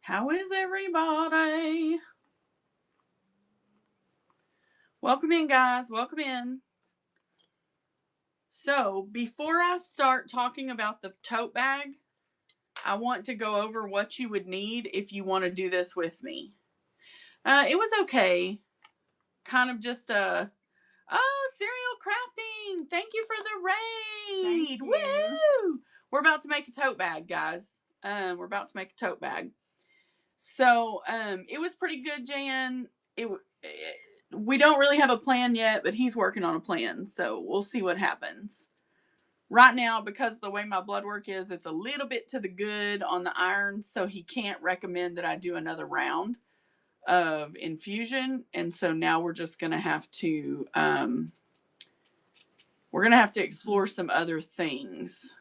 How is everybody? Welcome in, guys. Welcome in. So, before I start talking about the tote bag, I want to go over what you would need if you want to do this with me. It was okay. Kind of just cereal crafting. Thank you for the raid. Woo! We're about to make a tote bag, guys. We're about to make a tote bag. So, it was pretty good, Jan. We don't really have a plan yet, but he's working on a plan, so we'll see what happens. Right now, because of the way my blood work is, it's a little bit to the good on the iron, so he can't recommend that I do another round of infusion, and so now we're just going to have to explore some other things.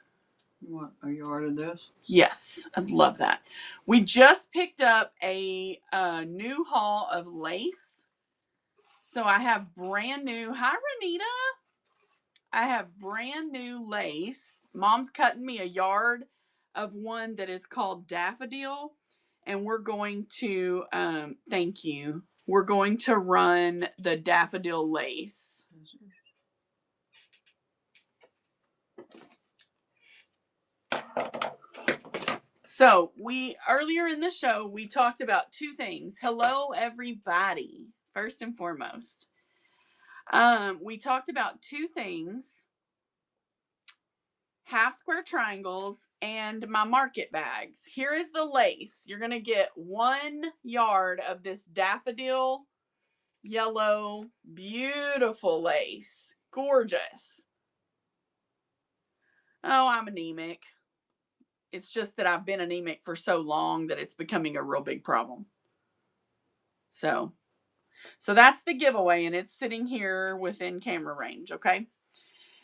What, are you ordered this? Yes, I'd love that. We just picked up a new haul of lace. So I have brand new, hi Renita. I have brand new lace. Mom's cutting me a yard of one that is called Daffodil. And we're going to, thank you. We're going to run the Daffodil lace. So earlier in the show, we talked about two things. Hello, everybody, first and foremost. We talked about two things: half square triangles and my market bags. Here is the lace. You're going to get 1 yard of this daffodil yellow, beautiful lace. Gorgeous. Oh, I'm anemic. It's just that I've been anemic for so long that it's becoming a real big problem. So that's the giveaway, and it's sitting here within camera range, okay?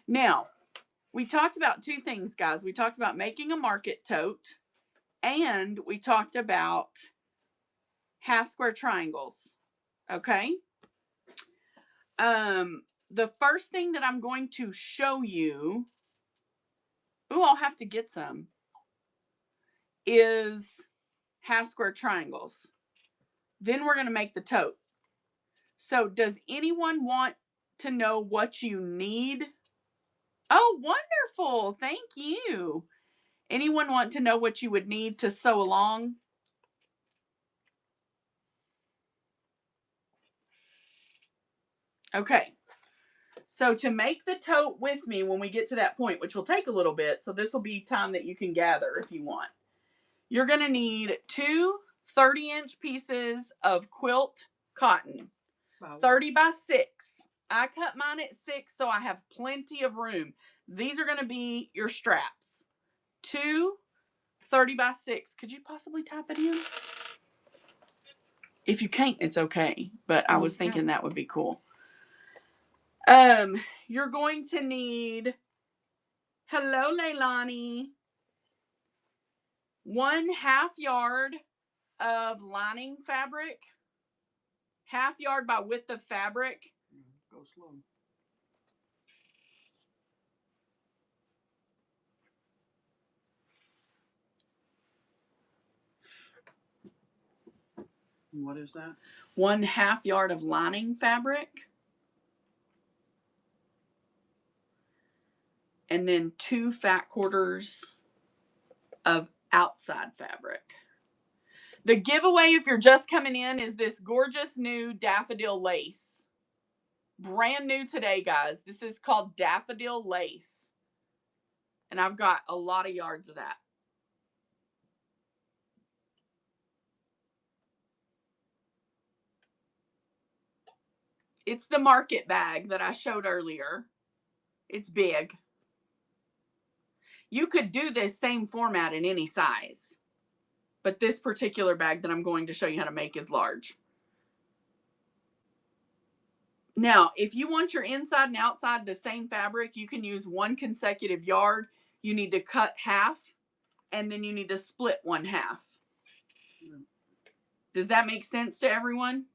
Now, we talked about two things, guys. We talked about making a market tote, and we talked about half square triangles, okay? The first thing that I'm going to show you, I'll have to get some, is half square triangles. Then we're going to make the tote. So does anyone want to know what you need? Oh, wonderful. Thank you. Anyone want to know what you would need to sew along? Okay. So to make the tote with me when we get to that point, which will take a little bit, so this will be time that you can gather if you want. You're going to need 2 30-inch pieces of quilt cotton, 30 by 6. I cut mine at 6, so I have plenty of room. These are going to be your straps. 2 30 by 6. Could you possibly type it in? If you can't, it's okay, but I was thinking that would be cool. You're going to need, hello Leilani, 1/2 yard of lining fabric, 1/2 yard by width of fabric. Go slow. What is that? 1/2 yard of lining fabric. And then 2 fat quarters of outside fabric. The giveaway, if you're just coming in, is this gorgeous new daffodil lace. Brand new today, guys. This is called daffodil lace. And I've got a lot of yards of that. It's the market bag that I showed earlier. It's big. You could do this same format in any size, but this particular bag that I'm going to show you how to make is large. Now, if you want your inside and outside the same fabric, you can use 1 consecutive yard. You need to cut half, and then you need to split 1/2. Does that make sense to everyone?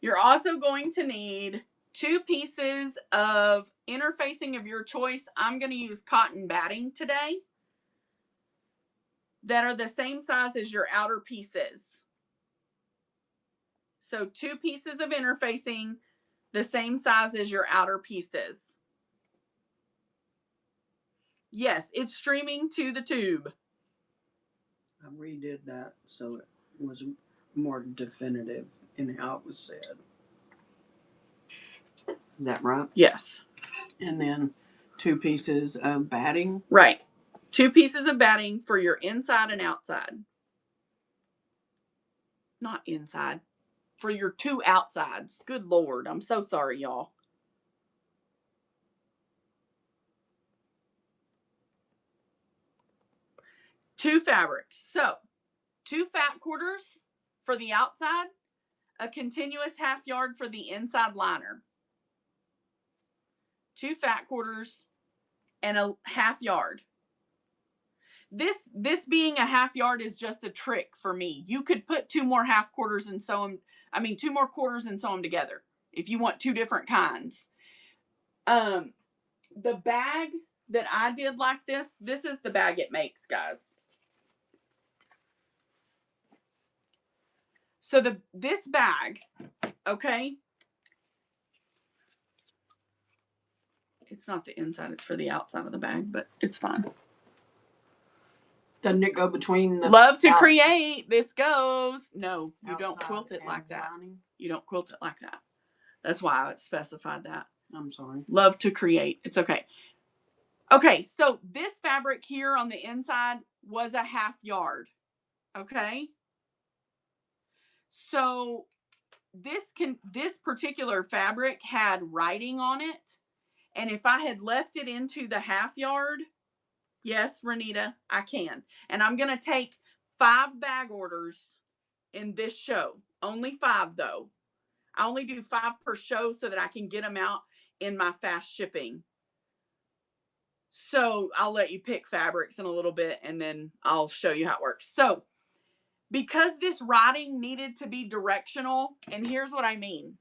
You're also going to need 2 pieces of interfacing of your choice. I'm going to use cotton batting today that are the same size as your outer pieces. So 2 pieces of interfacing, the same size as your outer pieces. Yes, it's streaming to the tube. I redid that so it was more definitive in how it was said. Is that right? Yes. And then 2 pieces of batting. Right. 2 pieces of batting for your inside and outside. Not inside. For your 2 outsides. Good Lord. I'm so sorry, y'all. Two fabrics. So, 2 fat quarters for the outside, a continuous half yard for the inside liner. 2 fat quarters and a half yard. This being a half yard is just a trick for me. You could put 2 more half quarters and sew them, 2 more quarters and sew them together if you want 2 different kinds. The bag that I did like this is the bag it makes, guys. So this bag, okay, it's not the inside, it's for the outside of the bag, but it's fine. Doesn't it go between the Love to create, this goes. No, you don't outside quilt it and like that. lining? You don't quilt it like that. That's why I specified that. I'm sorry. Love to create. It's okay. Okay, so this fabric here on the inside was a half yard. Okay? So this particular fabric had writing on it. And if I had left it into the half yard, yes, Renita, I can. And I'm going to take 5 bag orders in this show. Only 5 though. I only do 5 per show so that I can get them out in my fast shipping. So I'll let you pick fabrics in a little bit and then I'll show you how it works. So because this writing needed to be directional, and here's what I mean.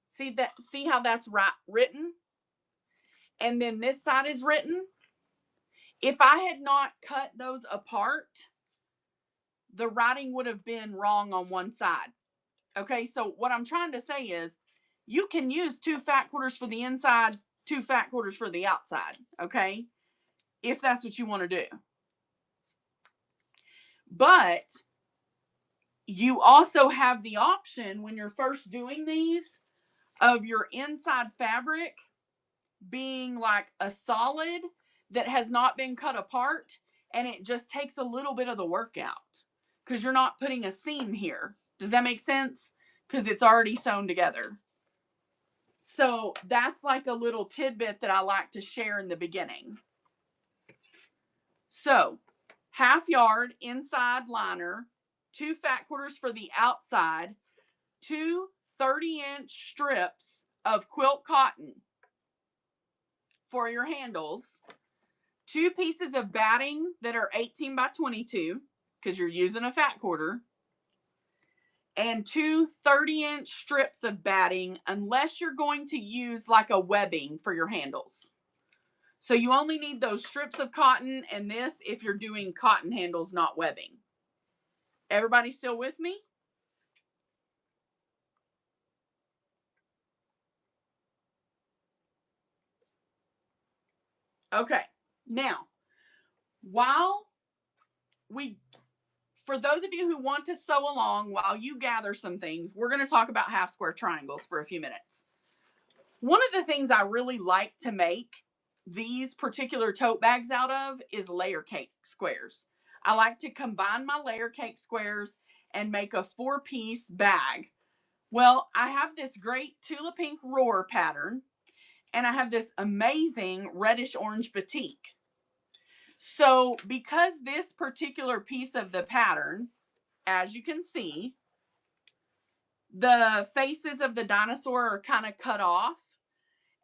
See how that's written? And then this side is written. If I had not cut those apart, the writing would have been wrong on one side. Okay, so what I'm trying to say is you can use 2 fat quarters for the inside, 2 fat quarters for the outside, okay? If that's what you want to do. But you also have the option when you're first doing these of your inside fabric being like a solid that has not been cut apart, and it just takes a little bit of the work out because you're not putting a seam here. Does that make sense? Because it's already sewn together. So that's like a little tidbit that I like to share in the beginning. So half yard inside liner, 2 fat quarters for the outside, 2 30-inch strips of quilt cotton for your handles, 2 pieces of batting that are 18 by 22 because you're using a fat quarter, and 2 30-inch strips of batting unless you're going to use like a webbing for your handles. So you only need those strips of cotton and this if you're doing cotton handles, not webbing. Everybody still with me? Okay. Now, for those of you who want to sew along while you gather some things, we're going to talk about half square triangles for a few minutes. One of the things I really like to make these particular tote bags out of is layer cake squares. I like to combine my layer cake squares and make a 4-piece bag. Well, I have this great Tula Pink Roar pattern, and I have this amazing reddish orange batik. So because this particular piece of the pattern, as you can see, the faces of the dinosaur are kind of cut off,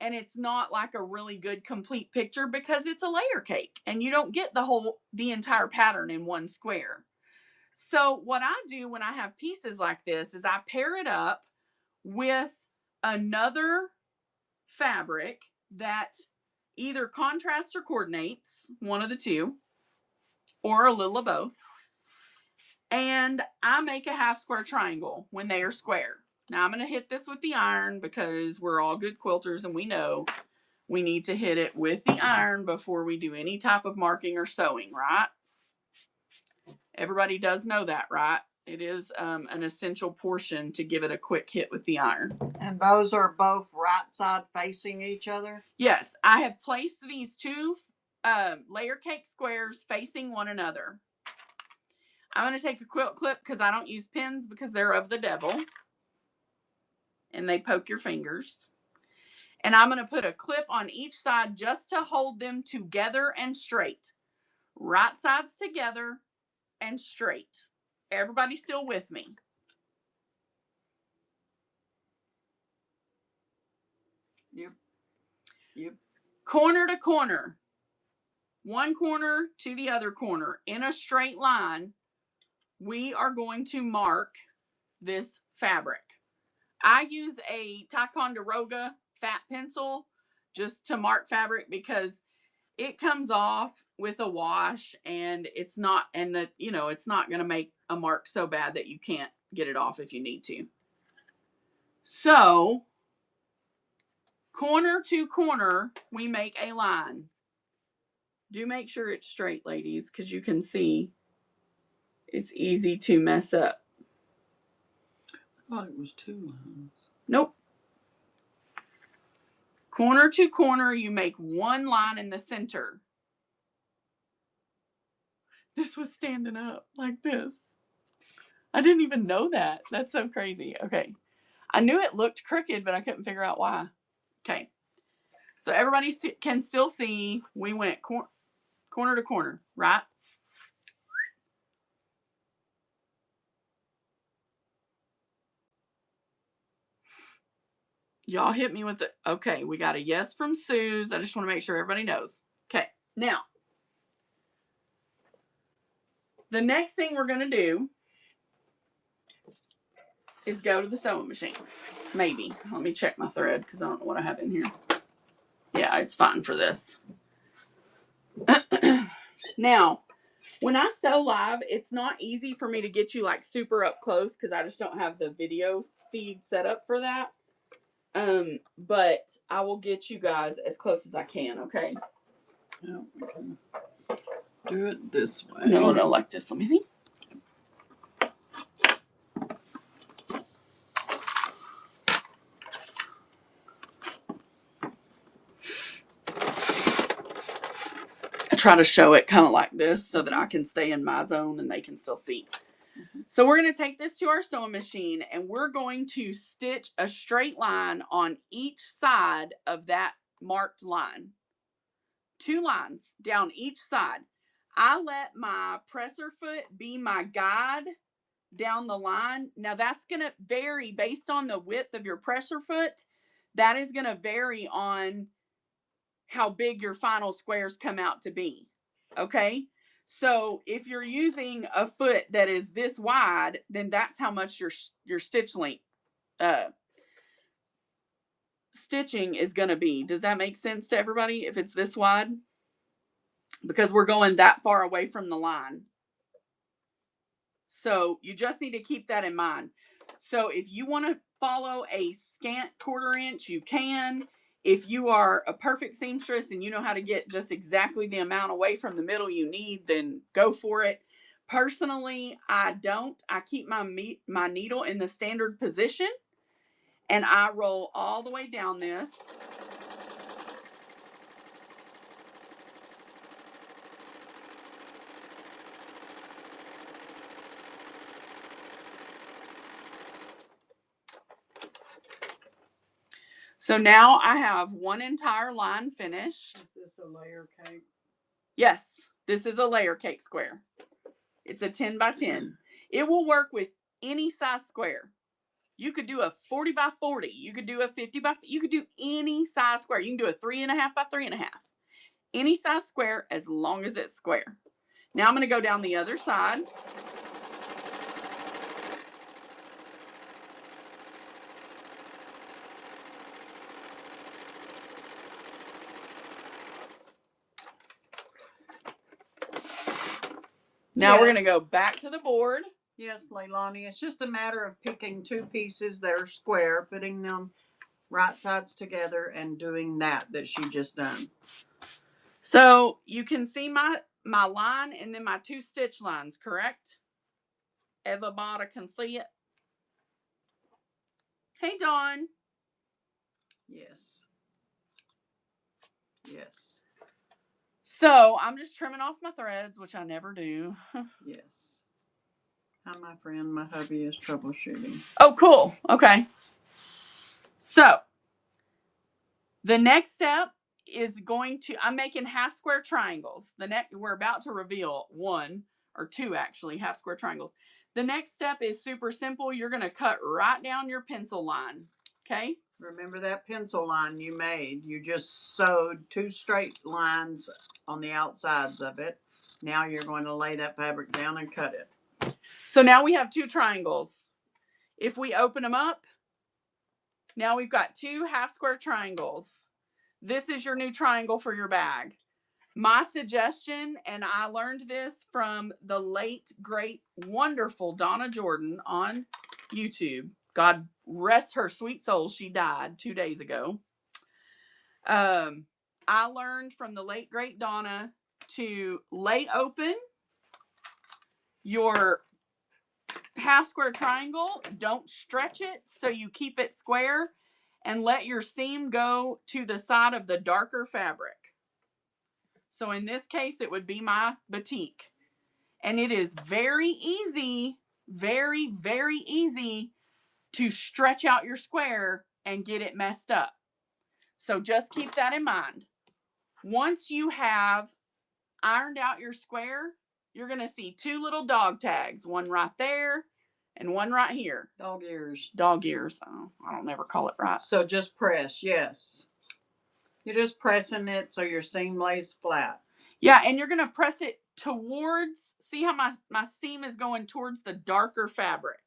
and it's not like a really good complete picture because it's a layer cake and you don't get the entire pattern in one square. So what I do when I have pieces like this is I pair it up with another fabric that either contrasts or coordinates, one of the two, or a little of both. And I make a half square triangle when they are square. Now I'm going to hit this with the iron because we're all good quilters and we know we need to hit it with the iron before we do any type of marking or sewing, right? Everybody does know that, right? It is an essential portion to give it a quick hit with the iron. And those are both right side facing each other? Yes, I have placed these two layer cake squares facing one another. I'm going to take a quilt clip because I don't use pins because they're of the devil. And they poke your fingers. And I'm going to put a clip on each side just to hold them together and straight. Right sides together and straight. Everybody still with me? Yep. Corner to corner. One corner to the other corner. In a straight line, we are going to mark this fabric. I use a Ticonderoga fat pencil just to mark fabric because it comes off with a wash and it's not, and the, you know, it's not going to make a mark so bad that you can't get it off if you need to. So corner to corner, we make a line. Do make sure it's straight, ladies, because you can see it's easy to mess up. I thought it was 2 lines. Nope. Corner to corner, you make one line in the center. This was standing up like this. I didn't even know that. That's so crazy. Okay. I knew it looked crooked, but I couldn't figure out why. Okay. So everybody can still see we went corner to corner, right? Y'all hit me with it. Okay, we got a yes from Suze. I just want to make sure everybody knows. Okay, now, the next thing we're going to do is go to the sewing machine. Maybe. Let me check my thread because I don't know what I have in here. Yeah, it's fine for this. Now, when I sew live, it's not easy for me to get you like super up close because I just don't have the video feed set up for that. But I will get you guys as close as I can, okay? No, we can do it this way. No, like this. Let me see. I try to show it kind of like this so that I can stay in my zone and they can still see. So we're going to take this to our sewing machine and we're going to stitch a straight line on each side of that marked line. 2 lines down each side. I let my presser foot be my guide down the line. Now that's going to vary based on the width of your presser foot. That is going to vary on how big your final squares come out to be. Okay? So if you're using a foot that is this wide, then that's how much your stitch length stitching is going to be. Does that make sense to everybody if it's this wide? Because we're going that far away from the line. So you just need to keep that in mind. So if you want to follow a scant 1/4 inch, you can. If you are a perfect seamstress and you know how to get just exactly the amount away from the middle you need, then go for it. Personally, I don't. I keep my needle in the standard position and I roll all the way down this. So now I have one entire line finished. Is this a layer cake? Yes, this is a layer cake square. It's a 10 by 10. It will work with any size square. You could do a 40 by 40. You could do a 50 by, you could do any size square. You can do a 3.5 by 3.5. Any size square as long as it's square. Now I'm going to go down the other side. Now we're going to go back to the board. Yes, Leilani, it's just a matter of picking 2 pieces that are square, putting them right sides together, and doing that she just done. So you can see my line and then my 2 stitch lines, correct? Everybody can see it. Hey, Dawn. Yes. Yes. So I'm just trimming off my threads, which I never do. Yes. Hi, my friend. My hubby is troubleshooting. Oh, cool. Okay. So the next step is I'm making half square triangles. We're about to reveal 1 or 2 actually half square triangles. The next step is super simple. You're going to cut right down your pencil line. Okay. Remember that pencil line you made? You just sewed 2 straight lines on the outsides of it. Now you're going to lay that fabric down and cut it. So now we have 2 triangles. If we open them up, now we've got 2 half square triangles. This is your new triangle for your bag. My suggestion, and I learned this from the late, great, wonderful Donna Jordan on YouTube. God rest her sweet soul. She died 2 days ago. I learned from the late, great Donna to lay open your half square triangle. Don't stretch it so you keep it square, and let your seam go to the side of the darker fabric. So in this case, it would be my batik. And it is very easy, very, very easy to stretch out your square and get it messed up. So just keep that in mind. Once you have ironed out your square, you're going to see 2 little dog tags, one right there and one right here. Dog ears. Dog ears. Oh, I don't never call it right. So just press, yes. You're just pressing it so your seam lays flat. Yeah, and you're going to press it towards, see how my seam is going towards the darker fabric.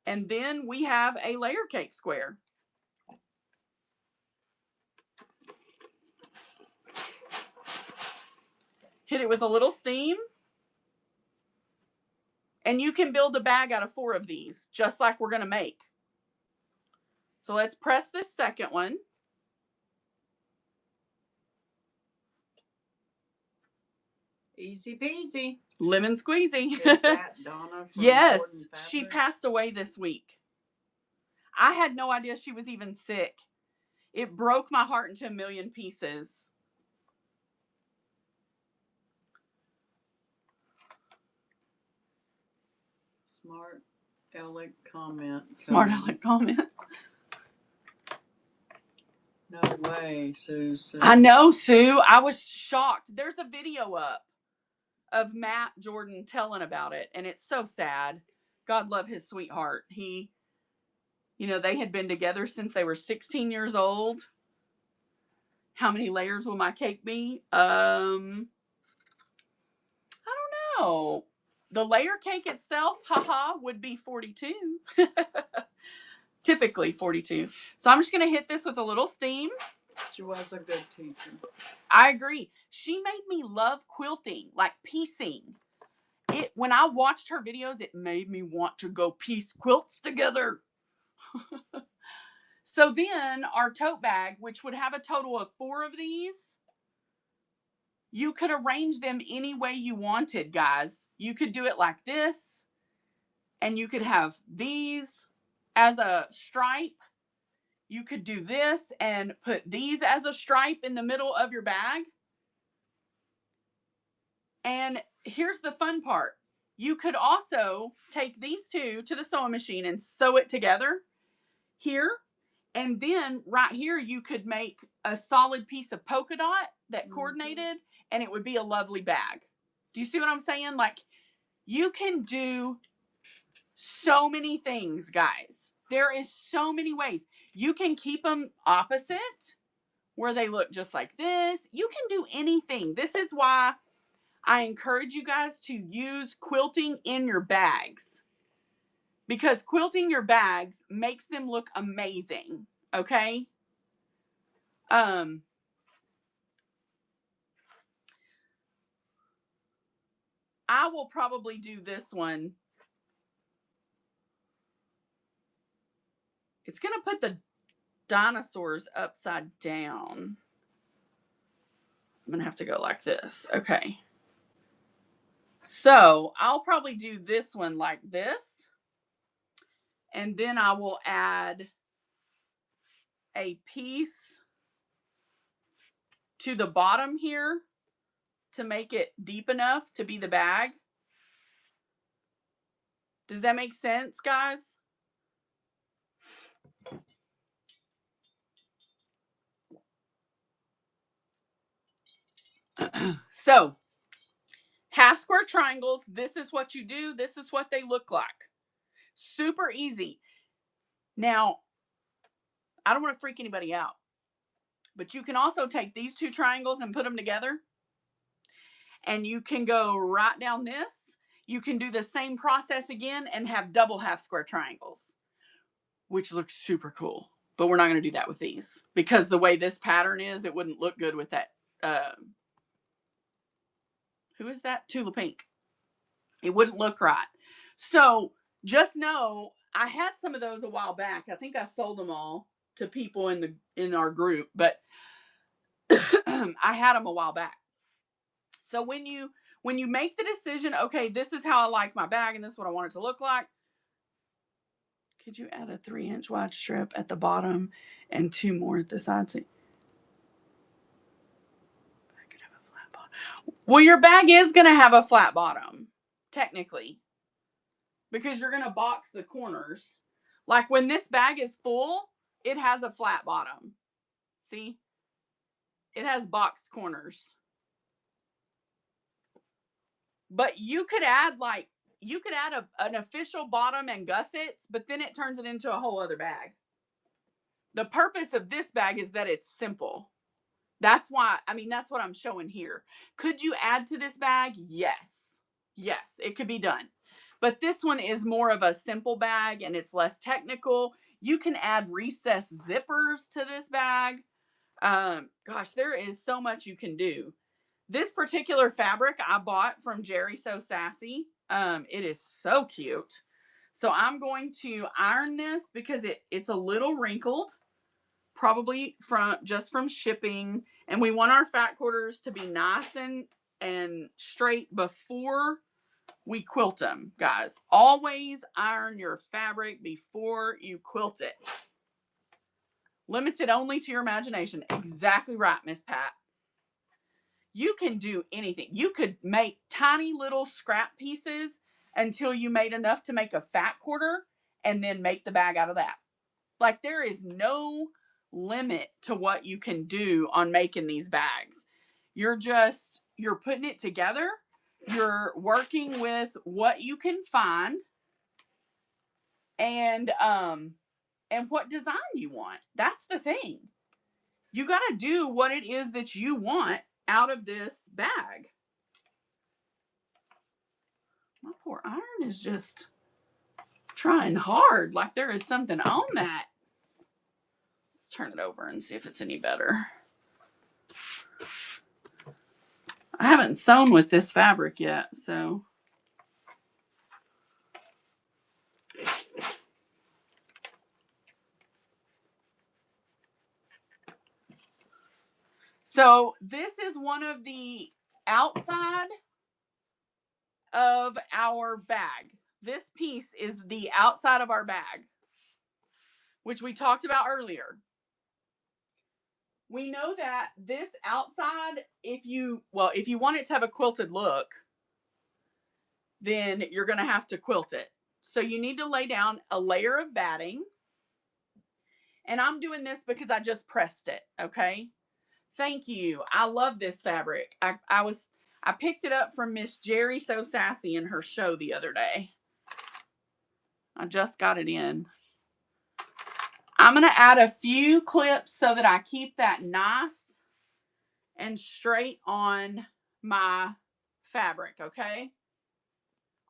And then we have a layer cake square. Hit it with a little steam. And you can build a bag out of 4 of these, just like we're going to make. So let's press this second one. Easy peasy. Lemon squeezy. Is that Donna from Yes, she passed away this week. I had no idea she was even sick. It broke my heart into a million pieces. Smart aleck comment. Smart aleck comment. No way, Sue. I know, Sue. I was shocked. There's a video up of Matt Jordan telling about it, and it's so sad. God love his sweetheart. They had been together since they were 16 years old. How many layers will my cake be? I don't know. The layer cake itself, would be 42. Typically 42. So I'm just going to hit this with a little steam. She was a good teacher. I agree. She made me love quilting, like piecing. When I watched her videos, it made me want to go piece quilts together. So then our tote bag, which would have a total of 4 of these, you could arrange them any way you wanted, guys. You could do it like this, and you could have these as a stripe. You could do this and put these as a stripe in the middle of your bag. And here's the fun part. You could also take these 2 to the sewing machine and sew it together here. And then right here, you could make a solid piece of polka dot that coordinated, and it would be a lovely bag. Do you see what I'm saying? Like, you can do so many things, guys. There is so many ways. You can keep them opposite, where they look just like this. You can do anything. This is why I encourage you guys to use quilting in your bags, because quilting your bags makes them look amazing. Okay. I will probably do this one. It's going to put the dinosaurs upside down. I'm going to have to go like this. Okay. So I'll probably do this one like this. And then I will add a piece to the bottom here to make it deep enough to be the bag. Does that make sense, guys? So, half square triangles, this is what you do. This is what they look like. Super easy. Now, I don't want to freak anybody out, but you can also take these two triangles and put them together. And you can go right down this. You can do the same process again and have double half square triangles, which looks super cool. But we're not going to do that with these because the way this pattern is, it wouldn't look good with that. Who is that? Tula Pink. It wouldn't look right. So just know, I had some of those a while back. I think I sold them all to people in our group, but I had them a while back. So when you make the decision, okay, this is how I like my bag and this is what I want it to look like. Could you add a 3-inch wide strip at the bottom and 2 more at the side? So well, your bag is going to have a flat bottom, technically, because you're going to box the corners. Like when this bag is full, it has a flat bottom. See? It has boxed corners. But you could add an official bottom and gussets, but then it turns it into a whole other bag. The purpose of this bag is that it's simple. That's why, that's what I'm showing here. Could you add to this bag? Yes. Yes, it could be done. But this one is more of a simple bag and it's less technical. You can add recessed zippers to this bag. Gosh, there is so much you can do. This particular fabric I bought from Jerry So Sassy. It is so cute. So I'm going to iron this because it's a little wrinkled, probably from shipping. And we want our fat quarters to be nice and straight before we quilt them, guys. Always iron your fabric before you quilt it. Limited only to your imagination. Exactly right, Miss Pat. You can do anything. You could make tiny little scrap pieces until you made enough to make a fat quarter and then make the bag out of that. Like there is no limit to what you can do on making these bags. You're putting it together. You're working with what you can find and what design you want. That's the thing. You got to do what it is that you want out of this bag. My poor iron is just trying hard, like there is something on that. Let's turn it over and see if it's any better. I haven't sewn with this fabric yet, so. So this is one of the outside of our bag. This piece is the outside of our bag, which we talked about earlier. We know that this outside, if you want it to have a quilted look, then you're going to have to quilt it. So you need to lay down a layer of batting. And I'm doing this because I just pressed it, okay? Thank you. I love this fabric. I picked it up from Miss Jerry So Sassy in her show the other day. I just got it in. I'm going to add a few clips so that I keep that nice and straight on my fabric, okay?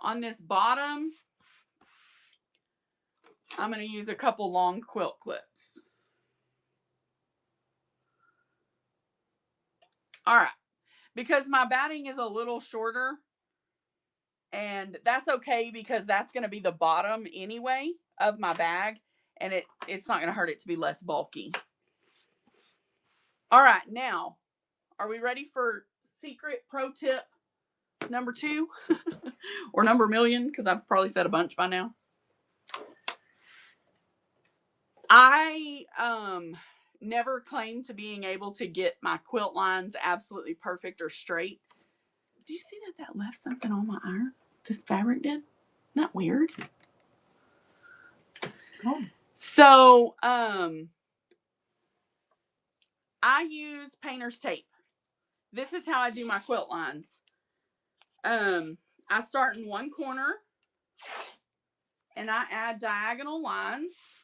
On this bottom, I'm going to use a couple long quilt clips. All right. Because my batting is a little shorter, And that's okay because that's going to be the bottom anyway of my bag. And it's not going to hurt it to be less bulky. All right, now, are we ready for secret pro tip number 2? Or number million, because I've probably said a bunch by now. I never claimed to being able to get my quilt lines absolutely perfect or straight. Do you see that left something on my iron? This fabric did? Isn't that weird? Oh. So, I use painter's tape. This is how I do my quilt lines. I start in one corner and I add diagonal lines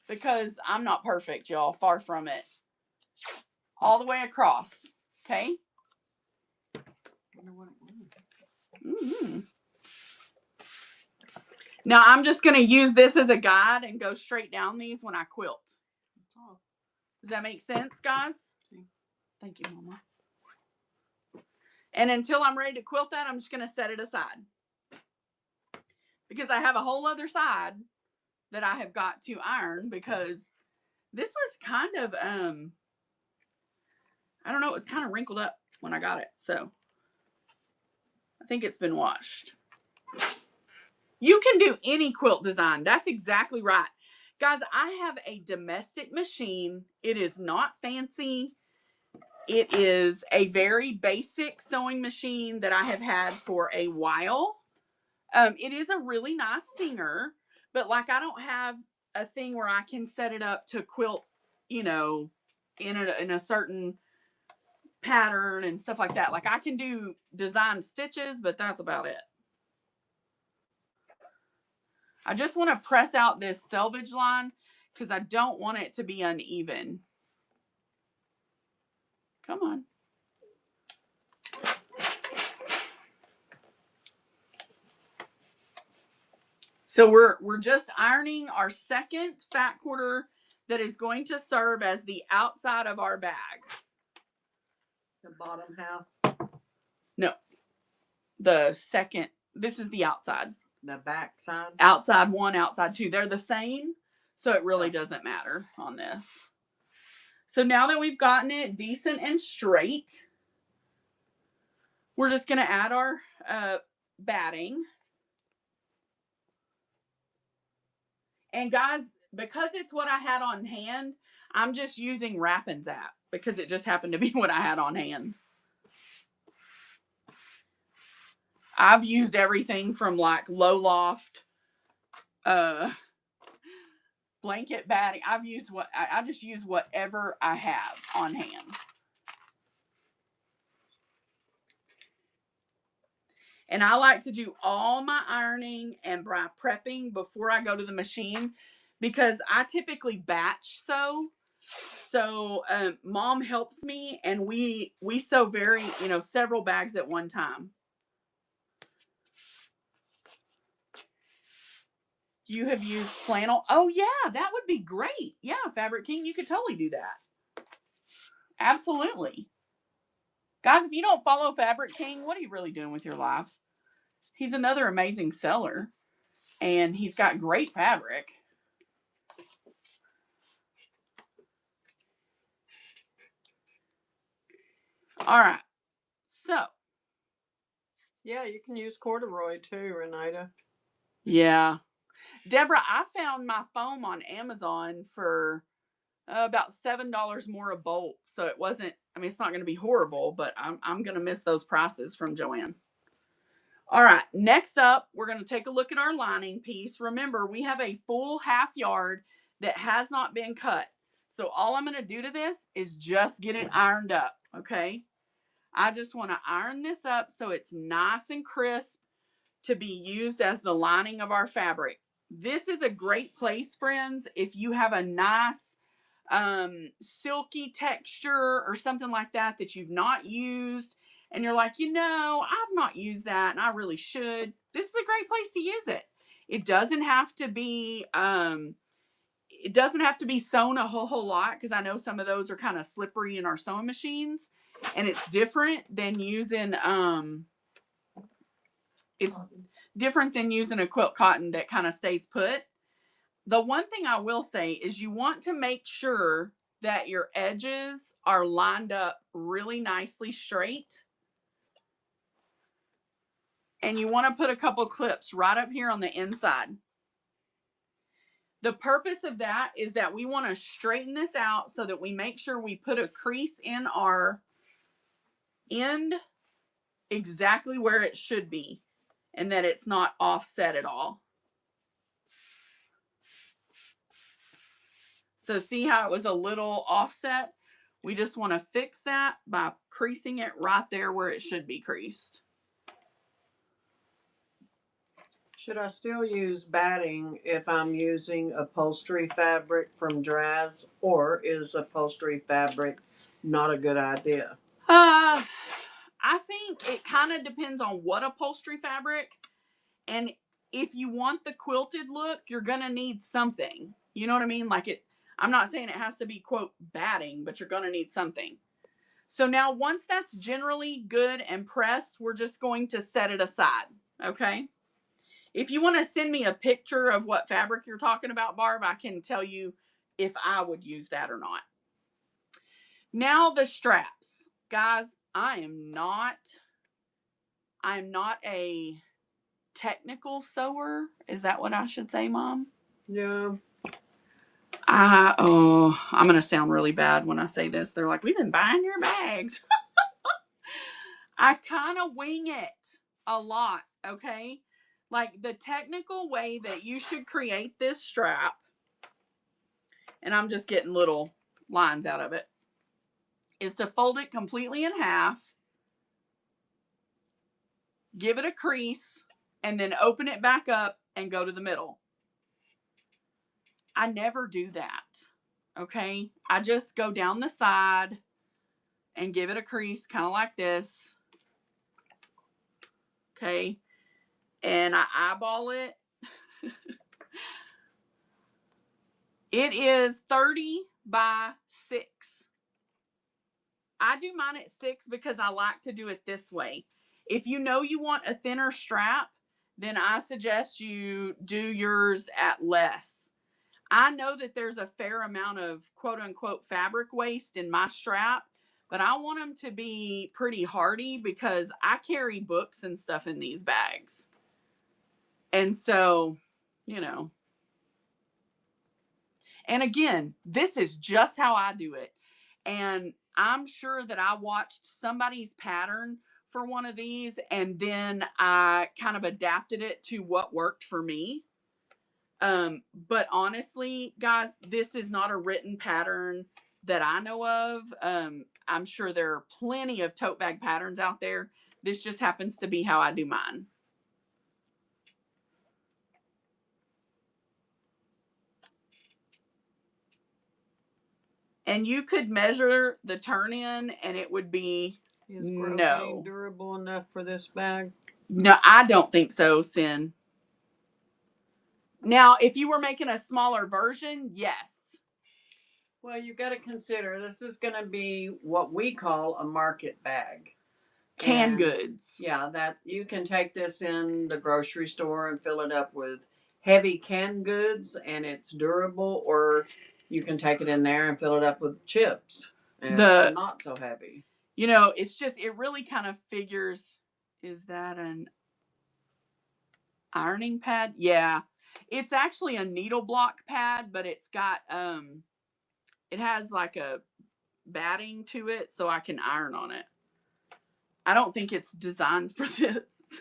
because I'm not perfect, y'all. Far from it. All the way across. Okay? Mm-hmm. Now, I'm just going to use this as a guide and go straight down these when I quilt. Does that make sense, guys? Thank you, Mama. And until I'm ready to quilt that, I'm just going to set it aside. Because I have a whole other side that I have got to iron because this was kind of, I don't know, it was kind of wrinkled up when I got it. So I think it's been washed. You can do any quilt design. That's exactly right. Guys, I have a domestic machine. It is not fancy. It is a very basic sewing machine that I have had for a while. It is a really nice singer, but like I don't have a thing where I can set it up to quilt, you know, in a certain pattern and stuff like that. Like I can do design stitches, but that's about it. I just want to press out this selvage line because I don't want it to be uneven. Come on. So we're just ironing our second fat quarter that is going to serve as the outside of our bag. The bottom half? No. The second. This is the outside. The back side? Outside 1, outside 2. They're the same, so it really doesn't matter on this. So now that we've gotten it decent and straight, we're just going to add our batting. And guys, because it's what I had on hand, I'm just using Wrap and Zap because it just happened to be what I had on hand. I've used everything from like low loft, blanket batting. I've used I just use whatever I have on hand. And I like to do all my ironing and prepping before I go to the machine because I typically batch sew. So Mom helps me and we sew several bags at one time. You have used flannel. Oh yeah, that would be great. Yeah, Fabric King, you could totally do that. Absolutely. Guys, if you don't follow Fabric King, what are you really doing with your life? He's another amazing seller. And he's got great fabric. All right. So. Yeah, you can use corduroy too, Renata. Yeah. Deborah, I found my foam on Amazon for about $7 more a bolt. So it wasn't, I mean, it's not going to be horrible, but I'm going to miss those prices from Joanne. All right. Next up, we're going to take a look at our lining piece. Remember, we have a full half yard that has not been cut. So all I'm going to do to this is just get it ironed up. Okay. I just want to iron this up so it's nice and crisp to be used as the lining of our fabric. This is a great place, friends, if you have a nice silky texture or something like that you've not used and you're like, I've not used that and I really should. This is a great place to use it. It doesn't have to be sewn a whole lot because I know some of those are kind of slippery in our sewing machines. And it's different than using it's different than using a quilt cotton that kind of stays put. The one thing I will say is you want to make sure that your edges are lined up really nicely straight. And you want to put a couple clips right up here on the inside. The purpose of that is that we want to straighten this out so that we make sure we put a crease in our end exactly where it should be and that it's not offset at all. So see how it was a little offset? We just want to fix that by creasing it right there where it should be creased. Should I still use batting if I'm using upholstery fabric from Draz, or is upholstery fabric not a good idea? I think it kind of depends on what upholstery fabric. And if you want the quilted look, you're going to need something. You know what I mean? I'm not saying it has to be, quote, batting, but you're going to need something. So now once that's generally good and pressed, we're just going to set it aside. Okay. If you want to send me a picture of what fabric you're talking about, Barb, I can tell you if I would use that or not. Now the straps. Guys, I am not a technical sewer. Is that what I should say, Mom? Yeah. I'm going to sound really bad when I say this. They're like, we've been buying your bags. I kind of wing it a lot, okay? Like the technical way that you should create this strap, and I'm just getting little lines out of it, is to fold it completely in half, give it a crease, and then open it back up and go to the middle. I never do that, okay? I just go down the side and give it a crease, kind of like this, okay? And I eyeball it. It is 30 by 6. I do mine at 6 because I like to do it this way. If you know you want a thinner strap, then I suggest you do yours at less. I know that there's a fair amount of quote unquote fabric waste in my strap, but I want them to be pretty hardy because I carry books and stuff in these bags. And so, you know. And again, this is just how I do it. And I'm sure that I watched somebody's pattern for one of these and then I kind of adapted it to what worked for me. But honestly, guys, this is not a written pattern that I know of. I'm sure there are plenty of tote bag patterns out there. This just happens to be how I do mine. And you could measure the turn in and it would be no. Durable enough for this bag? No, I don't think so, Sin. Now, if you were making a smaller version, yes. Well, you've got to consider this is going to be what we call a market bag. Canned goods. Yeah, that you can take this in the grocery store and fill it up with heavy canned goods and it's durable, or you can take it in there and fill it up with chips and it's not so heavy. You know, it's just, it really kind of figures, is that an ironing pad? Yeah. It's actually a needle block pad, but it's got, it has like a batting to it so I can iron on it. I don't think it's designed for this.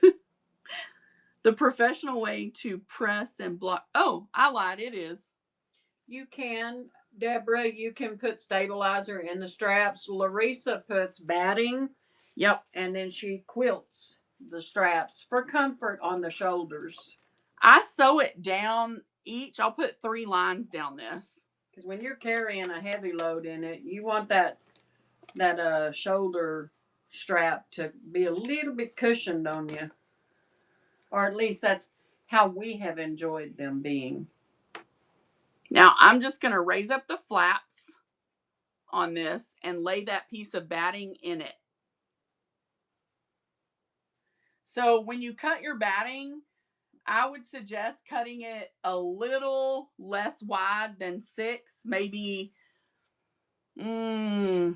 The professional way to press and block. Oh, I lied. It is. You can, Deborah, you can put stabilizer in the straps. Larissa puts batting. Yep. And then she quilts the straps for comfort on the shoulders. I sew it down each. I'll put 3 lines down this. Because when you're carrying a heavy load in it, you want that shoulder strap to be a little bit cushioned on you. Or at least that's how we have enjoyed them being. Now, I'm just going to raise up the flaps. on this and lay that piece of batting in it. So when you cut your batting, I would suggest cutting it a little less wide than 6, maybe 4.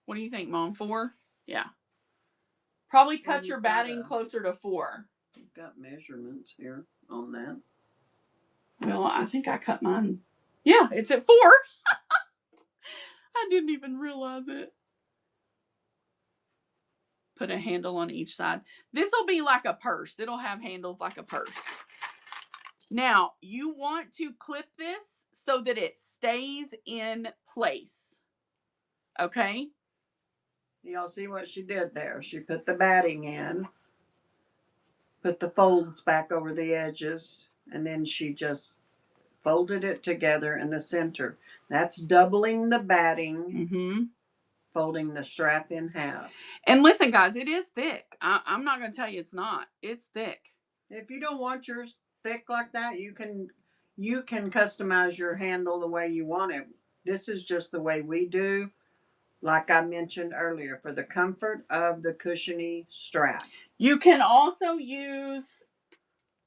What do you think, Mom? 4? Yeah. Probably cut your batting closer to 4. You've got measurements here on that. Well, I think I cut mine. Yeah, it's at 4. I didn't even realize it. Put a handle on each side. This will be like a purse. It'll have handles like a purse. Now, you want to clip this so that it stays in place. Okay? Y'all see what she did there? She put the batting in, put the folds back over the edges, and then she just folded it together in the center. That's doubling the batting, folding the strap in half. And listen, guys, it is thick. I'm not going to tell you it's not. It's thick. If you don't want yours thick like that, you can customize your handle the way you want it. This is just the way we do, like I mentioned earlier, for the comfort of the cushiony strap. You can also use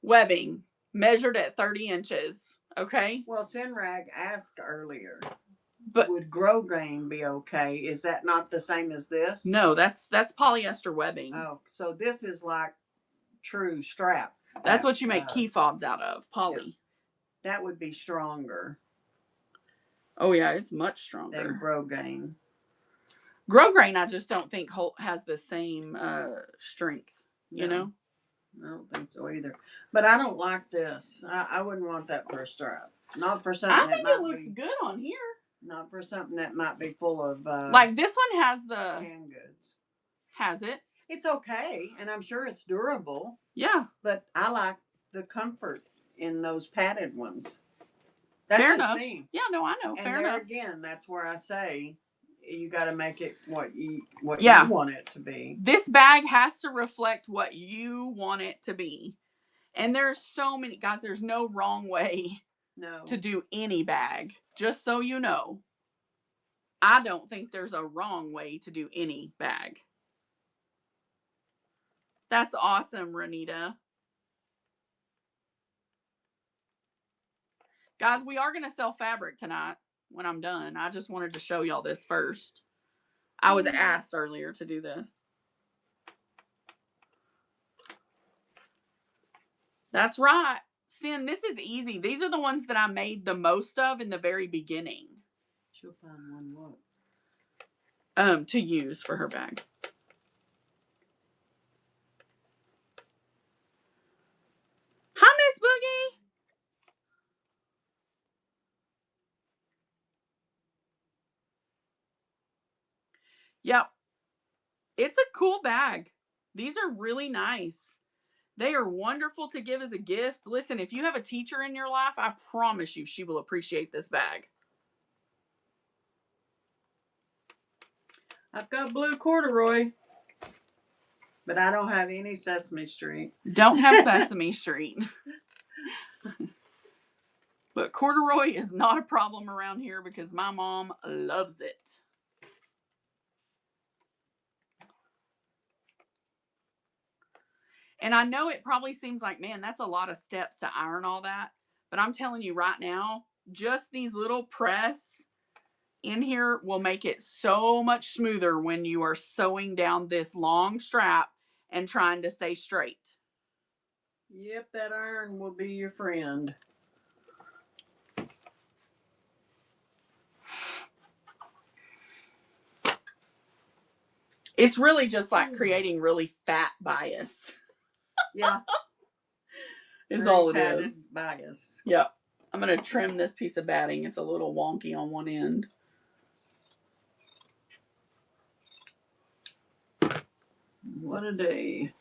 webbing measured at 30 inches. Okay? Well, Sinrag asked earlier, but would grosgrain be okay? Is that not the same as this? No, that's polyester webbing. Oh, so this is like true strap. That's what you make key fobs out of, poly. Yeah. That would be stronger. Oh yeah, it's much stronger than grosgrain. Grosgrain, I just don't think has the same strength. You know. I don't think so either. But I don't like this. I wouldn't want that for a strap. Not for something. I think it looks good on here. Not for something that might be full of. Like this one has the canned goods. Has it? It's okay, and I'm sure it's durable. Yeah. But I like the comfort in those padded ones. That's fair just enough. me. Yeah, no, I know. And fair there enough. Again, that's where I say you got to make it what you want it to be. This bag has to reflect what you want it to be. And there's so many guys, there's no wrong way to do any bag. Just so you know. I don't think there's a wrong way to do any bag. That's awesome, Renita. Guys, we are going to sell fabric tonight when I'm done. I just wanted to show y'all this first. I was asked earlier to do this. That's right. Sin, this is easy. These are the ones that I made the most of in the very beginning. She'll find one what? To use for her bag. Hi, Miss Boogie. Yep. It's a cool bag. These are really nice. They are wonderful to give as a gift. Listen, if you have a teacher in your life, I promise you she will appreciate this bag. I've got blue corduroy, but I don't have any Sesame Street. Don't have Sesame Street. But corduroy is not a problem around here because my mom loves it. And I know it probably seems like, man, that's a lot of steps to iron all that. But I'm telling you right now, just these little press in here will make it so much smoother when you are sewing down this long strap and trying to stay straight. Yep, that iron will be your friend. It's really just like creating really fat bias. Yeah. Is all it is. Bias. Yep. I'm going to trim this piece of batting. It's a little wonky on one end. What a day.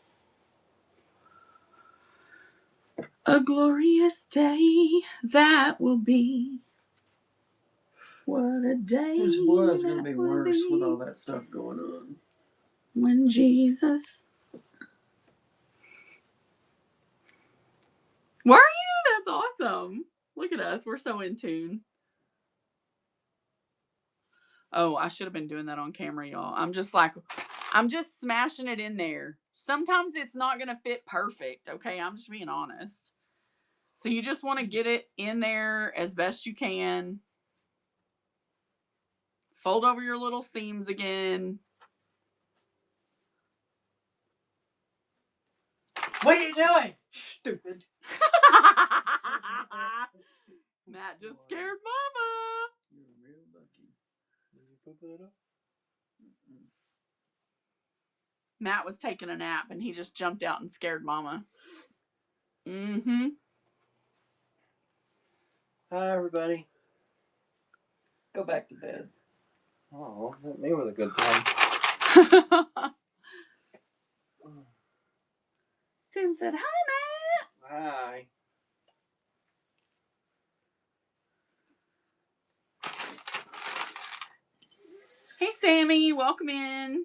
A glorious day that will be. What a day. Boy, it's going to be worse with all that stuff going on. When Jesus. Where are you? That's awesome. Look at us. We're so in tune. Oh, I should have been doing that on camera, y'all. I'm just smashing it in there. Sometimes it's not going to fit perfect, okay? I'm just being honest. So you just want to get it in there as best you can. Fold over your little seams again. What are you doing? Stupid. Matt just scared Mama. You're real lucky. Did you put that up? Matt was taking a nap and he just jumped out and scared Mama. Mm-hmm. Hi, everybody. Go back to bed. Oh, hit me with a good time. Sin said, hi, Matt. Hi. Hey, Sammy. Welcome in.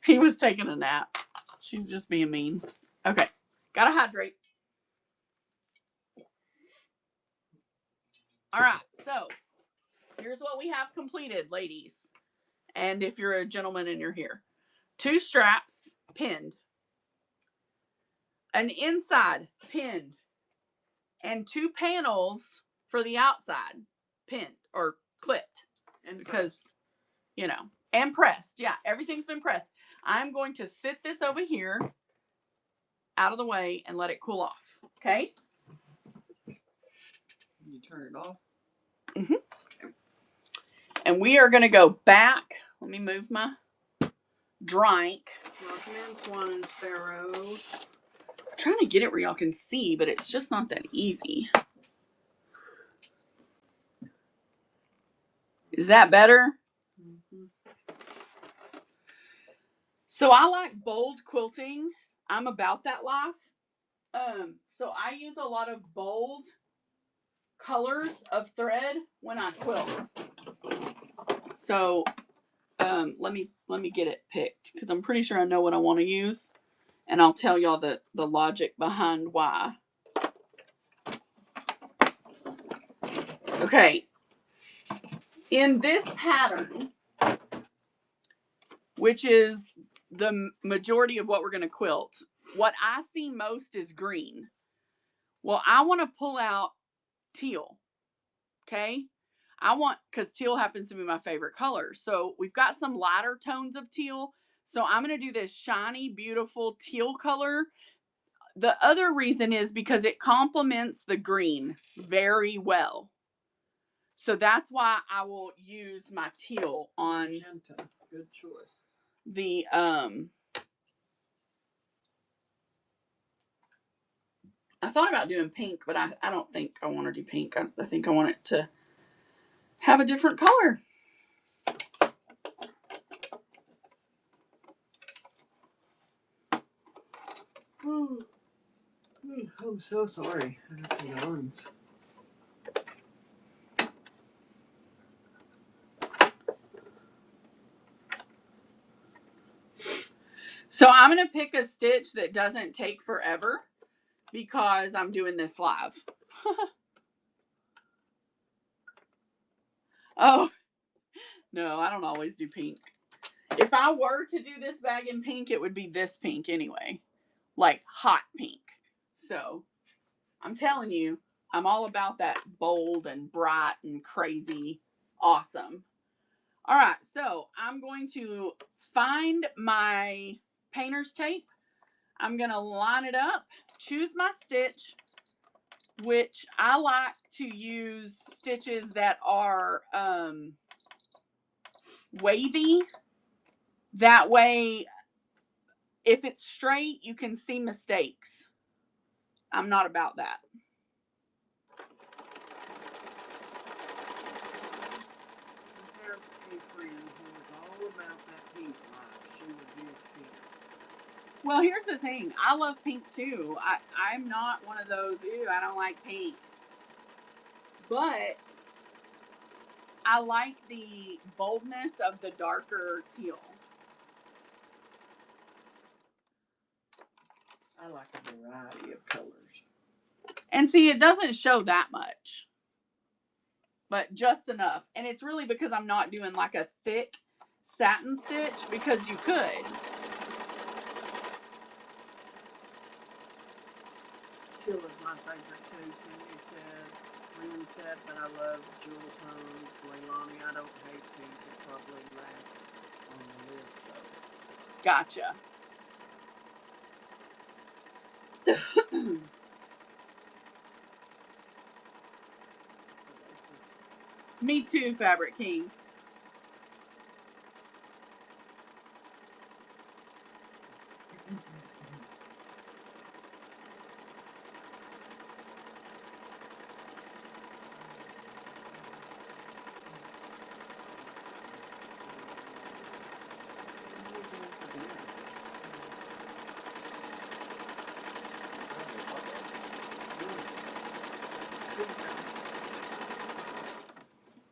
He was taking a nap. She's just being mean. Okay. Gotta hydrate. All right. So here's what we have completed, ladies. And if you're a gentleman and you're here, 2 straps pinned, an inside pinned, and 2 panels for the outside pinned or clipped. And because, you know, and pressed. Yeah, everything's been pressed. I'm going to sit this over here out of the way and let it cool off. Okay? you turn it off. Mm-hmm. And we are going to go back. Let me move my drink. Rockman, Swan, and Sparrow. I'm trying to get it where y'all can see, but it's just not that easy. Is that better? Mm-hmm. So I like bold quilting. I'm about that life. So I use a lot of bold colors of thread when I quilt. So let me get it picked because I'm pretty sure I know what I want to use, and I'll tell y'all the logic behind why. Okay, in this pattern, which is the majority of what we're going to quilt, what I see most is green. Well, I want to pull out teal. Okay, because teal happens to be my favorite color. So we've got some lighter tones of teal. So I'm going to do this shiny, beautiful teal color. The other reason is because it complements the green very well. So that's why I will use my teal on Magenta. Good choice. the I thought about doing pink, but I don't think I want to do pink. I think I want it to have a different color. I'm so sorry. I have to yawns. So I'm going to pick a stitch that doesn't take forever because I'm doing this live. Oh, no, I don't always do pink. If I were to do this bag in pink, it would be this pink anyway. Like hot pink. So I'm telling you, I'm all about that bold and bright and crazy awesome. All right, so I'm going to find my painter's tape. I'm going to line it up, choose my stitch, which I like to use stitches that are wavy. That way, if it's straight, you can see mistakes. I'm not about that. I have a friend who is all about that pink life. She would be a pink. Well, here's the thing. I love pink too. I'm not one of those, ew, I don't like pink. But I like the boldness of the darker teal. I like a variety of colors. And see, it doesn't show that much, but just enough. And it's really because I'm not doing like a thick satin stitch, because you could. Teal is my favorite too. Cindy said, Lynn said that I love jewel tones. Leilani, I don't hate pink. It probably lasts on the list though. Gotcha. Me too, Fabric King.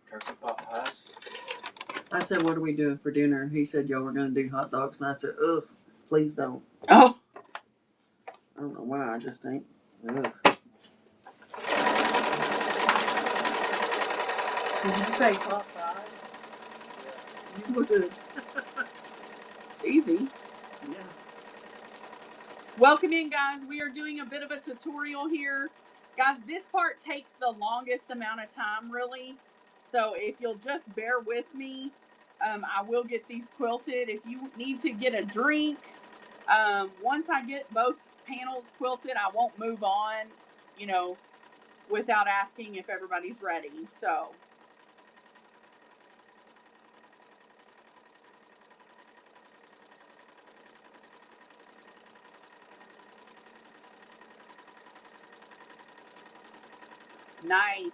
Turkey pot pies. I said, what are we doing for dinner? He said, y'all were going to do hot dogs. And I said, ugh, please don't. Oh. I don't know why. I just ain't. Ugh. Did you say hot pies? Yeah. You would. Easy. Yeah. Welcome in, guys. We are doing a bit of a tutorial here. Guys, this part takes the longest amount of time, really. So if you'll just bear with me, I will get these quilted. If you need to get a drink, once I get both panels quilted, I won't move on, you know, without asking if everybody's ready. So nice.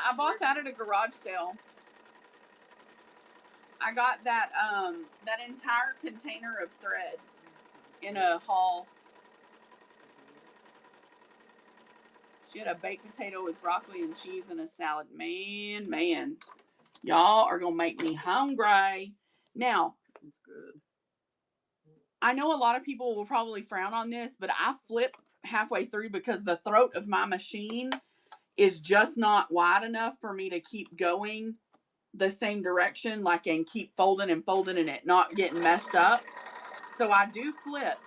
I bought that at a garage sale. I got that that entire container of thread in a haul. She had a baked potato with broccoli and cheese and a salad. Man, y'all are gonna make me hungry. Now, It's good. I know a lot of people will probably frown on this, but I flipped halfway through because the throat of my machine is just not wide enough for me to keep going the same direction, like, and keep folding and folding and it not getting messed up. So I do flip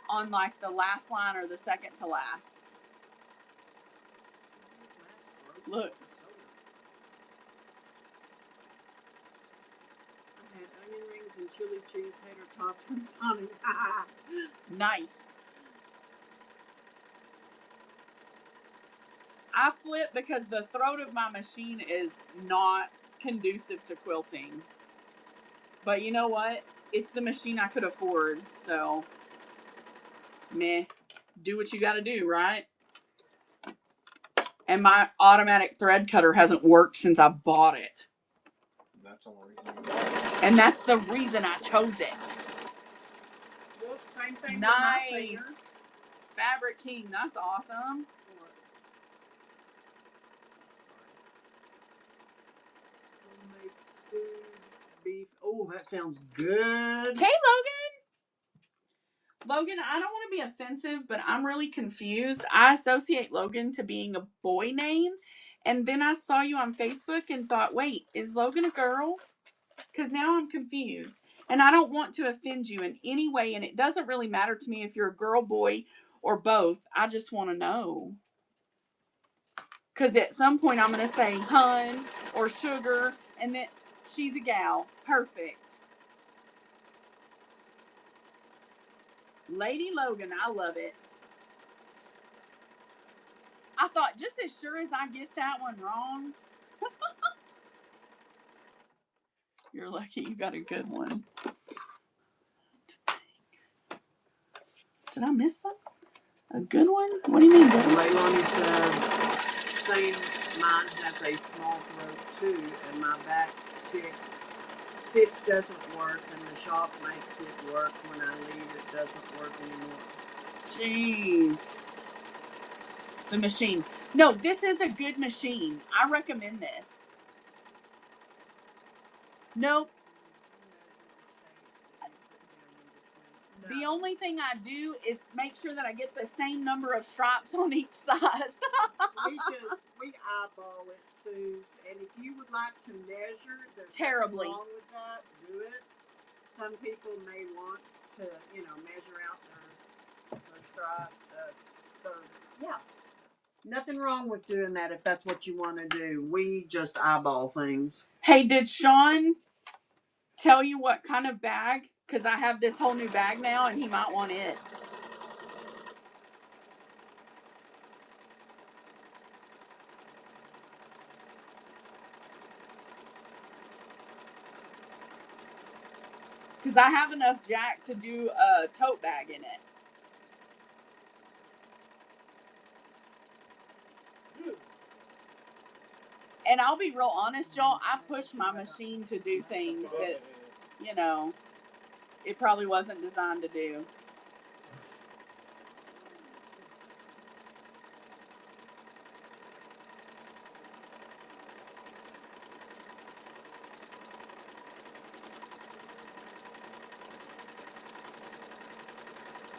on like the last line or the second to last. Look. I had onion rings and chili cheese tater tots from Sonic. Nice. I flip because the throat of my machine is not conducive to quilting. But you know what? It's the machine I could afford, so meh. Do what you gotta do, right? And my automatic thread cutter hasn't worked since I bought it. That's the only reason you bought it. And that's the reason I chose it. Well, same thing Nice. with my finger. Fabric King, that's awesome. Homemade stewed beef. Oh, that sounds good. Okay, Logan. Logan, I don't want to be offensive, but I'm really confused. I associate Logan to being a boy name. And then I saw you on Facebook and thought, wait, is Logan a girl? Because now I'm confused. And I don't want to offend you in any way. And it doesn't really matter to me if you're a girl, boy, or both. I just want to know. Because at some point I'm going to say hun or sugar. And then she's a gal. Perfect. Lady Logan, I love it. I thought, just as sure as I get that one wrong. You're lucky you got a good one. Did I miss that? A good one? What do you mean? Leilani said, same, mine has a small throat too, and my back stitch doesn't work, and the shop makes it work. When I leave, it doesn't work anymore. Jeez. The machine. No, this is a good machine. I recommend this. Nope. The only thing I do is make sure that I get the same number of stripes on each side. we eyeball it, Suze. And if you would like to measure, there's Terribly nothing wrong with that. Do it. Some people may want to, measure out their stripe. So yeah, nothing wrong with doing that if that's what you want to do. We just eyeball things. Hey, did Sean tell you what kind of bag? Because I have this whole new bag now, and he might want it. Because I have enough Jack to do a tote bag in it. And I'll be real honest, y'all, I push my machine to do things that, it probably wasn't designed to do.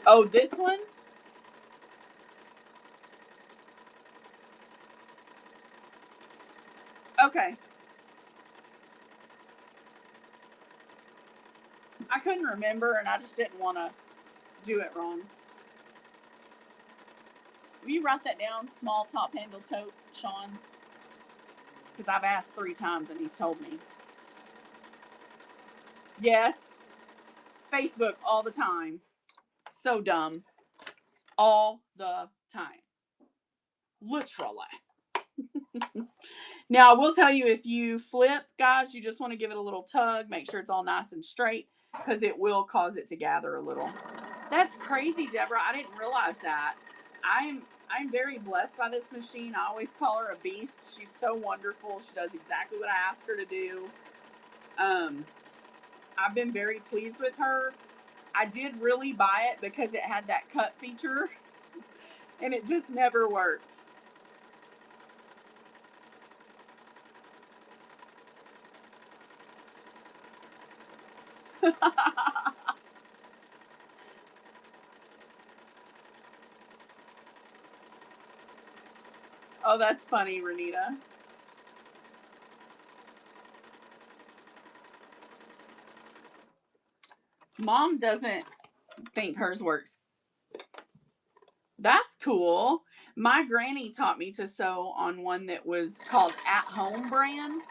Oh, this one? Okay. I couldn't remember, and I just didn't want to do it wrong. Will you write that down? Small top handle tote, Sean? Because I've asked 3 times, and he's told me. Yes. Facebook all the time. So dumb. All the time. Literally. Now, I will tell you, if you flip, guys, you just want to give it a little tug. Make sure it's all nice and straight, because it will cause it to gather a little. That's crazy, Deborah. I didn't realize that. I'm very blessed by this machine. I always call her a beast. She's so wonderful. She does exactly what I ask her to do. I've been very pleased with her. I did really buy it because it had that cut feature, and it just never worked. Oh, that's funny, Renita. Mom doesn't think hers works. That's cool. My granny taught me to sew on one that was called At Home brand.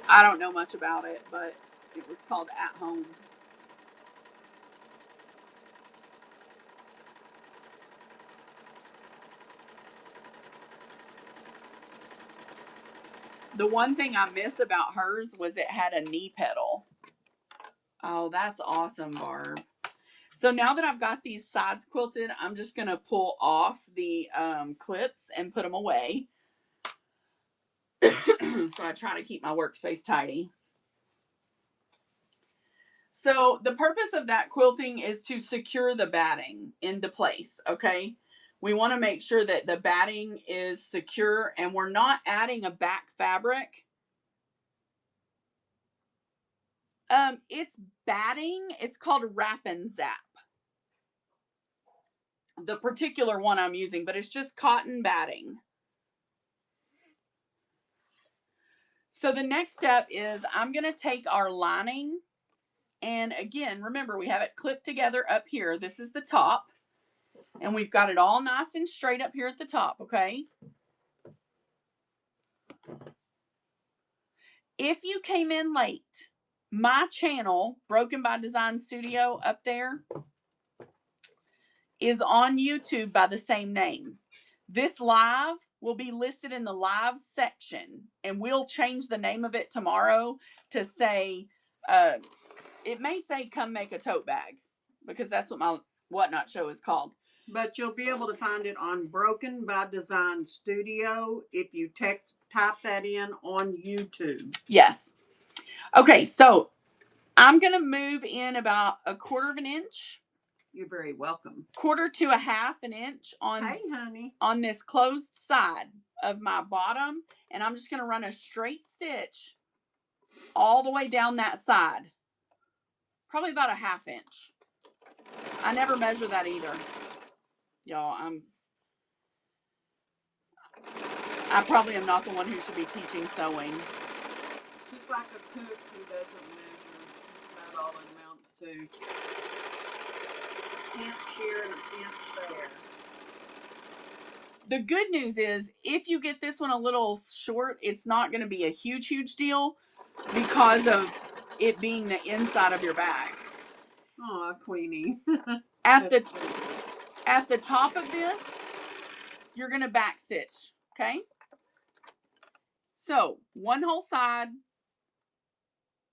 I don't know much about it, but it was called At Home. The one thing I miss about hers was it had a knee pedal. Oh, that's awesome, Barb. So now that I've got these sides quilted, I'm just going to pull off the clips and put them away. So I try to keep my workspace tidy. So the purpose of that quilting is to secure the batting into place, okay? We want to make sure that the batting is secure and we're not adding a back fabric. It's batting. It's called Wrap and Zap. The particular one I'm using, but it's just cotton batting. So the next step is I'm going to take our lining, and again, remember we have it clipped together up here. This is the top, and we've got it all nice and straight up here at the top, okay? If you came in late, my channel, Broken by Design Studio up there, is on YouTube by the same name. This live will be listed in the live section, and we'll change the name of it tomorrow to say, it may say come make a tote bag, because that's what my Whatnot show is called. But you'll be able to find it on Broken by Design Studio if you type that in on YouTube. Yes. Okay, so I'm going to move in about 1/4 inch You're very welcome. 1/4 to 1/2 inch Hey, honey. on this closed side of my bottom, and I'm just going to run a straight stitch all the way down that side. Probably about 1/2 inch. I never measure that either. Y'all, I probably am not the one who should be teaching sewing. She's like a cook who doesn't measure. That's all it amounts to. Pinch here and a pinch there. The good news is, if you get this one a little short, it's not going to be a huge deal because of it being the inside of your bag. Aw, Queenie. At the top of this, you're going to back stitch, okay? So, one whole side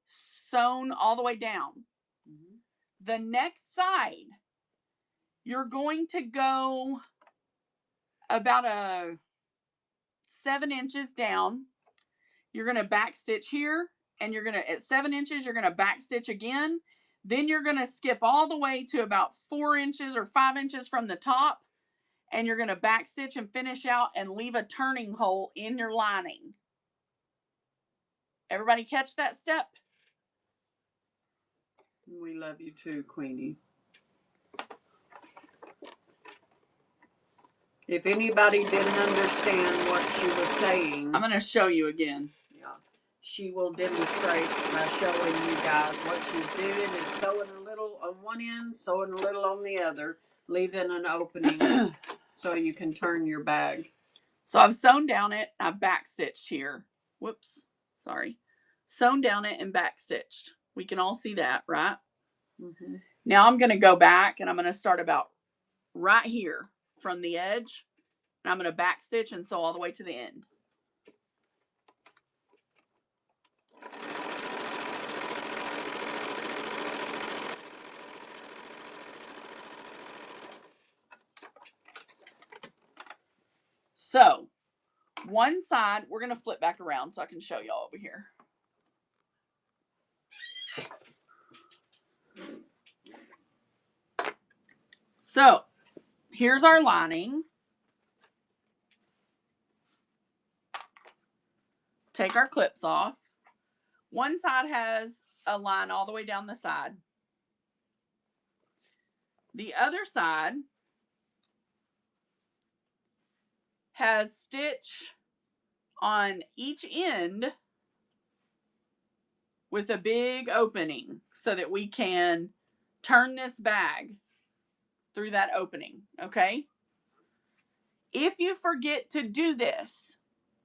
sewn all the way down. Mm-hmm. The next side, you're going to go about 7 inches down. You're going to back stitch here, and you're going to, at 7 inches, you're going to back stitch again. Then you're going to skip all the way to about 4 inches or 5 inches from the top, and you're going to back stitch and finish out and leave a turning hole in your lining. Everybody catch that step? We love you too, Queenie. If anybody didn't understand what she was saying, I'm going to show you again. yeah, she will demonstrate by showing you guys what she's doing is sewing a little on one end, sewing a little on the other, leaving an opening so you can turn your bag. So I've sewn down it. I've back stitched here. Whoops. Sorry. Sewn down it and back stitched. We can all see that, right? Mm-hmm. Now I'm going to go back and I'm going to start about right here from the edge. And I'm going to back stitch and sew all the way to the end. So, one side, we're going to flip back around so I can show y'all over here. So, here's our lining. Take our clips off. One side has a line all the way down the side. The other side has stitch on each end with a big opening so that we can turn this bag through that opening, okay? If you forget to do this,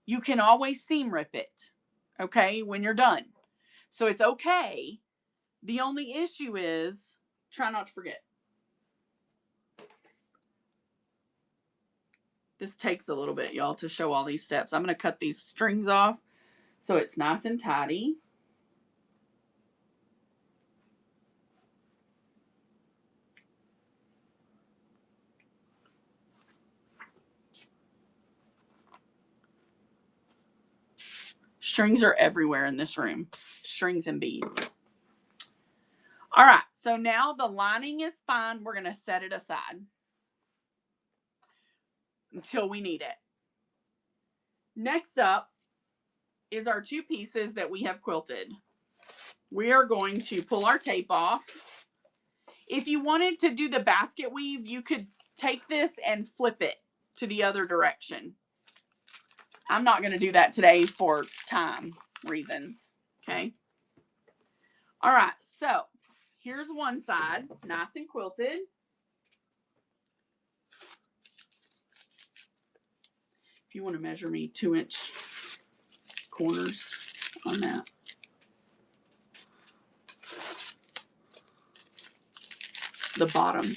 you can always seam rip it, okay, when you're done. So it's okay. The only issue is try not to forget. This takes a little bit, y'all, to show all these steps. I'm going to cut these strings off so it's nice and tidy. Strings are everywhere in this room. Strings and beads. All right, so now the lining is fine. We're going to set it aside until we need it. Next up is our 2 pieces that we have quilted. We are going to pull our tape off. If you wanted to do the basket weave, you could take this and flip it to the other direction. I'm not going to do that today for time reasons, okay? All right, so here's one side, nice and quilted. If you want to measure me 2-inch corners on that. The bottom.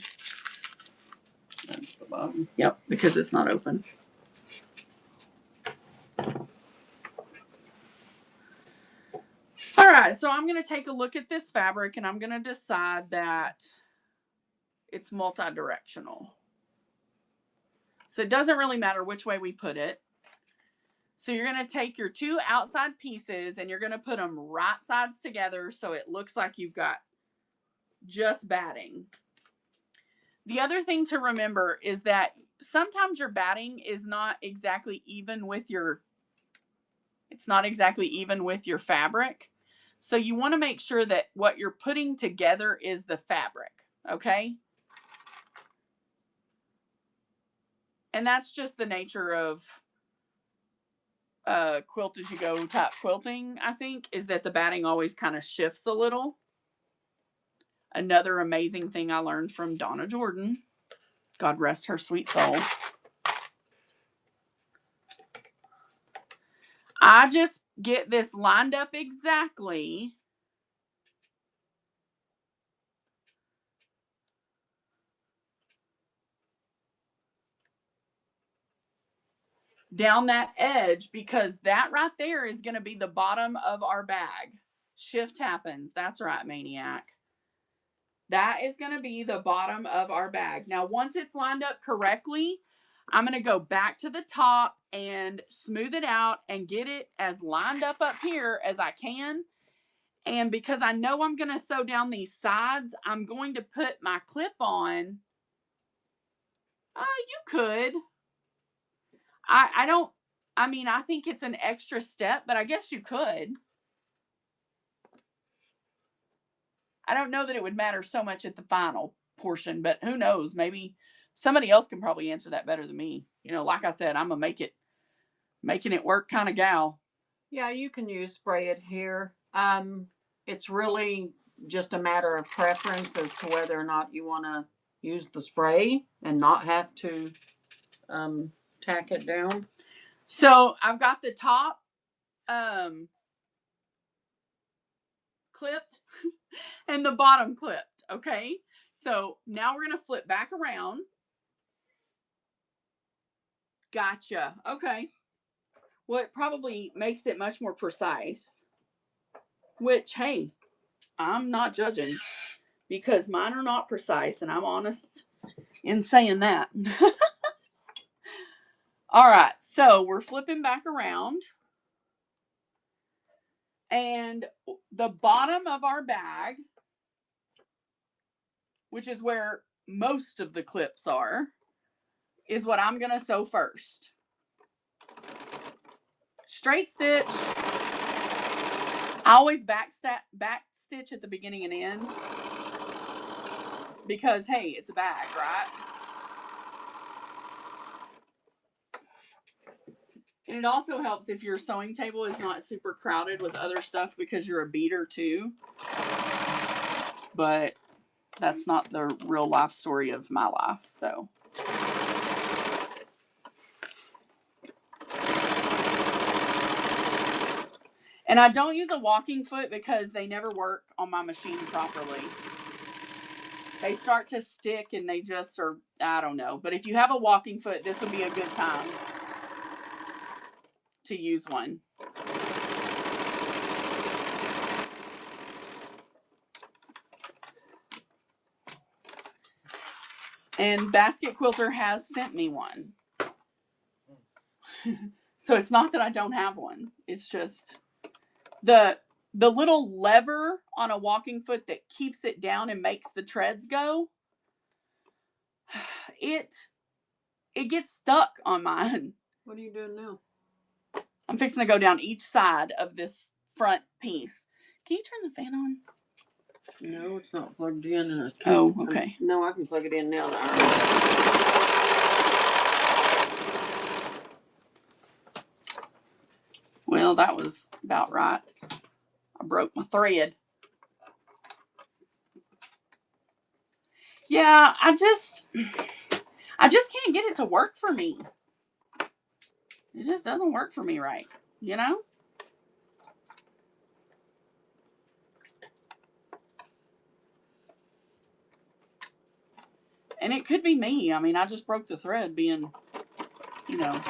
That's the bottom. Yep, because it's not open. All right, so I'm going to take a look at this fabric and I'm going to decide that it's multi-directional. So it doesn't really matter which way we put it. So you're going to take your 2 outside pieces and you're going to put them right sides together so it looks like you've got just batting. The other thing to remember is that sometimes your batting is not exactly even with your, it's not exactly even with your fabric. So you want to make sure that what you're putting together is the fabric, okay? And that's just the nature of quilt as you go type quilting, I think, is that the batting always kind of shifts a little. Another amazing thing I learned from Donna Jordan, God rest her sweet soul. I just get this lined up exactly. Down that edge, because that right there is going to be the bottom of our bag. Shift happens. That's right, Maniac. That is going to be the bottom of our bag. Now, once it's lined up correctly, I'm going to go back to the top and smooth it out and get it as lined up here as I can. And because I know I'm going to sew down these sides, I'm going to put my clip on. You could. I think it's an extra step, but I guess you could. I don't know that it would matter so much at the final portion, but who knows? Maybe somebody else can probably answer that better than me. You know, like I said, I'm a making it work kind of gal. Yeah, you can use spray it here. It's really just a matter of preference as to whether or not you want to use the spray and not have to tack it down. So I've got the top clipped and the bottom clipped. Okay. So now we're going to flip back around. Gotcha. Okay. Well, it probably makes it much more precise. Which, hey, I'm not judging because mine are not precise, and I'm honest in saying that. All right, so we're flipping back around. And the bottom of our bag, which is where most of the clips are, is what I'm going to sew first. Straight stitch. I always back stitch at the beginning and end because, hey, it's a bag, right? And it also helps if your sewing table is not super crowded with other stuff because you're a beater too. But that's not the real life story of my life, so. And I don't use a walking foot because they never work on my machine properly. They start to stick and they just are, I don't know. But if you have a walking foot, this would be a good time to use one. And Basket Quilter has sent me one. So it's not that I don't have one. It's just the little lever on a walking foot that keeps it down and makes the treads go. It gets stuck on mine. What are you doing now? I'm fixing to go down each side of this front piece. Can you turn the fan on? No, it's not plugged in. Oh, okay. No, I can plug it in now. Well, that was about right. I broke my thread. Yeah, I just can't get it to work for me. It just doesn't work for me right, you know? And it could be me. I mean, I just broke the thread being, you know.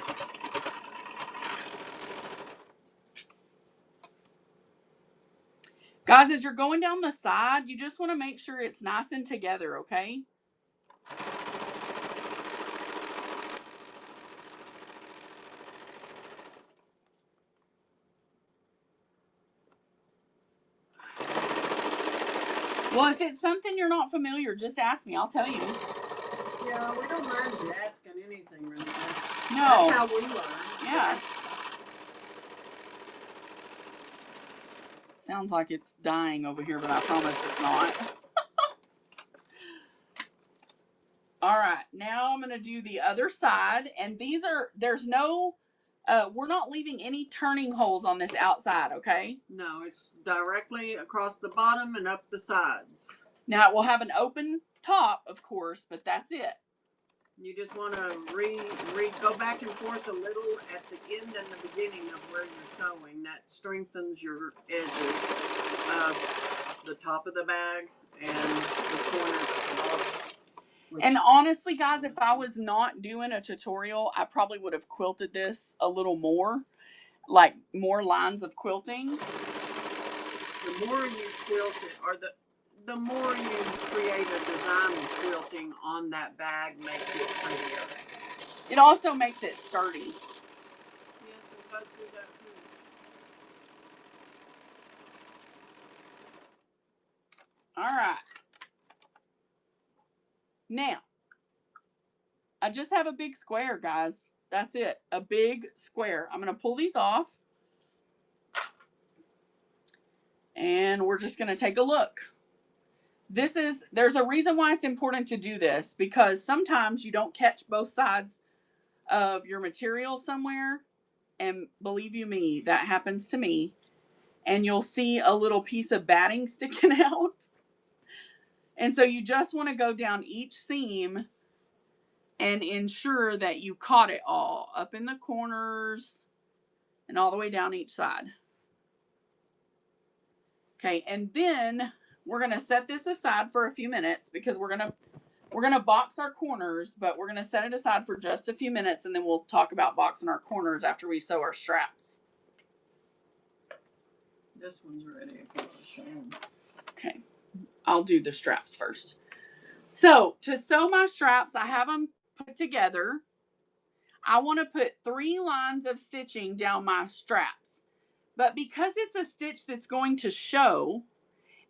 Guys, as you're going down the side, you just want to make sure it's nice and together, okay? Well, if it's something you're not familiar, just ask me. I'll tell you. No, we don't mind you asking anything, really. No. That's how we learn. Yeah. Sounds like it's dying over here, but I promise it's not. All right, now I'm going to do the other side. And there's no, we're not leaving any turning holes on this outside, okay? No, it's directly across the bottom and up the sides. Now it will have an open top, of course, but that's it. You just want to go back and forth a little at the end and the beginning of where you're sewing. That strengthens your edges of the top of the bag and the corners of the bottom. And honestly, guys, if I was not doing a tutorial, I probably would have quilted this a little more, like more lines of quilting. The more you quilt it, or the more you create a design of quilting on that bag makes it prettier. It also makes it sturdy. Yes, it does do that too. All right. Now, I just have a big square, guys. That's it. A big square. I'm going to pull these off. And we're just going to take a look. There's a reason why it's important to do this, because sometimes you don't catch both sides of your material somewhere. And believe you me, that happens to me. And you'll see a little piece of batting sticking out. And so you just want to go down each seam and ensure that you caught it all up in the corners and all the way down each side. Okay, and then we're going to set this aside for a few minutes, because we're going to box our corners, but we're going to set it aside for just a few minutes, and then we'll talk about boxing our corners after we sew our straps. This one's ready. Okay, I'll do the straps first. So to sew my straps, I have them put together. I want to put 3 lines of stitching down my straps. But because it's a stitch that's going to show,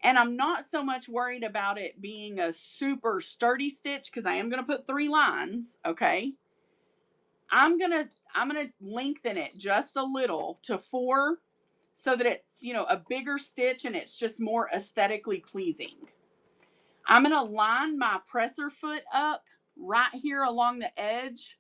and I'm not so much worried about it being a super sturdy stitch, because I am going to put 3 lines, okay? I'm going to lengthen it just a little to 4, so that it's, a bigger stitch and it's just more aesthetically pleasing. I'm going to line my presser foot up right here along the edge.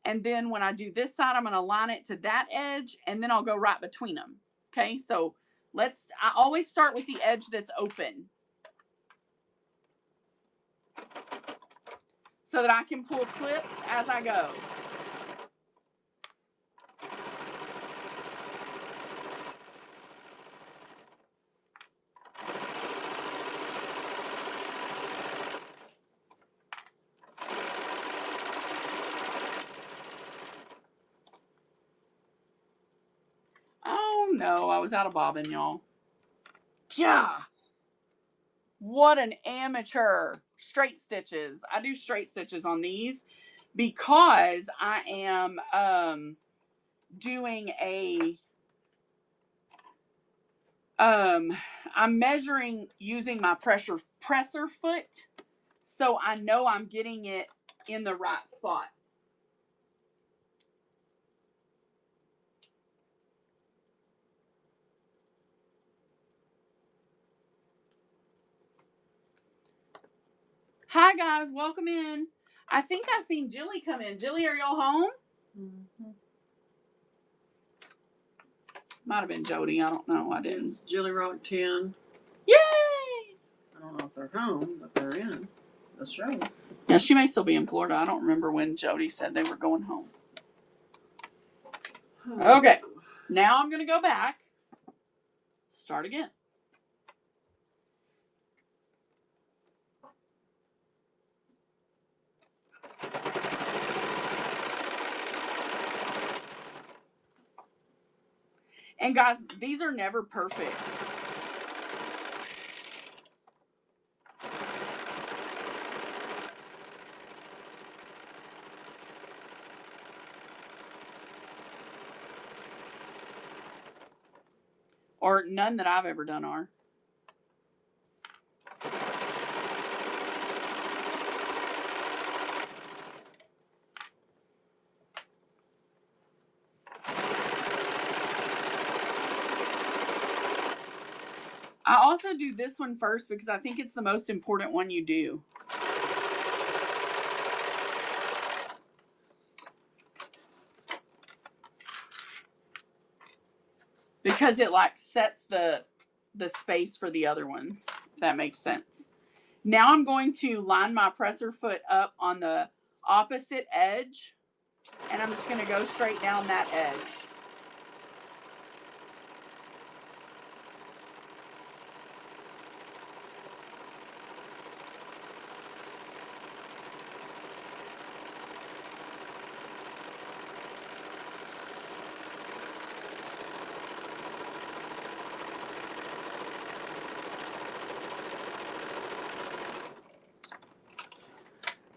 And then when I do this side, I'm going to line it to that edge, and then I'll go right between them. Okay, so I always start with the edge that's open, so that I can pull clips as I go. Oh no, I was out of bobbin, y'all. Yeah. What an amateur. Straight stitches. I do straight stitches on these because I am doing I'm measuring using my presser foot, so I know I'm getting it in the right spot. Hi guys, welcome in. I think I seen Jilly come in. Jilly, are y'all home? Mm-hmm. Might have been Jody. I don't know. I didn't. It's Jilly Rock 10. Yay! I don't know if they're home, but they're in. That's right. Yeah, she may still be in Florida. I don't remember when Jody said they were going home. Okay, now I'm going to go back. Start again. And guys, these are never perfect. Or none that I've ever done are. I also do this one first because I think it's the most important one you do. Because it like sets the space for the other ones, if that makes sense. Now I'm going to line my presser foot up on the opposite edge, and I'm just going to go straight down that edge.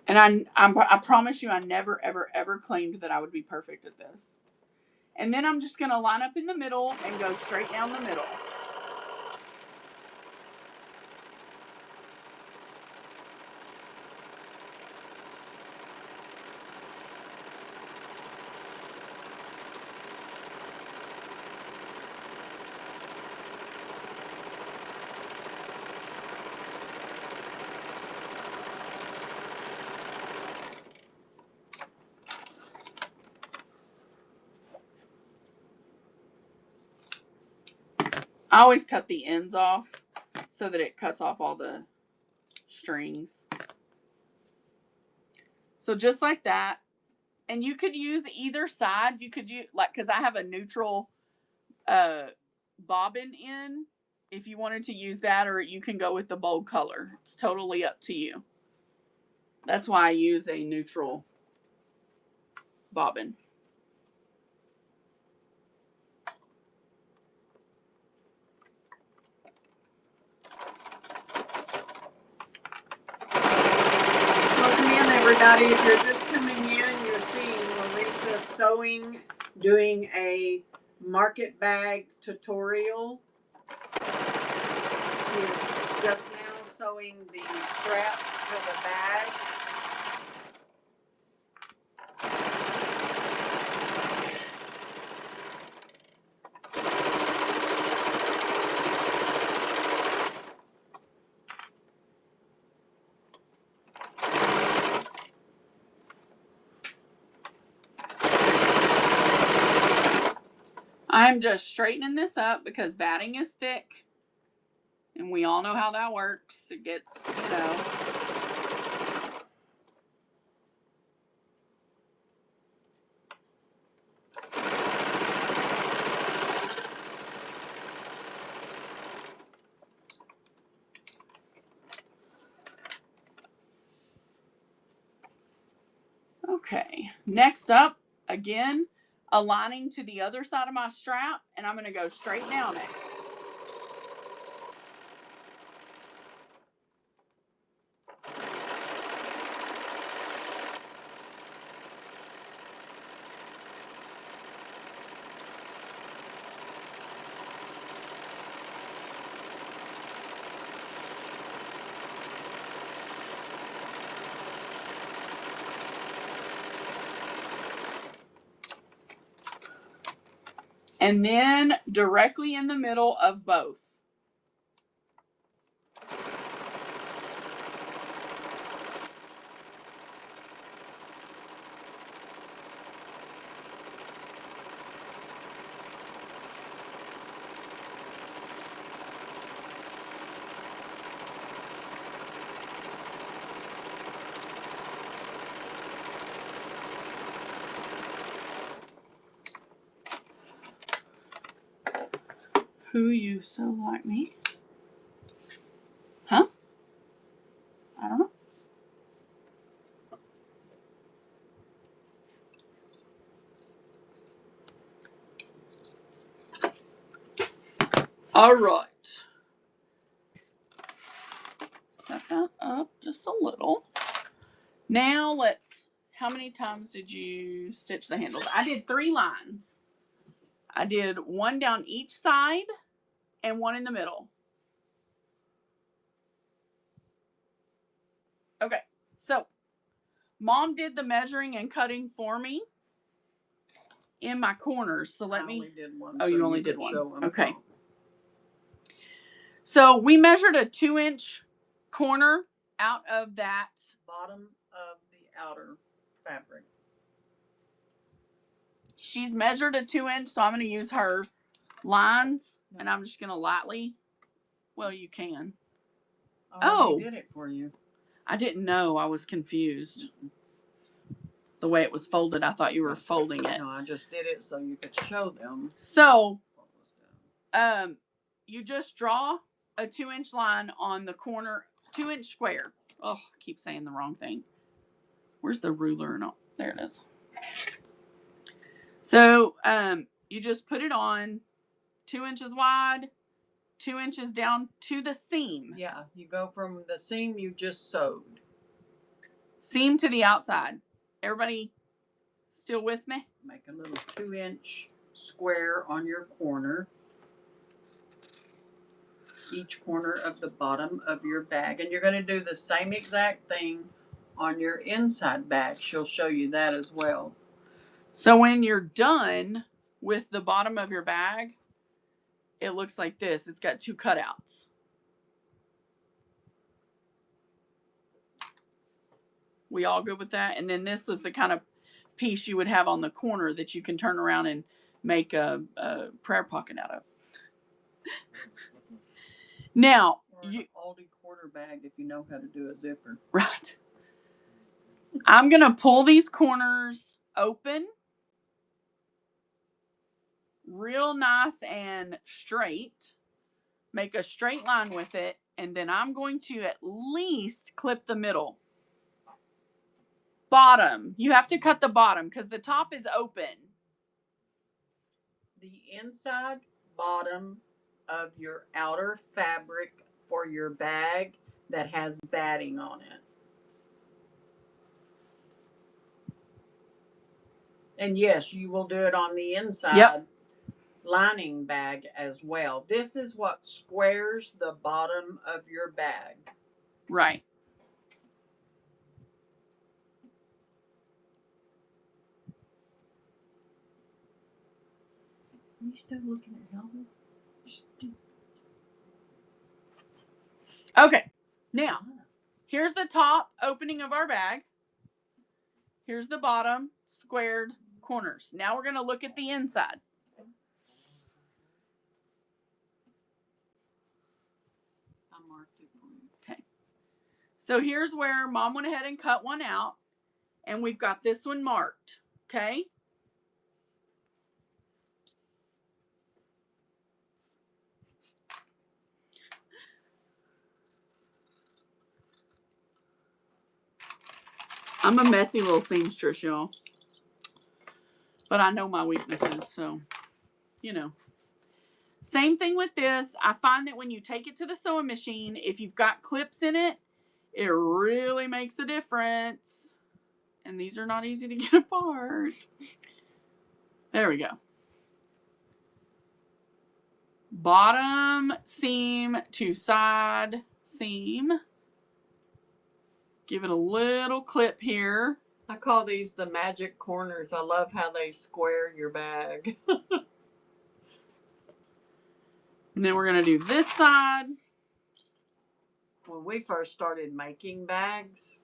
And I promise you, I never, ever, ever claimed that I would be perfect at this. And then I'm just going to line up in the middle and go straight down the middle. I always cut the ends off so that it cuts off all the strings. So just like that. And you could use either side. You could use, like, because I have a neutral bobbin in. If you wanted to use that, or you can go with the bold color. It's totally up to you. That's why I use a neutral bobbin. Welcome in, everybody. If you're just coming in, you're seeing Larissa sewing, doing a market bag tutorial. She is just now sewing the straps for the bag. I'm just straightening this up because batting is thick. And we all know how that works. It gets, you know. Okay, next up, again, aligning to the other side of my strap, and I'm going to go straight down it. And then directly in the middle of both. Who you so like me? Huh? I don't know. All right. Set that up just a little. Now let's, how many times did you stitch the handles? I did 3 lines. I did 1 down each side and 1 in the middle. Okay, so Mom did the measuring and cutting for me in my corners. So let me. I only did one. Oh, so you only did one. show them. Okay. So we measured a 2-inch corner out of that. Bottom of the outer fabric. She's measured a 2-inch, so I'm going to use her lines, and I'm just going to lightly. Well, you can. Oh, he did it for you. I didn't know. I was confused. The way it was folded, I thought you were folding it. No, I just did it so you could show them. So, you just draw a 2-inch line on the corner, 2-inch square. Oh, I keep saying the wrong thing. Where's the ruler? No, there it is. So, you just put it on 2 inches wide, 2 inches down to the seam. Yeah, you go from the seam you just sewed. Seam to the outside. Everybody still with me? Make a little 2-inch square on your corner. Each corner of the bottom of your bag. And you're going to do the same exact thing on your inside bag. She'll show you that as well. So when you're done with the bottom of your bag, it looks like this. It's got 2 cutouts. We all good with that? And then this was the kind of piece you would have on the corner that you can turn around and make a prayer pocket out of. Now, or an Aldi quarter bag if you know how to do a zipper. Right. I'm going to pull these corners open real nice and straight. Make a straight line with it. And then I'm going to at least clip the middle. Bottom. You have to cut the bottom because the top is open. The inside bottom of your outer fabric for your bag that has batting on it. And yes, you will do it on the inside lining bag as well. This is what squares the bottom of your bag. Right. Are you still looking at houses? Okay. Now, here's the top opening of our bag. Here's the bottom squared corners. Now we're going to look at the inside. I marked it for you. Okay. So here's where Mom went ahead and cut one out. And we've got this one marked. Okay. I'm a messy little seamstress, y'all. But I know my weaknesses, so, you know. Same thing with this. I find that when you take it to the sewing machine, if you've got clips in it, it really makes a difference. And these are not easy to get apart. There we go. Bottom seam to side seam. Give it a little clip here. I call these the magic corners. I love how they square your bag. And then we're going to do this side. When we first started making bags,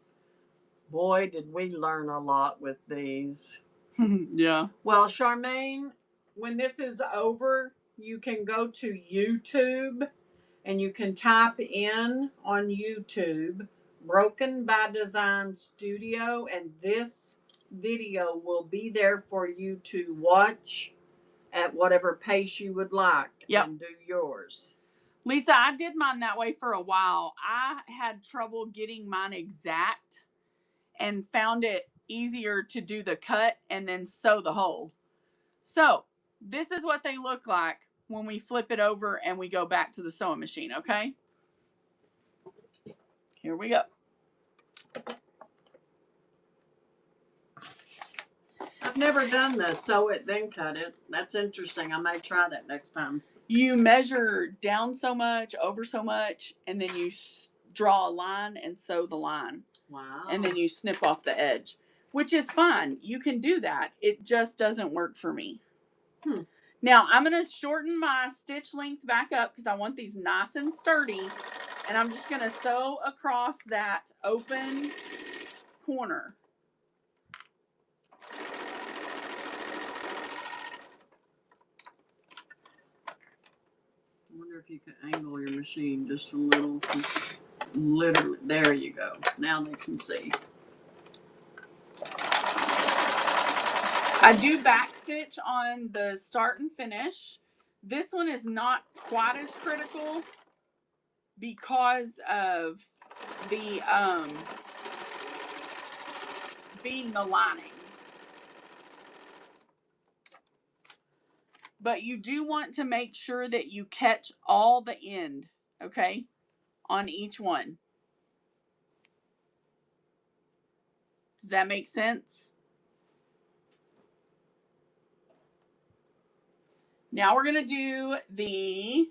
boy, did we learn a lot with these. Yeah. Well, Charmaine, when this is over, you can go to YouTube and you can type in on YouTube Broken by Design Studio, and this video will be there for you to watch at whatever pace you would like. Yep. And do yours. Lisa, I did mine that way for a while. I had trouble getting mine exact and found it easier to do the cut and then sew the hole. So this is what they look like when we flip it over and we go back to the sewing machine, okay? Here we go. I've never done this. Sew it, then cut it. That's interesting. I may try that next time. You measure down so much, over so much, and then you draw a line and sew the line. Wow. And then you snip off the edge, which is fine. You can do that. It just doesn't work for me. Now, I'm going to shorten my stitch length back up because I want these nice and sturdy. And I'm just going to sew across that open corner. I wonder if you could angle your machine just a little. Literally, there you go. Now they can see. I do back stitch on the start and finish. This one is not quite as critical because of the being the lining. But you do want to make sure that you catch all the end, okay, on each one. Does that make sense? Now we're going to do the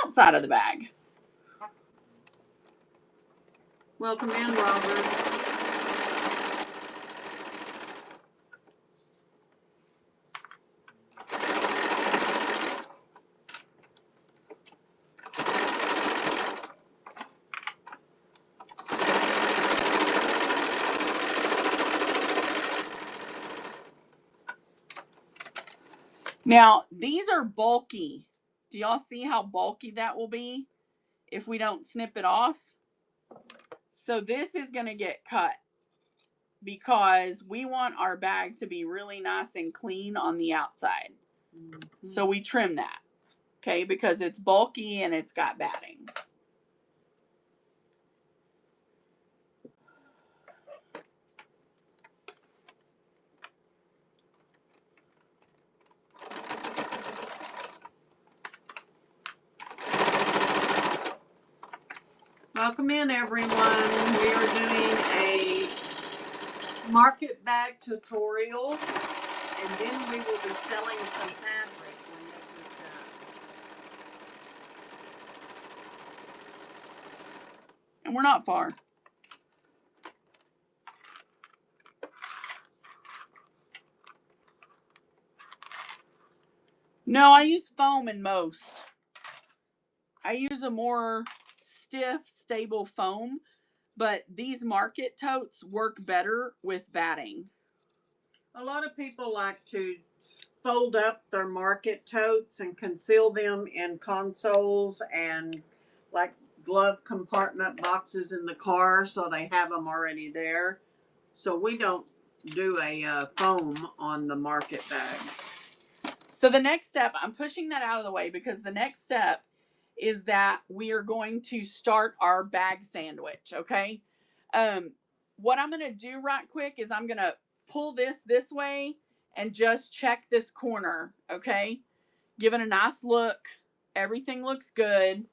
outside of the bag. Welcome in, Robert. Now, these are bulky. Do y'all see how bulky that will be if we don't snip it off? So this is going to get cut because we want our bag to be really nice and clean on the outside. Mm-hmm. So we trim that, okay, because it's bulky and it's got batting. Welcome in, everyone. We are doing a market bag tutorial, and then we will be selling some fabric when this is done. And we're not far. No, I use foam in most. I use a more stiff, stable foam, but these market totes work better with batting. A lot of people like to fold up their market totes and conceal them in consoles and like glove compartment boxes in the car, so they have them already there. So we don't do a foam on the market bags. So the next step, I'm pushing that out of the way because the next step is that we are going to start our bag sandwich, okay? What I'm going to do right quick is I'm going to pull this way and just check this corner, okay? Give it a nice look. Everything looks good.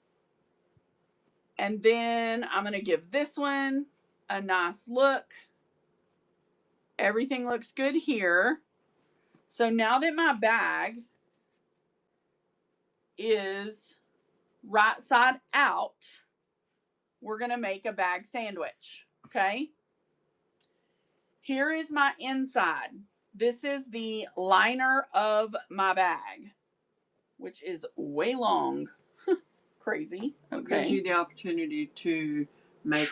And then I'm going to give this one a nice look. Everything looks good here. So now that my bag is right side out, we're going to make a bag sandwich, okay? Here is my inside. This is the liner of my bag, which is way long. Crazy. Okay. Gives you the opportunity to make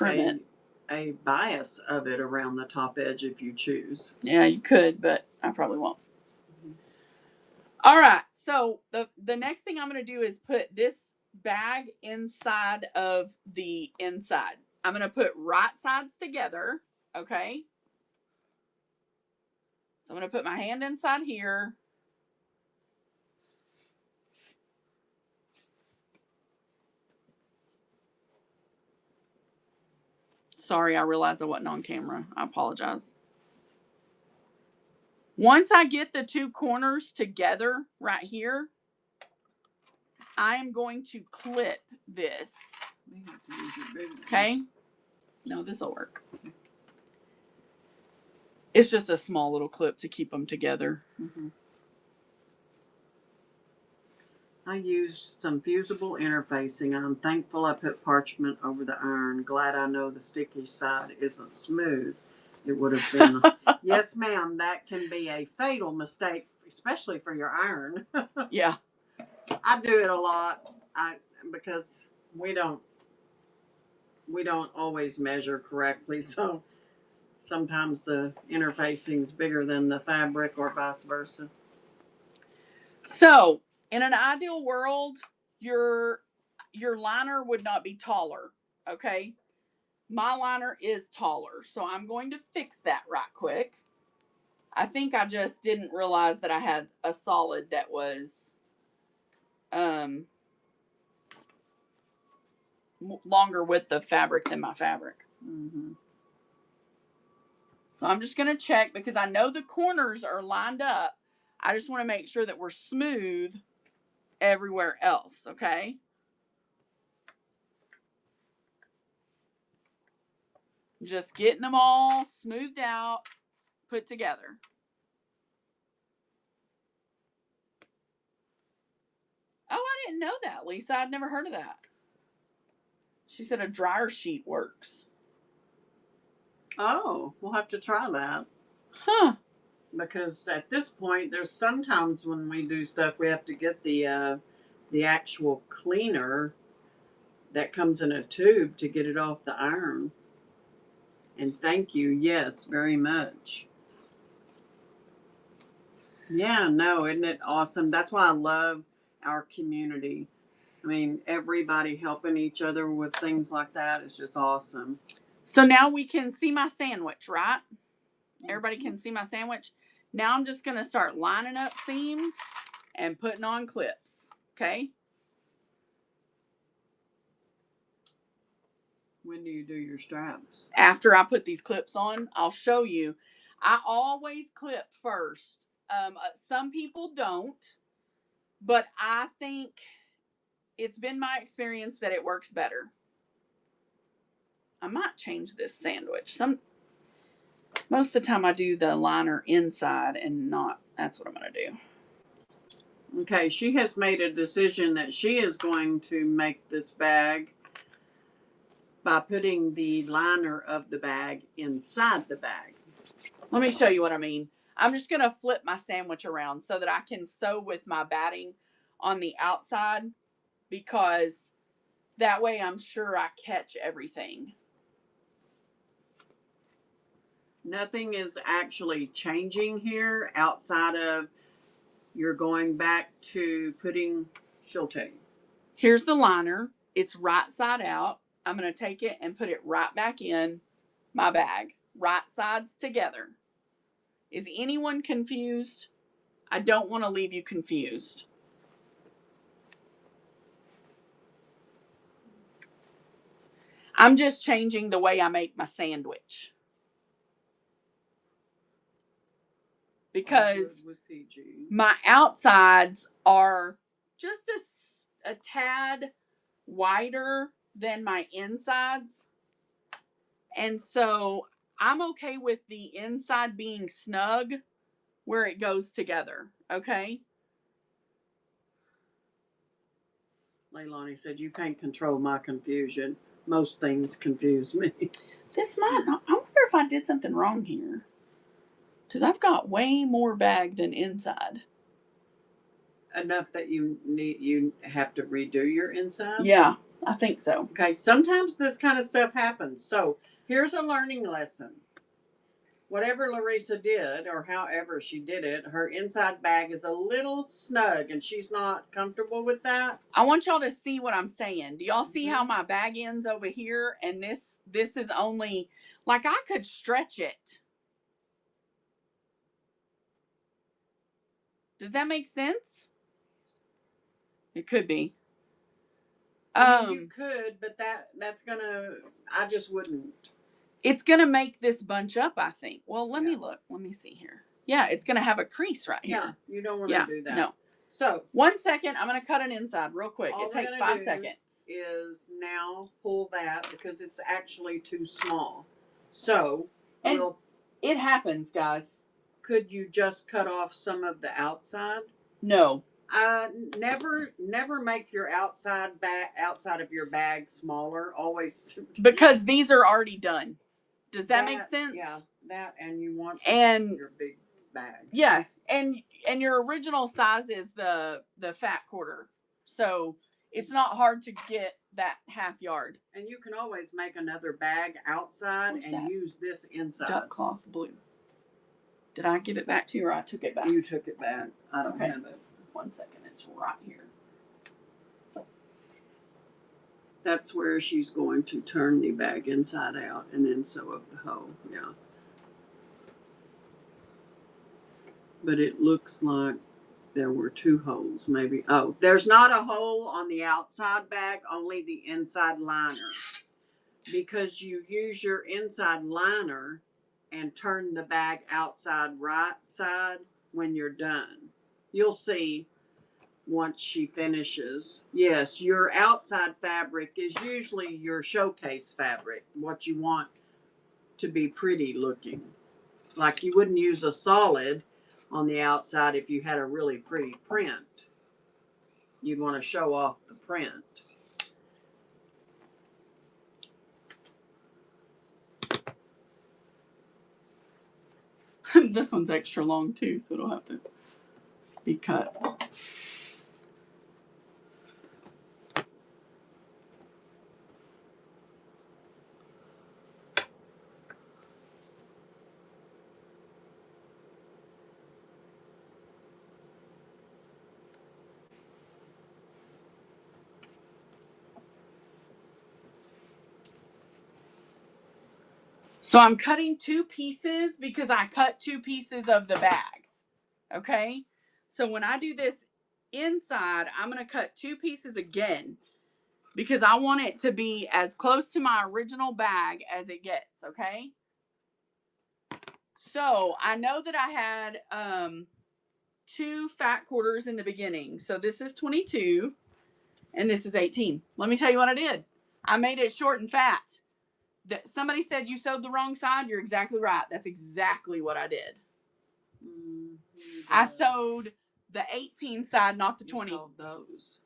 a bias of it around the top edge if you choose. Yeah, you could, but I probably won't. All right, so the next thing I'm going to do is put this bag inside of the inside. I'm going to put right sides together, okay? So I'm going to put my hand inside here. Sorry, I realized I wasn't on camera. I apologize. Once I get the two corners together right here, I am going to clip this. Okay? No, this will work. It's just a small little clip to keep them together. Mm-hmm. I used some fusible interfacing. I'm thankful I put parchment over the iron. Glad I know the sticky side isn't smooth. It would have been, yes ma'am, that can be a fatal mistake especially for your iron. Yeah. I do it a lot. Because we don't always measure correctly, so sometimes the interfacing is bigger than the fabric or vice versa. So, in an ideal world, your liner would not be taller, okay? My liner is taller, so I'm going to fix that right quick. I think I just didn't realize that I had a solid that was longer width of fabric than my fabric. Mm-hmm. So I'm just going to check because I know the corners are lined up. I just want to make sure that we're smooth everywhere else, okay? Just getting them all smoothed out, put together. Oh, I didn't know that, Lisa. I'd never heard of that. She said a dryer sheet works. Oh, we'll have to try that. Huh. Because at this point, there's sometimes when we do stuff, we have to get the actual cleaner that comes in a tube to get it off the iron. And thank you, yes, very much. Yeah, no, isn't it awesome? That's why I love our community. I mean, everybody helping each other with things like that is just awesome. So now we can see my sandwich, right? Everybody can see my sandwich. Now I'm just going to start lining up seams and putting on clips, okay? When do you do your straps? After I put these clips on, I'll show you. I always clip first. Some people don't, but I think it's been my experience that it works better. I might change this sandwich. Most of the time I do the liner inside and not. That's what I'm going to do. Okay, she has made a decision that she is going to make this bag by putting the liner of the bag inside the bag. Let me show you what I mean. I'm just going to flip my sandwich around so that I can sew with my batting on the outside, because that way I'm sure I catch everything. Nothing is actually changing here outside of you're going back to putting, she'll tell you. Here's the liner. It's right side out. I'm going to take it and put it right back in my bag. Right sides together. Is anyone confused? I don't want to leave you confused. I'm just changing the way I make my sandwich. Because my outsides are just a tad wider than my insides. And so I'm okay with the inside being snug where it goes together. Okay? Leilani said, you can't control my confusion. Most things confuse me. This might not. I wonder if I did something wrong here. Because I've got way more bag than inside. Enough that you have to redo your inside? Yeah, I think so. Okay, sometimes this kind of stuff happens. So here's a learning lesson. Whatever Larissa did, or however she did it, her inside bag is a little snug and she's not comfortable with that. I want y'all to see what I'm saying. Do y'all see how my bag ends over here? And this is only, like, I could stretch it. Does that make sense? It could be. You could, but that's gonna, I just wouldn't. It's gonna make this bunch up, I think. Well, let me look. Let me see here. Yeah, it's gonna have a crease right here. Yeah, you don't want to do that. No. So 1 second, I'm gonna cut an inside real quick. It takes 5 seconds. Is now pull that because it's actually too small. So And it happens, guys. Could you just cut off some of the outside? No. Never make your outside of your bag smaller. Always, because these are already done. Does that make sense? Yeah, that, and you want and your big bag. Yeah, and and your original size is the fat quarter. So it's not hard to get that half yard. And you can always make another bag outside Where's and that? use this inside. Duck cloth blue. Did I give it back to you or I took it back? You took it back. I don't Okay. have it. 1 second. It's right here. That's where she's going to turn the bag inside out and then sew up the hole. Yeah. But it looks like there were 2 holes, maybe. Oh, there's not a hole on the outside bag, only the inside liner. Because you use your inside liner and turn the bag outside right side when you're done. You'll see once she finishes. Yes, your outside fabric is usually your showcase fabric, what you want to be pretty looking. Like you wouldn't use a solid on the outside if you had a really pretty print. You'd want to show off the print. This one's extra long too, so it'll have to be cut. So I'm cutting 2 pieces because I cut 2 pieces of the bag. Okay? So when I do this inside, I'm going to cut 2 pieces again because I want it to be as close to my original bag as it gets. Okay? So I know that I had 2 fat quarters in the beginning. So this is 22 and this is 18. Let me tell you what I did. I made it short and fat. Somebody said you sewed the wrong side. You're exactly right. That's exactly what I did. I sewed the 18 side, not the 20. You sewed those.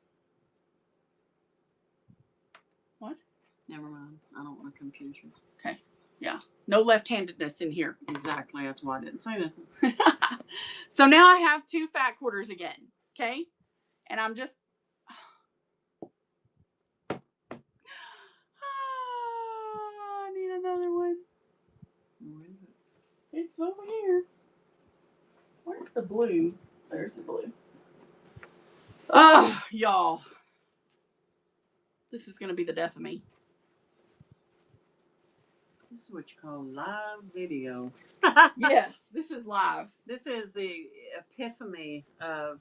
What? Never mind. I don't want to confuse you. Okay. Yeah. No left-handedness in here. Exactly. That's why I didn't say that. So now I have 2 fat quarters again. Okay. And I'm just. I need another one. Where is it? It's over here. Where's the blue? There's the blue. Oh, y'all. This is going to be the death of me. This is what you call live video. Yes, this is live. This is the epiphany of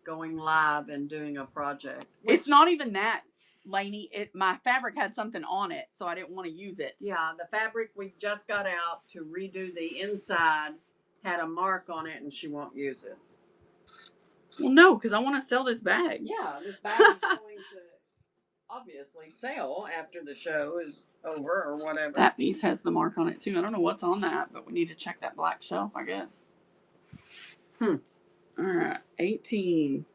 going live and doing a project. It's not even that, Lainey. My fabric had something on it, so I didn't want to use it. Yeah, the fabric we just got out to redo the inside had a mark on it and she won't use it. Well, no, because I want to sell this bag. Yeah, this bag is going to obviously sell after the show is over or whatever. That piece has the mark on it, too. I don't know what's on that, but we need to check that black shelf, I guess. All right, 18.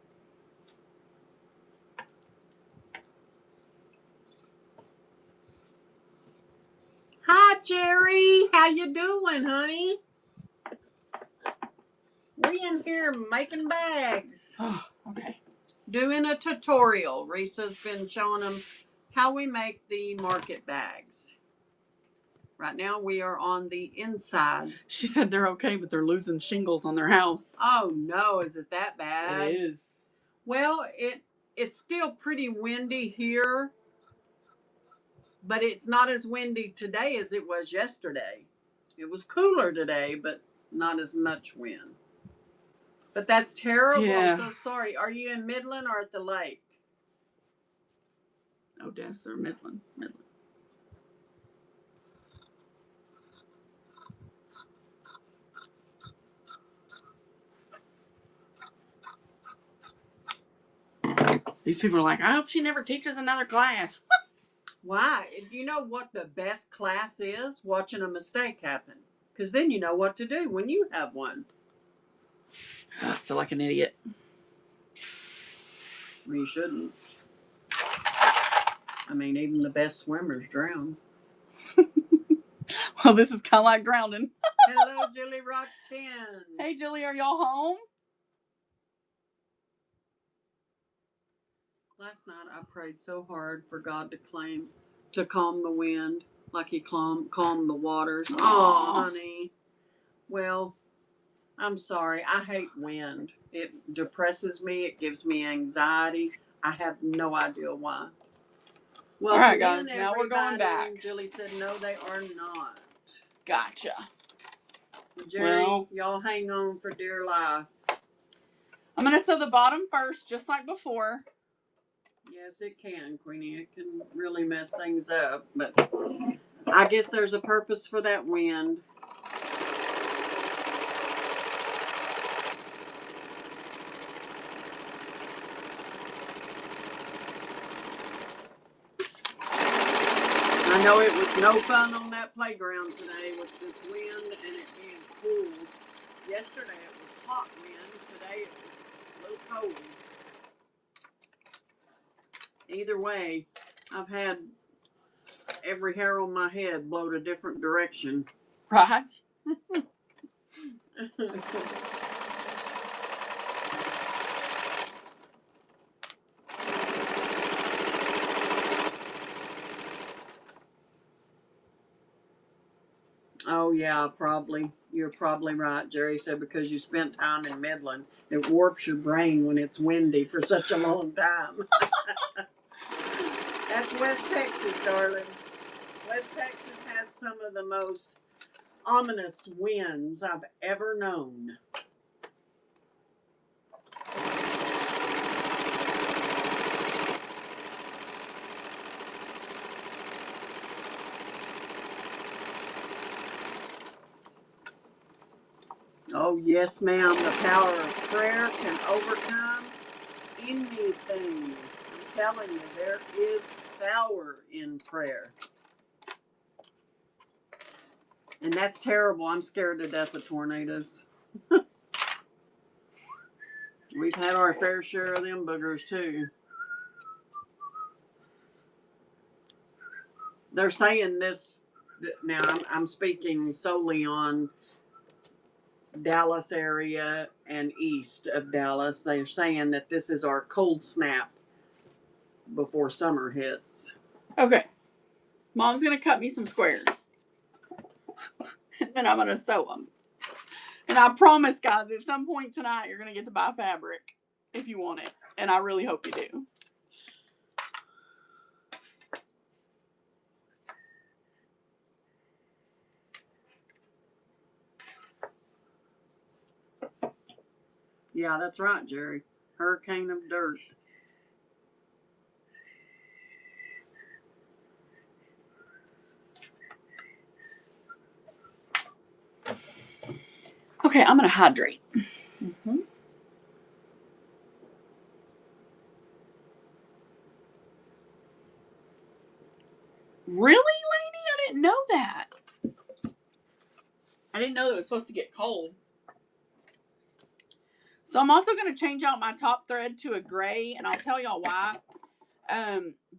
Hi, Jerry. How you doing, honey? We in here making bags. Oh, okay. Doing a tutorial. Risa's been showing them how we make the market bags. Right now we are on the inside. She said they're okay, but they're losing shingles on their house. Oh no, is it that bad? It is. Well, it's still pretty windy here, but it's not as windy today as it was yesterday. It was cooler today, but not as much wind. But that's terrible. Yeah. I'm so sorry. Are you in Midland or at the lake? Odessa or Midland. Midland. These people are like, I hope she never teaches another class. Why? You know what the best class is? Watching a mistake happen. Because then you know what to do when you have one. I feel like an idiot. Well, you shouldn't. I mean, even the best swimmers drown. Well, this is kind of like drowning. Hello, Julie Rock 10. Hey, Julie, are y'all home? Last night I prayed so hard for God to calm the wind like he calmed the waters. Aw. Oh, honey. Well, I'm sorry. I hate wind. It depresses me. It gives me anxiety. I have no idea why. Well, All right, guys. Now we're going back. Julie said, no, they are not. Gotcha. Jerry, Well, y'all hang on for dear life. I'm going to sew the bottom first, just like before. Yes, it can, Queenie. It can really mess things up. But I guess there's a purpose for that wind. I know it was no fun on that playground today with this wind and it being cool. Yesterday it was hot wind. Today it was a little cold. Either way, I've had every hair on my head blowed a different direction. Right? Oh, yeah, probably. You're probably right, Jerry said, because you spent time in Midland. It warps your brain when it's windy for such a long time. That's West Texas, darling. West Texas has some of the most ominous winds I've ever known. Oh, yes, ma'am. The power of prayer can overcome anything. I'm telling you, there is power in prayer. And that's terrible. I'm scared to death of tornadoes. We've had our fair share of them boogers, too. They're saying this, now I'm speaking solely on Dallas area and east of Dallas. They're saying that this is our cold snap before summer hits. Okay. Mom's going to cut me some squares. And then I'm going to sew them. And I promise, guys, at some point tonight, you're going to get to buy fabric if you want it. And I really hope you do. Yeah, that's right, Jerry. Hurricane of dirt. Okay, I'm going to hydrate. Mm-hmm. Really, lady? I didn't know that. I didn't know it was supposed to get cold. So I'm also going to change out my top thread to a gray, and I'll tell y'all why.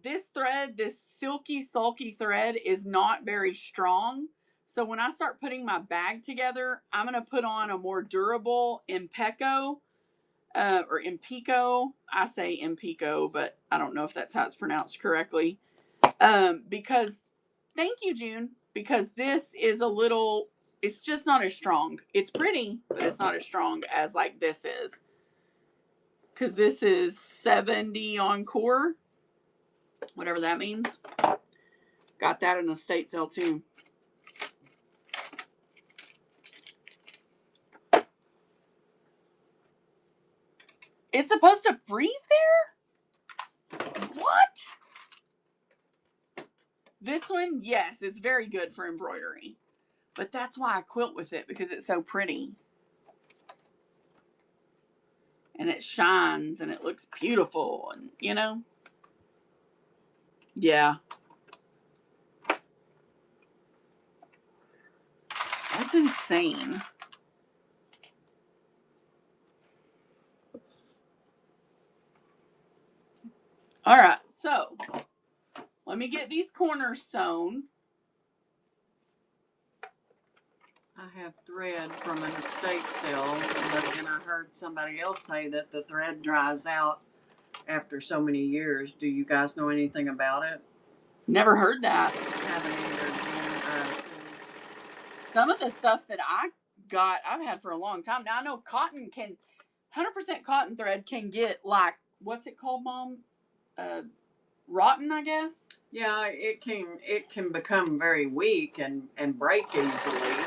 This thread, this silky, sulky thread, is not very strong. So when I start putting my bag together, I'm going to put on a more durable Impeco, or Impico. I say Impico, but I don't know if that's how it's pronounced correctly. Because, thank you, June, because this is a little, it's just not as strong. It's pretty, but it's not as strong as like this is. Because this is 70 on core, whatever that means. Got that in a state sale too. It's supposed to freeze there? What? This one, yes, it's very good for embroidery. But that's why I quilt with it, because it's so pretty. And it shines and it looks beautiful, and you know? Yeah. That's insane. All right, so let me get these corners sewn. I have thread from an estate sale, but then I heard somebody else say that the thread dries out after so many years. Do you guys know anything about it? Never heard that. Haven't either. Some of the stuff that I got, I've had for a long time. Now I know cotton can, 100% cotton thread can get like, what's it called, Mom? Rotten, I guess. Yeah, it can become very weak and break easily.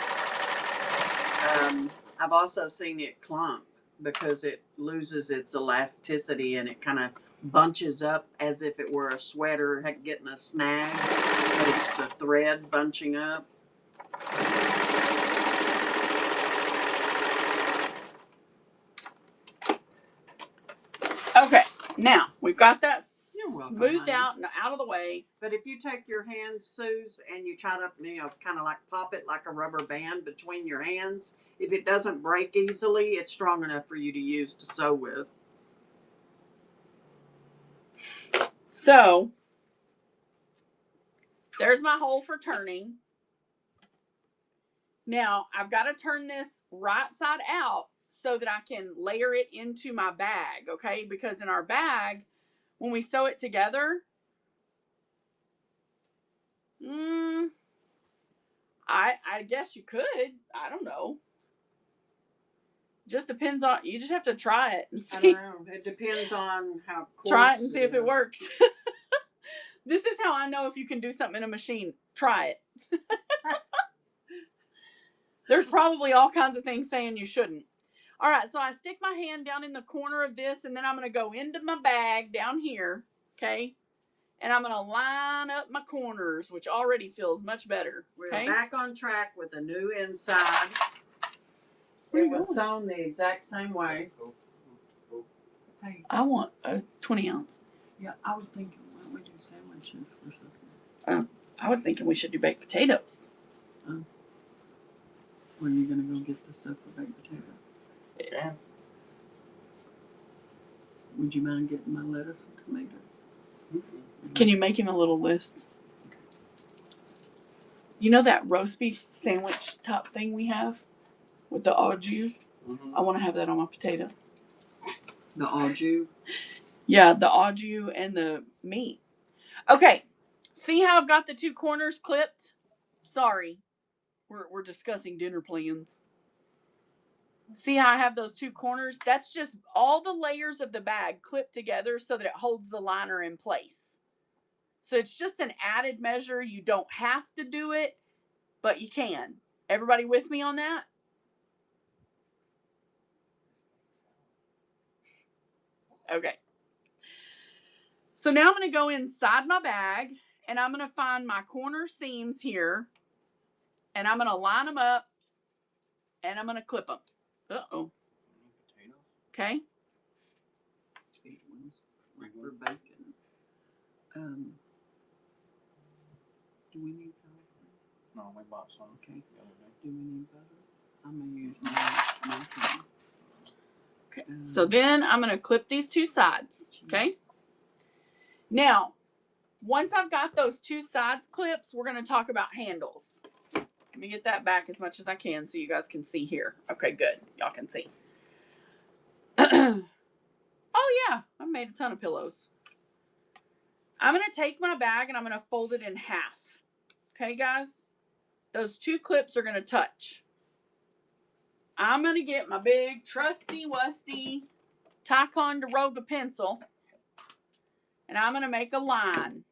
I've also seen it clump because it loses its elasticity and it kind of bunches up as if it were a sweater getting a snag, but it's the thread bunching up. Okay, now we've got that You're welcome, smoothed honey. out and out of the way. But if you take your hands, Suze, and you try to, kind of like pop it like a rubber band between your hands, if it doesn't break easily, it's strong enough for you to use to sew with. So there's my hole for turning. Now I've got to turn this right side out so that I can layer it into my bag, okay? Because in our bag, when we sew it together, I guess you could. I don't know. Just depends on, you just have to try it and see. I don't know. It depends on how coarse Try it and see if it is. works. This is how I know if you can do something in a machine. Try it. There's probably all kinds of things saying you shouldn't. All right, so I stick my hand down in the corner of this, and then I'm going to go into my bag down here, okay? And I'm going to line up my corners, which already feels much better. Okay? We're back on track with a new inside. Where It you was going? sewn the exact same way. Hey, I want a 20 ounce. yeah, I was thinking, why don't we do sandwiches or something? I was thinking we should do baked potatoes. Were you going to go get the stuff for baked potatoes? Yeah. Would you mind getting my lettuce and tomato? Can you make him a little list? You know that roast beef sandwich top thing we have with the au jus? Mm-hmm. I want to have that on my potato. The au jus? Yeah, the au jus and the meat. Okay, see how I've got the two corners clipped? Sorry, we're discussing dinner plans. See how I have those two corners? That's just all the layers of the bag clipped together so that it holds the liner in place. So it's just an added measure. You don't have to do it, but you can. Everybody with me on that? Okay. So now I'm going to go inside my bag and I'm going to find my corner seams here and I'm going to line them up and I'm going to clip them. Uh-oh. Okay. Big ones, like for bacon. Do we need salad? No, we bought some. Okay. The other day. Do we need butter? I'm going to use my thing. Okay. So then I'm going to clip these two sides. Okay. Now, once I've got those two sides clips, we're going to talk about handles. Let me get that back as much as I can so you guys can see here. Okay, good. Y'all can see. Oh, yeah. I've made a ton of pillows. I'm going to take my bag and I'm going to fold it in half. Okay, guys? Those two clips are going to touch. I'm going to get my big, trusty, wusty Ticonderoga pencil. And I'm going to make a line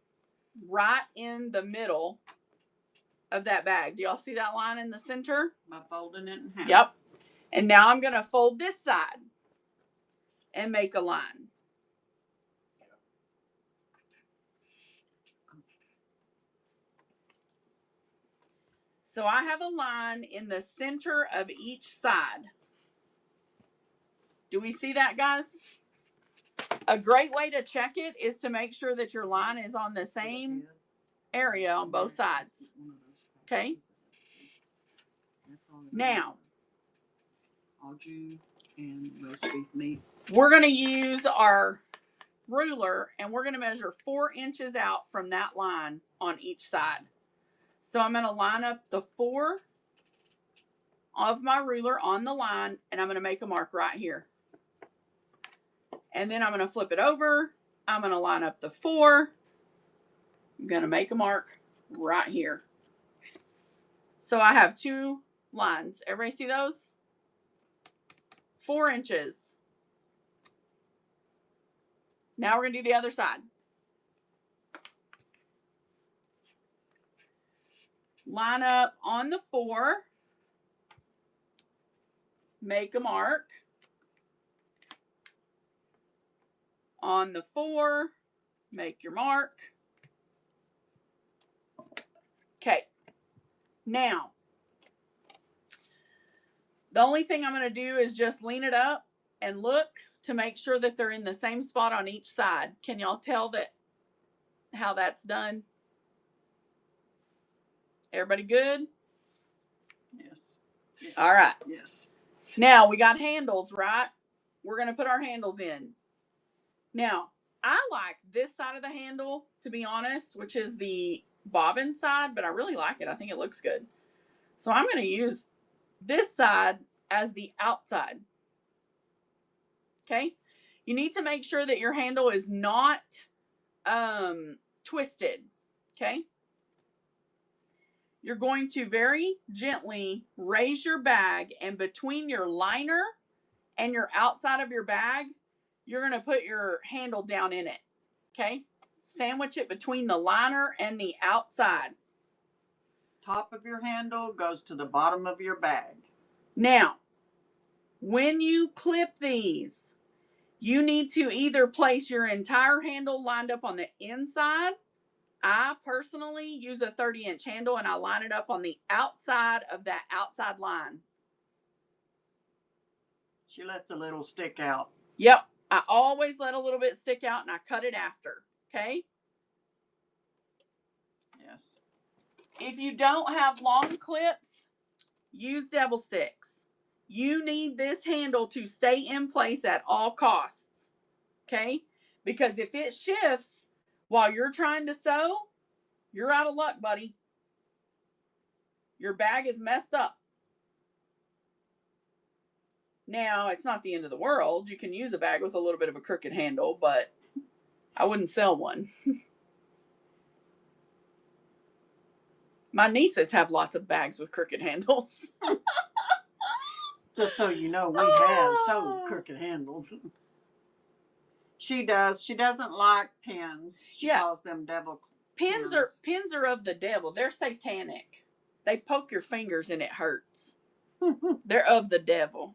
right in the middle of that bag. Do y'all see that line in the center? By folding it in half. Yep. And now I'm going to fold this side and make a line. So I have a line in the center of each side. Do we see that, guys? A great way to check it is to make sure that your line is on the same area on both sides. Okay? Now, au jus and roast beef meat. we're going to use our ruler and we're going to measure 4 inches out from that line on each side. So I'm going to line up the 4 of my ruler on the line, and I'm going to make a mark right here. And then I'm going to flip it over. I'm going to line up the 4. I'm going to make a mark right here. So I have 2 lines. Everybody see those? 4 inches. Now we're going to do the other side. Line up on the 4. Make a mark. On the 4, make your mark. Okay. Now, the only thing I'm going to do is just lean it up and look to make sure that they're in the same spot on each side. Can y'all tell that how that's done? Everybody good? Yes. All right. Yes. Now we got handles, right? We're going to put our handles in. Now, I like this side of the handle, to be honest, which is the bobbin side, but I really like it. I think it looks good. So I'm going to use this side as the outside. Okay? You need to make sure that your handle is not twisted. Okay? You're going to very gently raise your bag, and between your liner and your outside of your bag, you're going to put your handle down in it. Okay? Sandwich it between the liner and the outside. Top of your handle goes to the bottom of your bag. Now, when you clip these, you need to either place your entire handle lined up on the inside. I personally use a 30-inch handle, and I line it up on the outside of that outside line. She lets a little stick out. Yep. I always let a little bit stick out, and I cut it after. Okay? Yes. If you don't have long clips, use devil sticks. You need this handle to stay in place at all costs. Okay? Because if it shifts while you're trying to sew, you're out of luck, buddy. Your bag is messed up. Now, it's not the end of the world. You can use a bag with a little bit of a crooked handle, but I wouldn't sell one. My nieces have lots of bags with crooked handles. Just so you know, we have sewed crooked handles. She does. She doesn't like pins. She calls them devil pins. Pins are of the devil. They're satanic. They poke your fingers and it hurts. They're of the devil.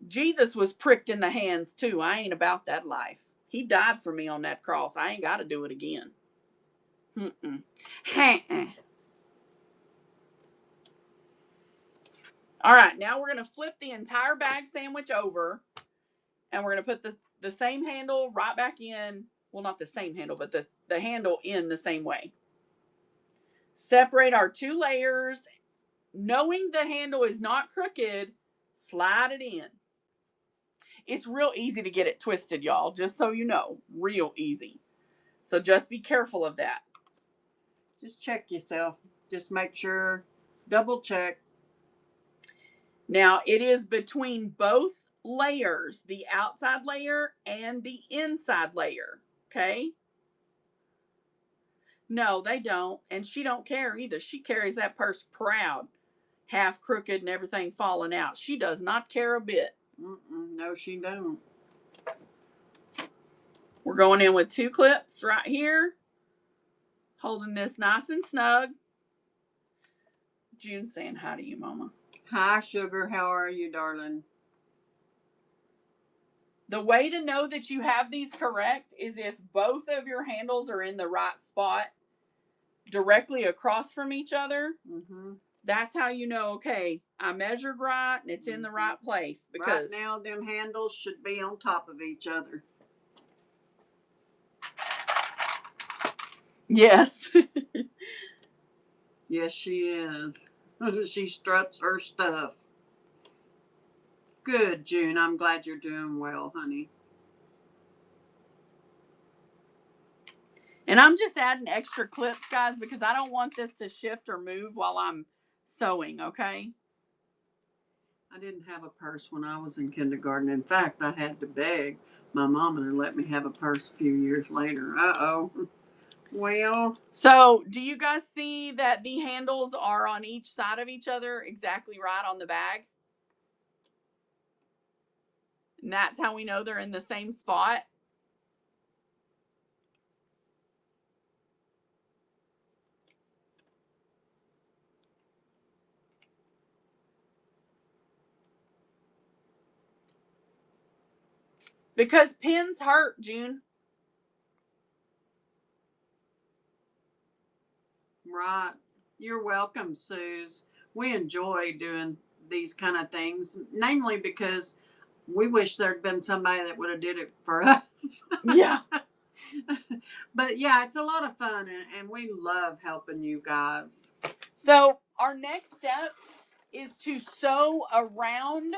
Jesus was pricked in the hands too. I ain't about that life. He died for me on that cross. I ain't got to do it again. All right, now we're going to flip the entire bag sandwich over, and we're going to put the same handle right back in. Well, not the same handle, but the handle in the same way. Separate our 2 layers. Knowing the handle is not crooked, slide it in. It's real easy to get it twisted, y'all, just so you know. Real easy. So just be careful of that. Just check yourself. Just make sure. Double check. Now, it is between both layers, the outside layer and the inside layer. Okay? No, they don't. And she don't care either. She carries that purse proud. Half crooked and everything falling out. She does not care a bit. No, she don't. We're going in with 2 clips right here. Holding this nice and snug. June saying hi to you, Mama. Hi, sugar. How are you, darling? The way to know that you have these correct is if both of your handles are in the right spot, directly across from each other. That's how you know, okay, I measured right and it's in the right place. Because right now, them handles should be on top of each other. Yes. Yes, she is. She struts her stuff. Good, June. I'm glad you're doing well, honey. And I'm just adding extra clips, guys, because I don't want this to shift or move while I'm sewing, okay? I didn't have a purse when I was in kindergarten. In fact, I had to beg my mama to let me have a purse a few years later. Uh-oh. Well. So, do you guys see that the handles are on each side of each other exactly right on the bag? And that's how we know they're in the same spot. Because pins hurt, June. Right. You're welcome, Suze. We enjoy doing these kind of things, namely because we wish there'd been somebody that would have did it for us. Yeah. But yeah, it's a lot of fun, and we love helping you guys. So our next step is to sew around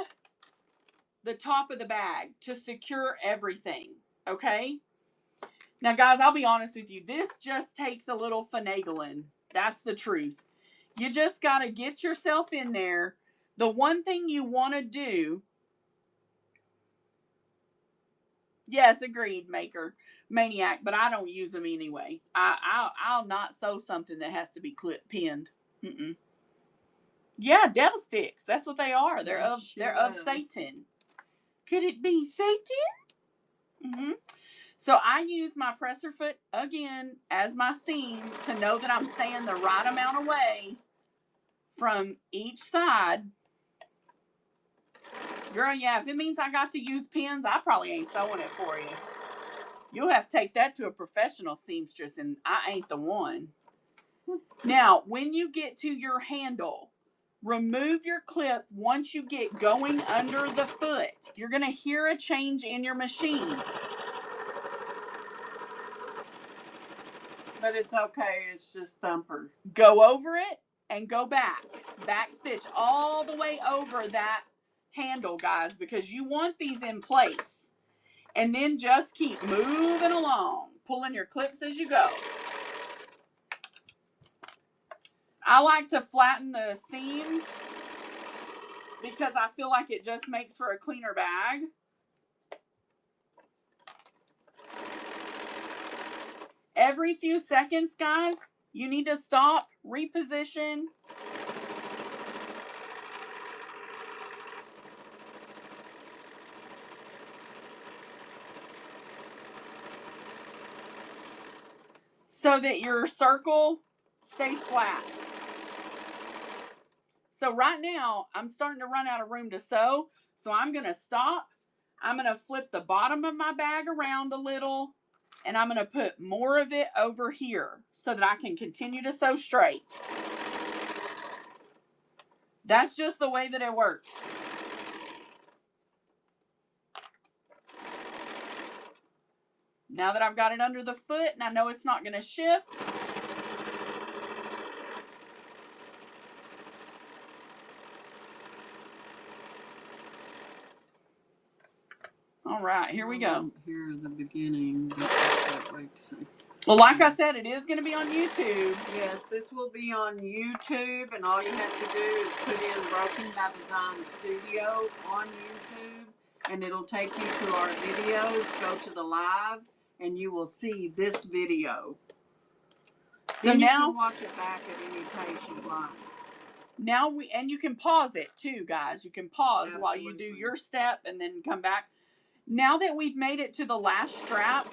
the top of the bag to secure everything. Okay? Now, guys, I'll be honest with you. This just takes a little finagling. That's the truth. You just got to get yourself in there. The one thing you want to do. Yes, agreed, maker, maniac. But I don't use them anyway. I'll not sew something that has to be pinned. Mm-mm. Yeah, devil sticks. That's what they are. They're of Satan. Could it be Satan? Mm-hmm. So I use my presser foot again as my seam to know that I'm staying the right amount away from each side. Girl, yeah, if it means I got to use pins, I probably ain't sewing it for you. You'll have to take that to a professional seamstress, and I ain't the one. Now, when you get to your handle, remove your clip once you get going under the foot. You're going to hear a change in your machine. But it's okay. It's just thumper. Go over it and go back. Back stitch all the way over that handle, guys, because you want these in place. And then just keep moving along, pulling your clips as you go. I like to flatten the seams because I feel like it just makes for a cleaner bag. Every few seconds, guys, you need to stop, reposition. So that your circle stays flat. So right now, I'm starting to run out of room to sew. So I'm going to stop. I'm going to flip the bottom of my bag around a little. And I'm going to put more of it over here so that I can continue to sew straight. That's just the way that it works. Now that I've got it under the foot and I know it's not going to shift. All right, here we go. Here the beginning. Well, like I said, it is going to be on YouTube. Yes, this will be on YouTube, and all you have to do is put in Broken by Design Studio on YouTube, and it'll take you to our videos. Go to the live, and you will see this video. So then now you can watch it back at any pace you like. Now and you can pause it too, guys. You can pause Absolutely. while you do your step and then come back. Now that we've made it to the last strap,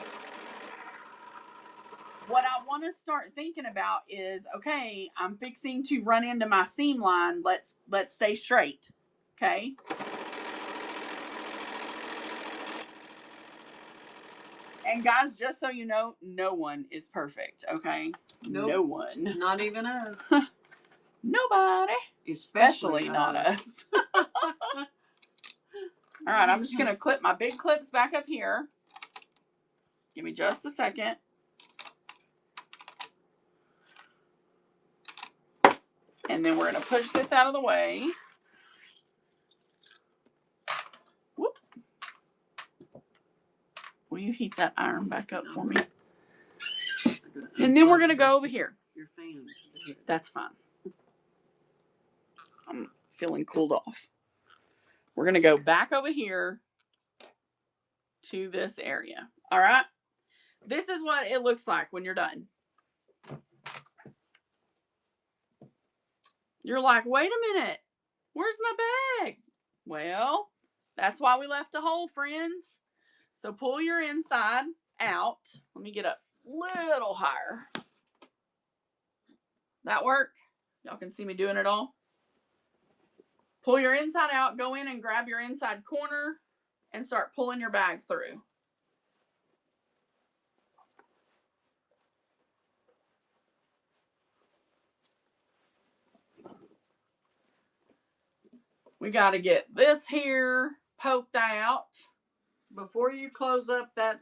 what I want to start thinking about is, okay, I'm fixing to run into my seam line. Let's stay straight. Okay? And guys, just so you know, no one is perfect, okay? Nope. No one. Not even us. Nobody. Especially not us. All right, I'm just going to clip my big clips back up here. Give me just a second. And then we're going to push this out of the way. Whoop. Will you heat that iron back up for me? And then we're going to go over here. Your fan. That's fine. I'm feeling cooled off. We're going to go back over here to this area. All right. This is what it looks like when you're done. You're like, wait a minute. Where's my bag? Well, that's why we left a hole, friends. So pull your inside out. Let me get a little higher. That work? Y'all can see me doing it all. Pull your inside out, go in and grab your inside corner and start pulling your bag through. We got to get this here poked out. Before you close up that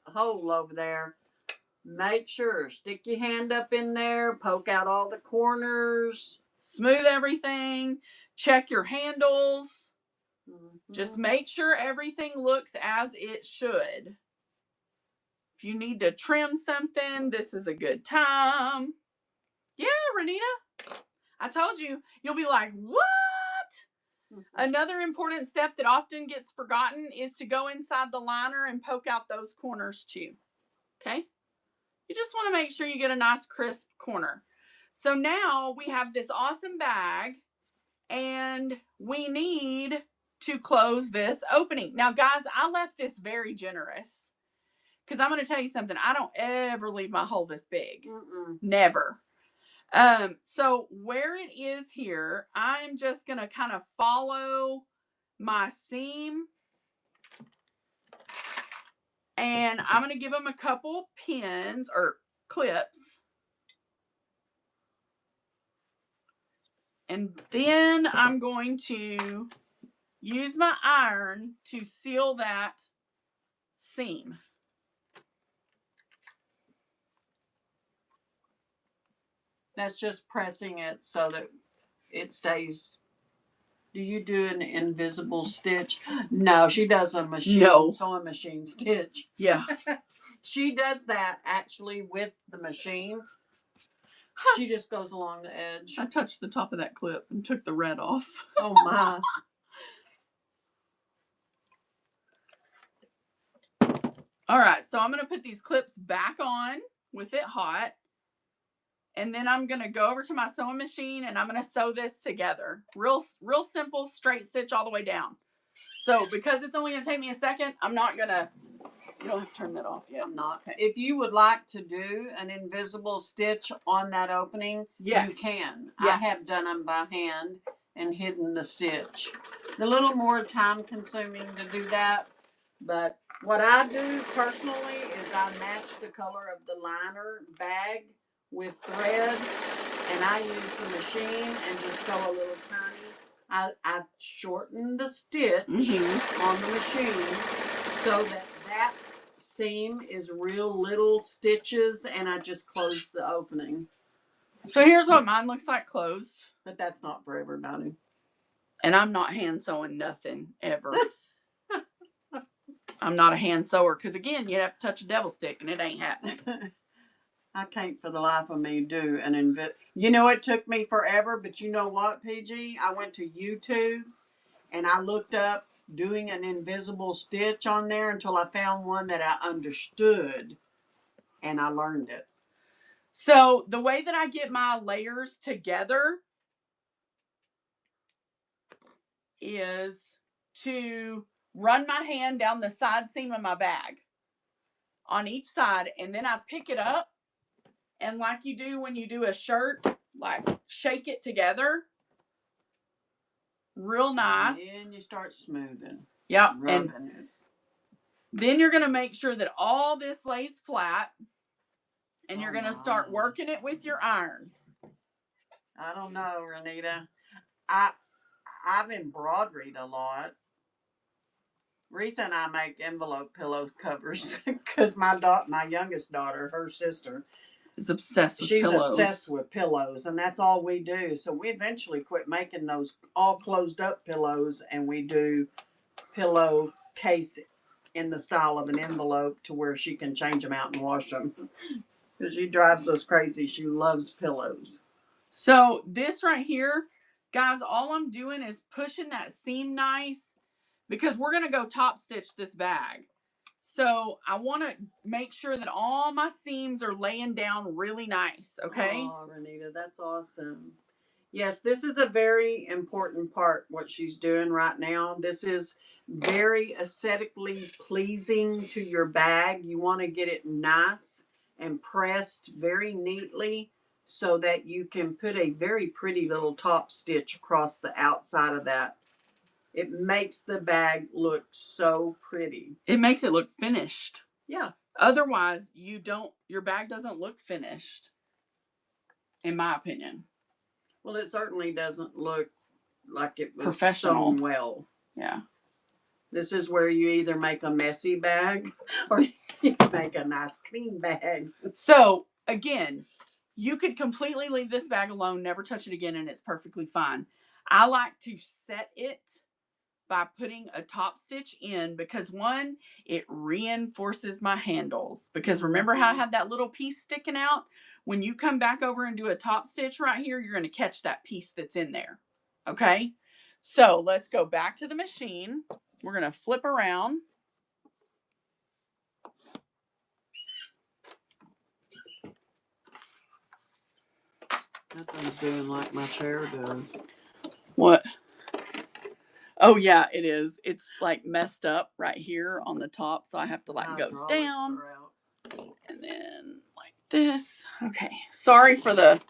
hole over there, make sure, stick your hand up in there, poke out all the corners. Smooth everything. Check your handles. Just make sure everything looks as it should. If you need to trim something, this is a good time. Yeah, Renita. I told you. You'll be like, what? Another important step that often gets forgotten is to go inside the liner and poke out those corners too. Okay? You just want to make sure you get a nice crisp corner. So now we have this awesome bag and we need to close this opening. Now, guys, I left this very generous because I'm going to tell you something. I don't ever leave my hole this big. Never. So where it is here, I'm just going to kind of follow my seam and I'm going to give them a couple pins or clips. And then I'm going to use my iron to seal that seam. That's just pressing it so that it stays. Do you do an invisible stitch? No, she does a sewing machine stitch. Yeah. She does that actually with the machine. She just goes along the edge. I touched the top of that clip and took the red off. Oh my. All right, so I'm going to put these clips back on with it hot. And then I'm going to go over to my sewing machine and I'm going to sew this together. Real simple, straight stitch all the way down. So because it's only going to take me a second, I'm not going to, you don't have to turn that off yet. I'm not. If you would like to do an invisible stitch on that opening, yes, you can. Yes. I have done them by hand and hidden the stitch. A little more time consuming to do that. But what I do personally is I match the color of the liner bag with thread, and I use the machine and just go a little tiny. I shorten the stitch on the machine so that seam is real little stitches, and I just close the opening. So here's what mine looks like closed. But that's not for everybody. And I'm not hand sewing nothing ever. I'm not a hand sewer because, again, you'd have to touch a devil stick and it ain't happening. I can't for the life of me do an You know, it took me forever, but you know what, PG? I went to YouTube and I looked up doing an invisible stitch on there until I found one that I understood and I learned it. So the way that I get my layers together is to run my hand down the side seam of my bag on each side, and then I pick it up, and like you do when you do a shirt, like shake it together real nice. And then you start smoothing. Yep. And it. Then you're going to make sure that all this lays flat, and you're going to start working it with your iron. I don't know, Renita. I've embroidered a lot. Risa and I make envelope pillow covers because my youngest daughter, her sister, is obsessed with She's pillows. obsessed with pillows, and that's all we do. So we eventually quit making those all closed up pillows, and we do pillow case in the style of an envelope to where she can change them out and wash them. Because she drives us crazy. She loves pillows. So this right here, Guys, all I'm doing is pushing that seam nice because we're going to go top stitch this bag. So I want to make sure that all my seams are laying down really nice, okay? Oh, Renita, that's awesome. Yes, this is a very important part, what she's doing right now. This is very aesthetically pleasing to your bag. You want to get it nice and pressed very neatly so that you can put a very pretty little top stitch across the outside of that. It makes the bag look so pretty. It makes it look finished. Yeah. Otherwise, your bag doesn't look finished, in my opinion. Well, it certainly doesn't look like it was Professional. sewn well. Yeah. This is where you either make a messy bag or you make a nice clean bag. So, again, you could completely leave this bag alone, never touch it again, and it's perfectly fine. I like to set it by putting a top stitch in because, one, it reinforces my handles. Because remember how I had that little piece sticking out? When you come back over and do a top stitch right here, you're going to catch that piece that's in there. Okay? So let's go back to the machine. We're going to flip around. That thing's doing like my chair does. What? Oh, yeah, it is. It's like messed up right here on the top. So I have to like go down and then like this. Okay. Sorry for the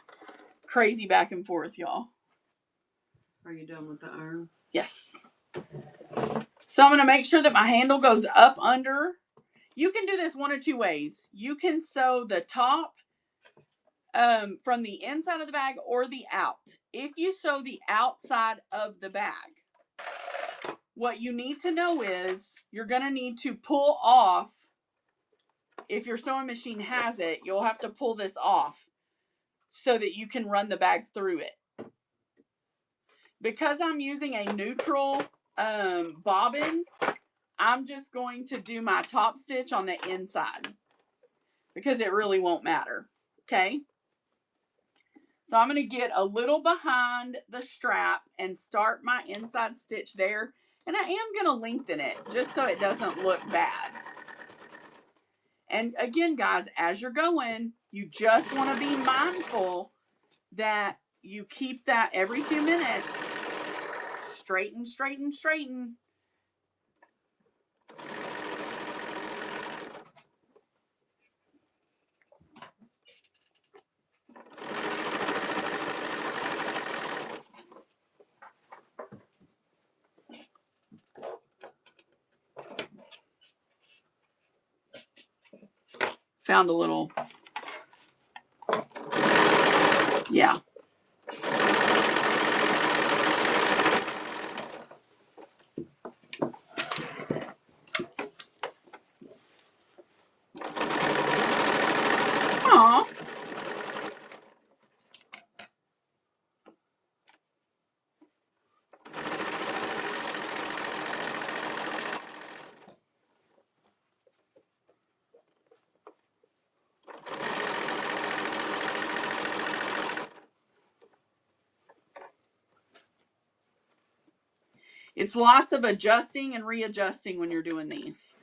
crazy back and forth, y'all. Are you done with the iron? Yes. So I'm going to make sure that my handle goes up under. You can do this one of two ways. You can sew the top from the inside of the bag or the out. If you sew the outside of the bag, what you need to know is you're going to need to pull off. If your sewing machine has it, you'll have to pull this off so that you can run the bag through it. Because I'm using a neutral bobbin, I'm just going to do my top stitch on the inside because it really won't matter. Okay. So I'm going to get a little behind the strap and start my inside stitch there. And I am going to lengthen it just so it doesn't look bad. And again, guys, as you're going, you just want to be mindful that you keep that every few minutes. Straighten, straighten, straighten. Found a little, yeah. Aw. It's lots of adjusting and readjusting when you're doing these.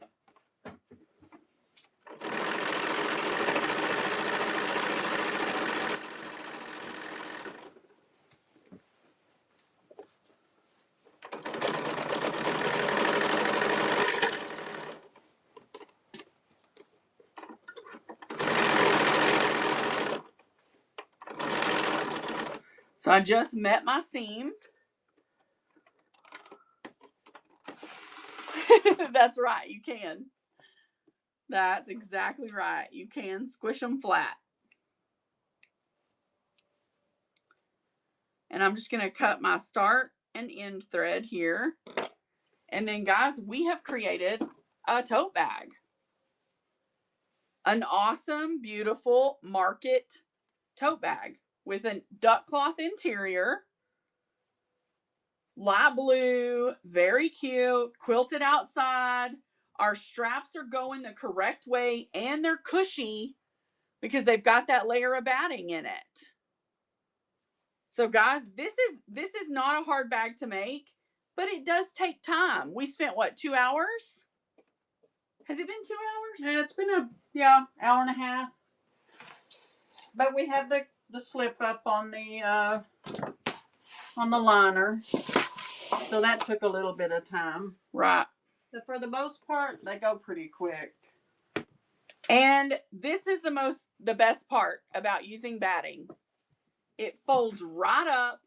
So I just met my seam. That's right, you can. That's exactly right. You can squish them flat. And I'm just going to cut my start and end thread here. And then, guys, we have created a tote bag. An awesome, beautiful market tote bag with a duck cloth interior. Light blue, very cute, quilted outside. Our straps are going the correct way and they're cushy because they've got that layer of batting in it. So guys, this is not a hard bag to make, but it does take time. We spent what, 2 hours? Has it been 2 hours? Yeah, it's been hour and a half. But we had the slip up on the liner, so that took a little bit of time. Right. But for the most part, they go pretty quick. And this is the best part about using batting. It folds right up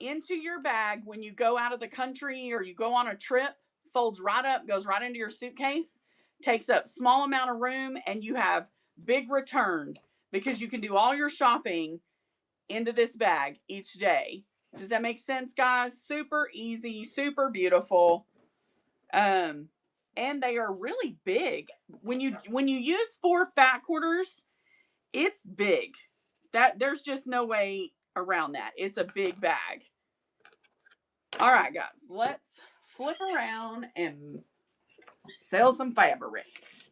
into your bag when you go out of the country or you go on a trip. Folds right up, goes right into your suitcase, takes up small amount of room, and you have big return because you can do all your shopping into this bag each day. Does that make sense, guys? Super easy, super beautiful. And they are really big. When you use 4 fat quarters, it's big. There's just no way around that. It's a big bag. All right, guys, let's flip around and sell some fabric.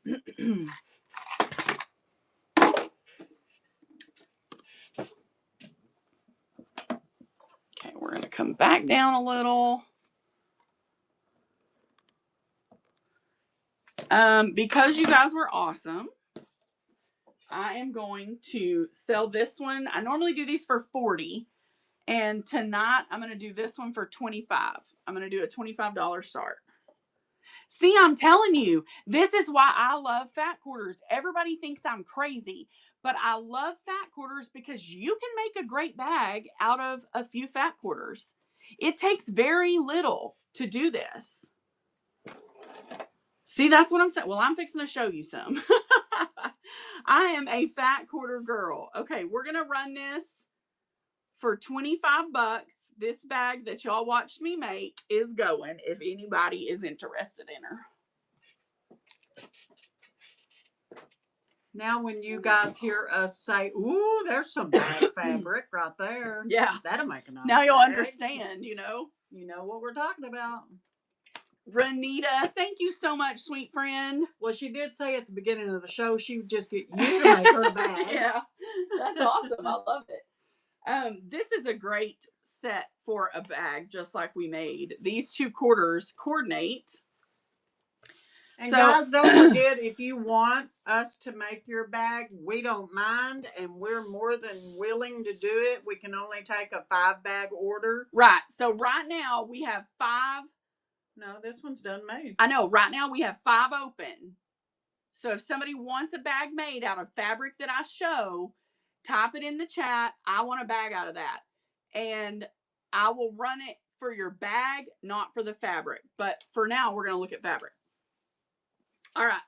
Okay, we're going to come back down a little. Because you guys were awesome, I am going to sell this one. I normally do these for $40, and tonight I'm going to do this one for $25. I'm going to do a $25 start. See, I'm telling you, this is why I love fat quarters. Everybody thinks I'm crazy, but I love fat quarters because you can make a great bag out of a few fat quarters. It takes very little to do this. See, that's what I'm saying. Well, I'm fixing to show you some. I am a fat quarter girl. Okay, we're going to run this for $25. This bag that y'all watched me make is going if anybody is interested in her. Now, when you guys hear us say, "Ooh, there's some bag fabric right there," yeah, that'll make a nice now you'll bag. Understand, you know. You know what we're talking about. Renita, thank you so much, sweet friend. Well, she did say at the beginning of the show she would just get you to make her bag. Yeah, that's awesome. I love it. This is a great set for a bag, just like we made. These 2 quarters coordinate. And guys, don't forget, if you want us to make your bag, we don't mind, and we're more than willing to do it. We can only take a 5-bag order. Right. So right now we have 5. No, this one's done made. I know. Right now we have 5 open. So if somebody wants a bag made out of fabric that I show, type it in the chat. I want a bag out of that. And I will run it for your bag, not for the fabric. But for now, we're going to look at fabric. All right.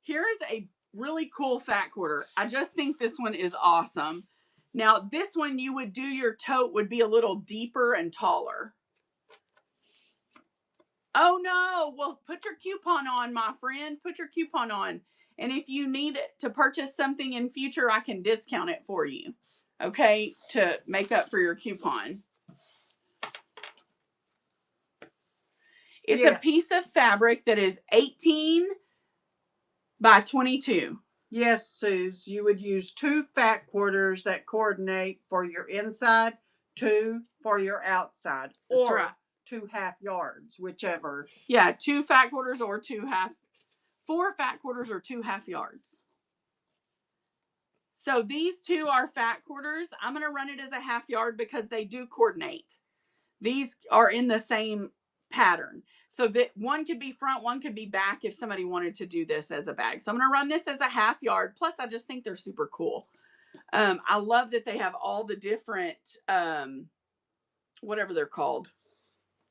Here's a really cool fat quarter. I just think this one is awesome. Now, this one you would do your tote would be a little deeper and taller. Oh, no. Well, put your coupon on, my friend. Put your coupon on. And if you need to purchase something in future, I can discount it for you. Okay? To make up for your coupon. It's a piece of fabric that is 18 by 22. Yes, Suze. You would use 2 fat quarters that coordinate for your inside, 2 for your outside. That's or right. 2 half yards, whichever. Yeah, 2 fat quarters or 4 fat quarters or 2 half yards. So these 2 are fat quarters. I'm going to run it as a half yard because they do coordinate. These are in the same pattern. So that one could be front, one could be back if somebody wanted to do this as a bag. So I'm going to run this as a half yard. Plus, I just think they're super cool. I love that they have all the different, whatever they're called,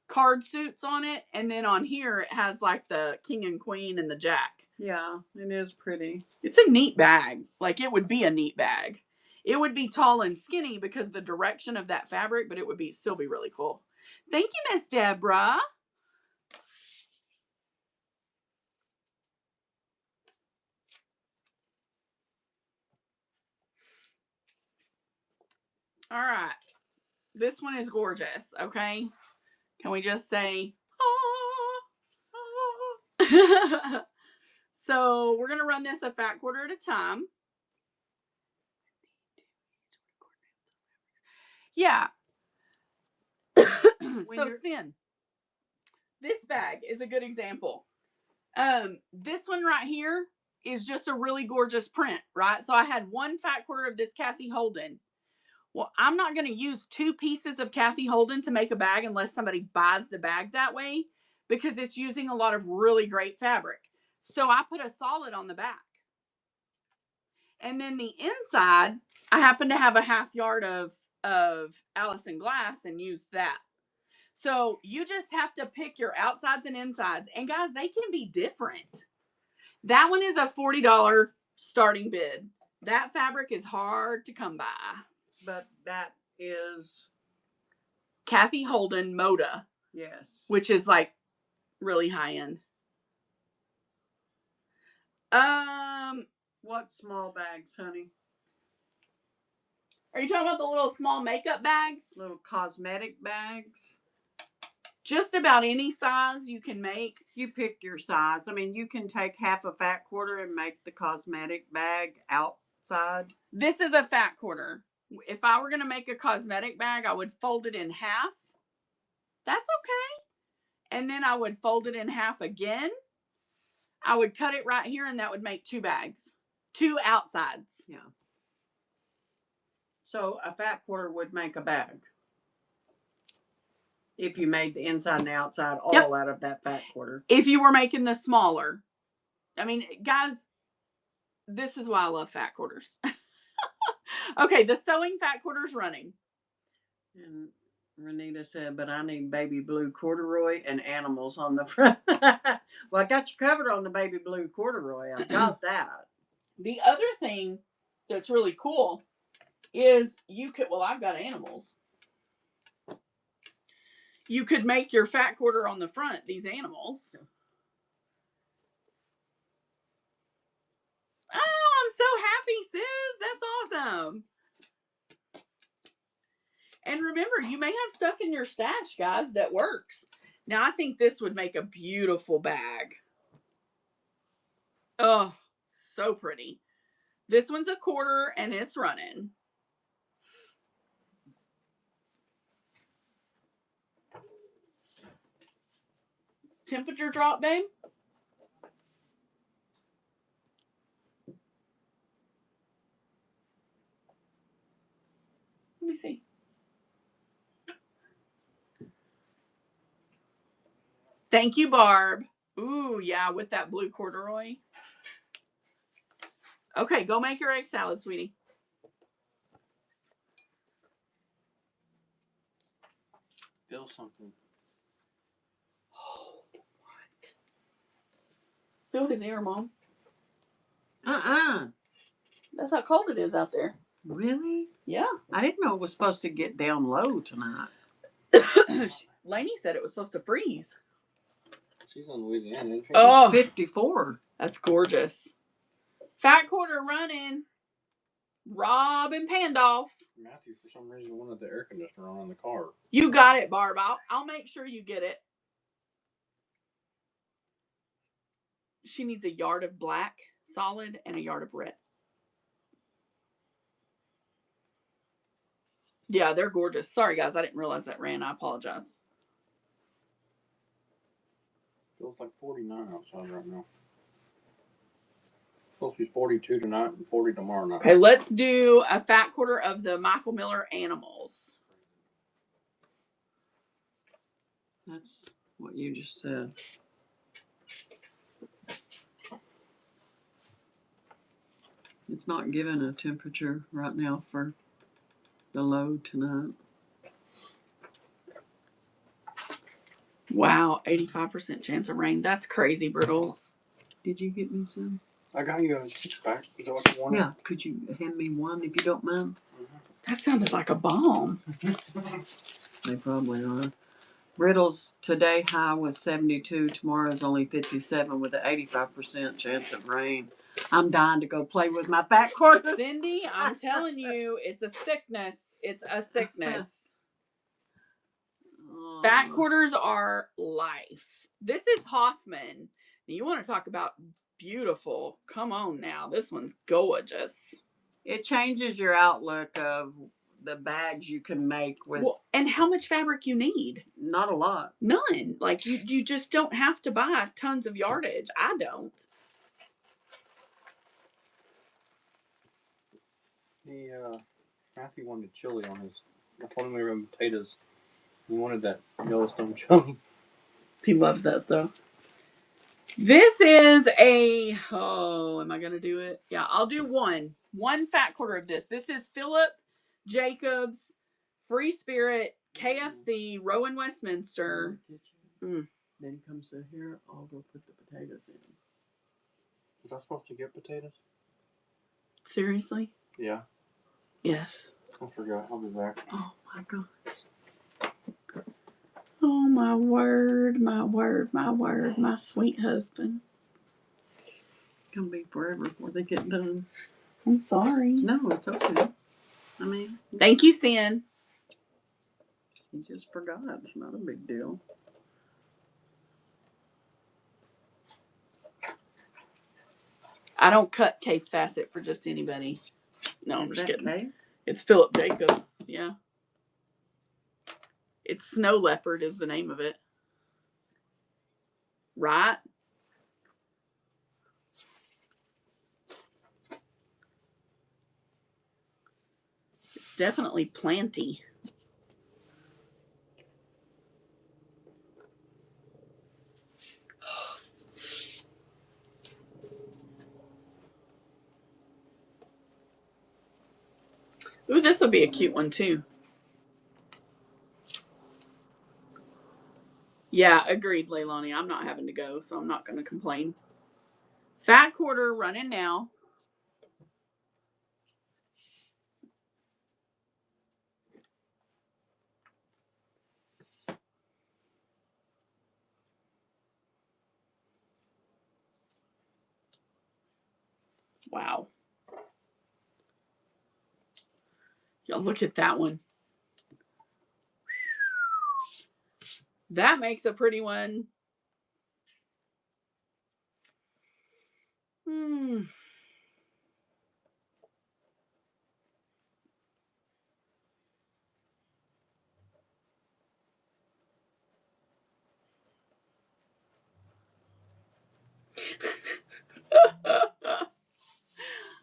card suits on it. And then on here, it has like the king and queen and the jack. Yeah, it is pretty. It's a neat bag. Like, it would be a neat bag. It would be tall and skinny because of the direction of that fabric, but it would still be really cool. Thank you, Miss Deborah. All right. This one is gorgeous, okay? Can we just say, ah. So we're going to run this a fat quarter at a time. Yeah. So you're- Sin, this bag is a good example. This one right here is just a really gorgeous print, right? So I had one fat quarter of this Kathy Holden. Well, I'm not going to use 2 pieces of Kathy Holden to make a bag unless somebody buys the bag that way, because it's using a lot of really great fabric. So I put a solid on the back. And then the inside, I happen to have a half yard of Allison glass and used that. So you just have to pick your outsides and insides. And guys, they can be different. That one is a $40 starting bid. That fabric is hard to come by. But that is, Kathy Holden Moda, yes. which is like really high end. What small bags, honey? Are you talking about the little small makeup bags? Little cosmetic bags? Just about any size you can make. You pick your size. I mean, you can take half a fat quarter and make the cosmetic bag outside. This is a fat quarter. If I were going to make a cosmetic bag, I would fold it in half. That's okay. And then I would fold it in half again. I would cut it right here, and that would make 2 bags. 2 outsides. Yeah. So a fat quarter would make a bag. If you made the inside and the outside all out of that fat quarter. If you were making the smaller. I mean, guys, this is why I love fat quarters. Okay, the sewing fat quarter's running. And Renita said, but I need baby blue corduroy and animals on the front. Well, I got you covered on the baby blue corduroy. I got that. The other thing that's really cool is you could, well, I've got animals. You could make your fat quarter on the front, these animals. Oh, I'm so happy, sis. That's awesome. And remember, you may have stuff in your stash, guys, that works. Now, I think this would make a beautiful bag. Oh, so pretty. This one's a quarter and it's running. Temperature drop, babe? Let me see. Thank you, Barb. Ooh, yeah, with that blue corduroy. Okay, go make your egg salad, sweetie. Feel something. Oh, what? Feel his ear, Mom. That's how cold it is out there. Really? Yeah. I didn't know it was supposed to get down low tonight. Lainey said it was supposed to freeze. She's in Louisiana, isn't she? Oh, It's 54. that's gorgeous. Fat quarter running. Rob and Pandolph. Matthew, for some reason, wanted the air conditioner on in the car. You got it, Barb. I'll make sure you get it. She needs a yard of black solid and a yard of red. Yeah, they're gorgeous. Sorry, guys. I didn't realize that ran. I apologize. Feels like 49 outside right now. Supposed to be 42 tonight and 40 tomorrow night. Okay, let's do a fat quarter of the Michael Miller animals. That's what you just said. It's not giving a temperature right now for the low tonight. Wow, 85% chance of rain. That's crazy, Brittles. Did you get me some? I got you a six-pack. Is that what you wanted? Yeah. Could you hand me one if you don't mind? That sounded like a bomb. They probably are. Brittles today high was 72. Tomorrow is only 57 with an 85% chance of rain. I'm dying to go play with my fat quarters. Cindy, I'm telling you, it's a sickness. It's a sickness. Fat quarters are life. This is Hoffman. You want to talk about beautiful. Come on now. This one's gorgeous. It changes your outlook of the bags you can make with and how much fabric you need? not a lot. None. Like you just don't have to buy tons of yardage. I don't. Matthew wanted chili on his. I told him we were having potatoes. He wanted that Yellowstone chili. He loves that stuff. This is a, oh, am I going to do it? Yeah, I'll do one fat quarter of this. This is Philip Jacobs, Free Spirit, KFC, Rowan, Westminster. Then comes to here, I'll go put the potatoes in. Was I supposed to get potatoes? Seriously? Yeah. Yes. I forgot. I'll be back. Oh my gosh. Oh, my word, my word, my word, my sweet husband. It's gonna be forever before they get done. I'm sorry. No, it's okay. I mean, Thank you, Sin. he just forgot. It's not a big deal. I don't cut K Facet for just anybody. No, I'm Is just that kidding. Kay? It's Philip Jacobs. Yeah. It's Snow Leopard is the name of it. Right? It's definitely planty. Ooh, this will be a cute one too. Yeah, agreed, Leilani. I'm not having to go, so I'm not going to complain. Fat quarter running now. Wow. Y'all look at that one. That makes a pretty one.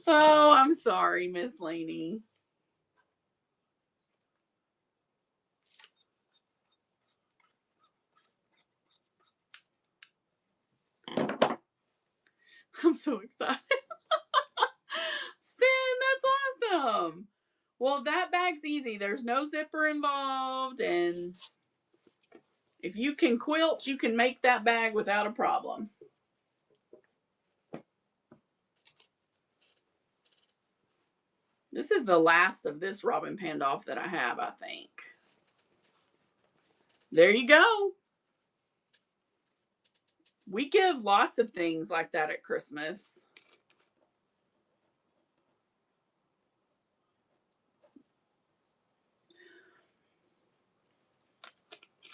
Oh, I'm sorry, Miss Laney. I'm so excited. Stan, that's awesome. Well, that bag's easy. There's no zipper involved, and if you can quilt, you can make that bag without a problem. This is the last of this Robin Pandoff that I have, I think. There you go. We give lots of things like that at Christmas.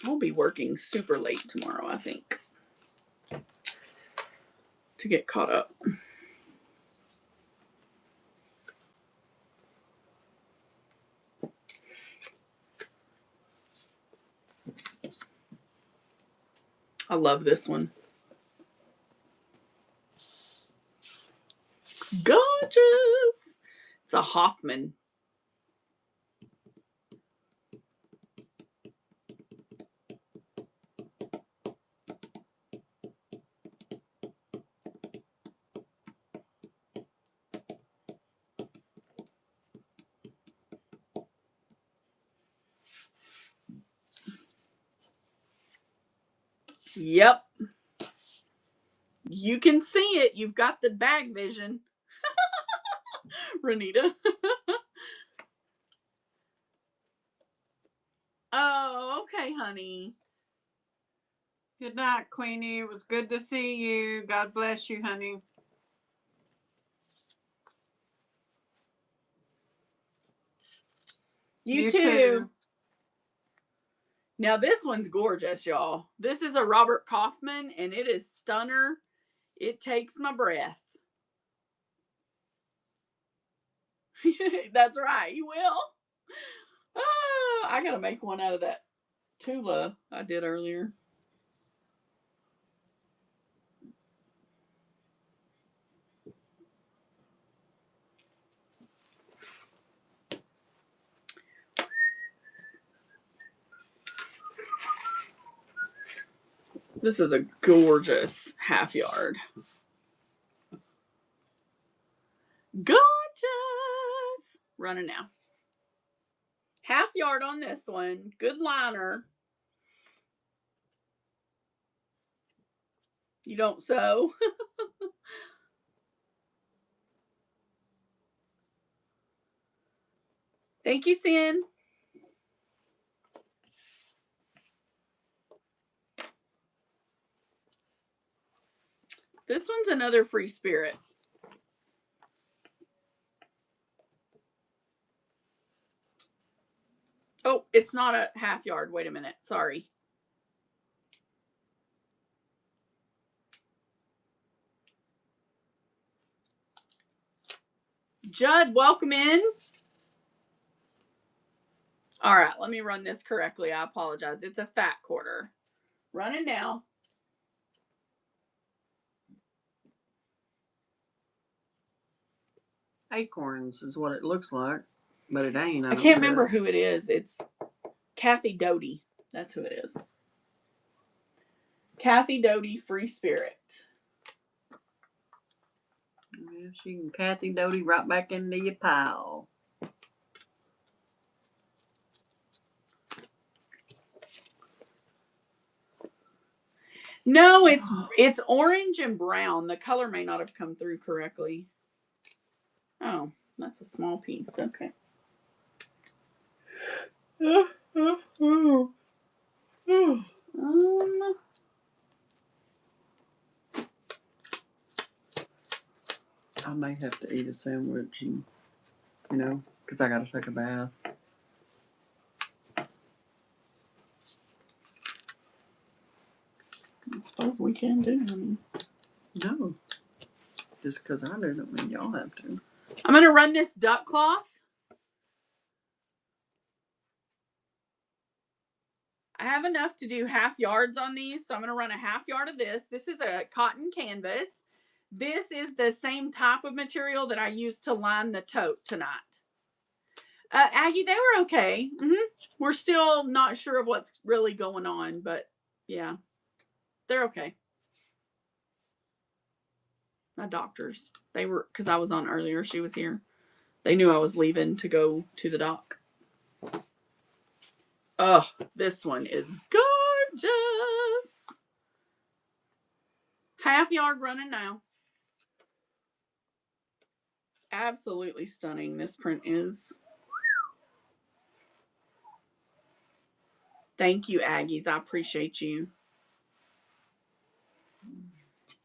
I'll be working super late tomorrow, I think, to get caught up. I love this one. Gorgeous. It's a Hoffman. Yep. You can see it. You've got the bag vision. Renita. Oh, okay, honey. Good night, Queenie. It was good to see you. God bless you, honey. You too. Now, this one's gorgeous, y'all. This is a Robert Kaufman, and it is stunner. It takes my breath. That's right. You will. I gotta make one out of that Tula I did earlier. This is a gorgeous half yard. Gorgeous! Running now. Half yard on this one. Good liner. You don't sew. Thank you, Sin. This one's another free spirit. Oh, it's not a half yard. Wait a minute. Sorry. Judd, welcome in. All right, let me run this correctly. I apologize. It's a fat quarter. Running now. Acorns is what it looks like, but it ain't. I can't remember who it is. It's Kathy Doty. That's who it is. Kathy Doty, free spirit. Yeah, she can Kathy Doty right back into your pile. No, it's orange and brown. The color may not have come through correctly. Oh, that's a small piece. Okay. I may have to eat a sandwich, and, because I got to take a bath. I suppose we can do. I mean, No, just because I do don't mean y'all have to. I'm going to run this duck cloth. I have enough to do half yards on these, so I'm going to run a half yard of this. This is a cotton canvas. This is the same type of material that I used to line the tote tonight. Aggie, they were okay. We're still not sure of what's really going on, but yeah, they're okay. My doctors, they were, because I was on earlier, she was here. They knew I was leaving to go to the dock. Oh, this one is gorgeous. Half yard running now. Absolutely stunning, this print is. Thank you, Aggies. I appreciate you.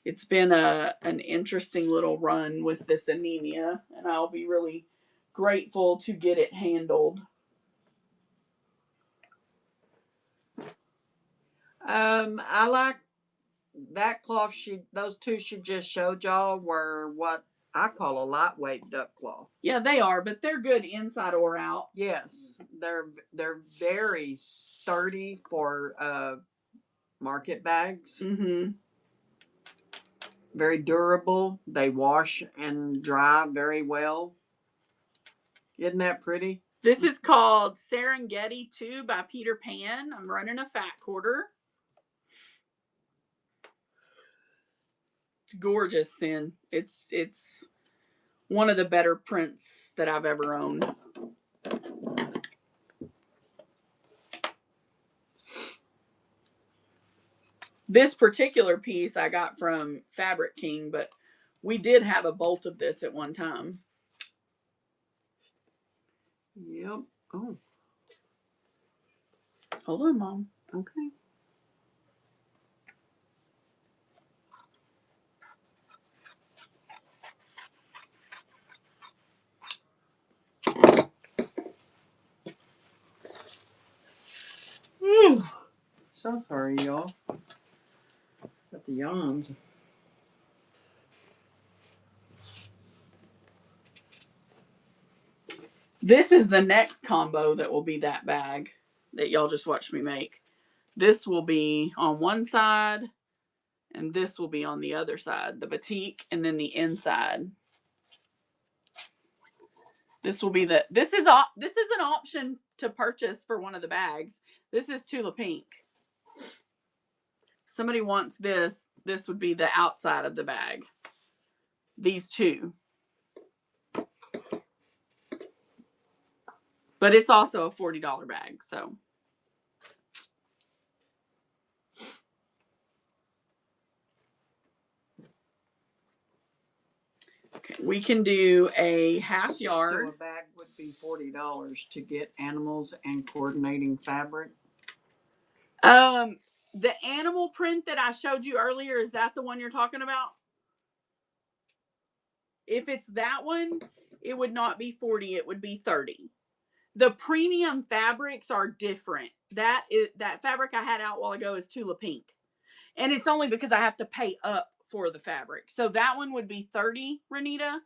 It's been an interesting little run with this anemia, and I'll be really grateful to get it handled. I like that cloth. Those two she just showed y'all were what I call a lightweight duck cloth. Yeah, they are, but they're good inside or out. Yes, they're very sturdy for market bags. Very durable. They wash and dry very well. Isn't that pretty? This is called Serengeti 2 by Peter Pan. I'm running a fat quarter. It's gorgeous, Sin. It's one of the better prints that I've ever owned. This particular piece I got from Fabric King, but we did have a bolt of this at one time. Yep. Oh. Hold on, Mom. Okay. So sorry, y'all. Got the yawns. This is the next combo that will be that bag that y'all just watched me make. This will be on one side, and this will be on the other side, the batik, and then the inside. This will be this is an option to purchase for one of the bags. This is Tula Pink. If somebody wants this would be the outside of the bag. These two. But it's also a $40 bag, so. Okay, we can do a half yard. So a bag would be $40 to get animals and coordinating fabric. The animal print that I showed you earlier, is that the one you're talking about? If it's that one, it would not be 40, it would be 30. The premium fabrics are different. That fabric I had out a while ago is Tula Pink. And it's only because I have to pay up for the fabric. So that one would be 30, Renita.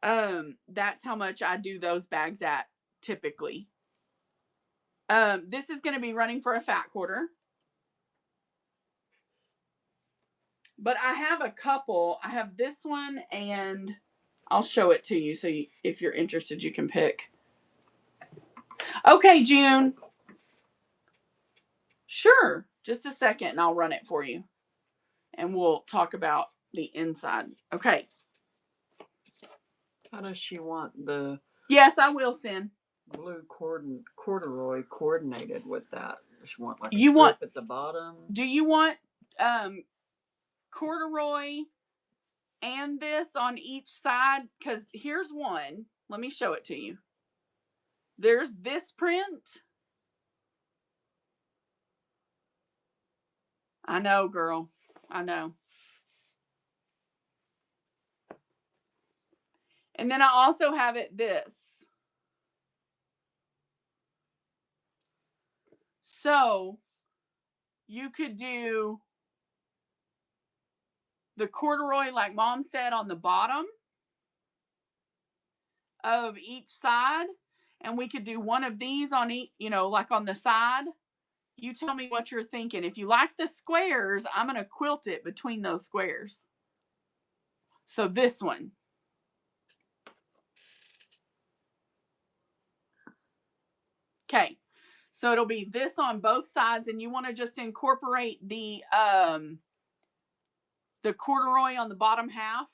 That's how much I do those bags at typically. This is going to be running for a fat quarter. But I have a couple. I have this one, and I'll show it to you. So if you're interested, you can pick. Okay, June. Sure. Just a second, and I'll run it for you. And we'll talk about the inside. Okay. How does she want the Yes, I will, Sin. blue corduroy coordinated with that? Does she want like a You strip want- at the bottom? Do you want corduroy and this on each side? Because here's one. Let me show it to you. There's this print. I know, girl. I know. And then I also have it this. So you could do the corduroy, like Mom said, on the bottom of each side. And we could do one of these on each, like on the side. You tell me what you're thinking. If you like the squares, I'm going to quilt it between those squares. So this one. Okay. So it'll be this on both sides, and you want to just incorporate the corduroy on the bottom half.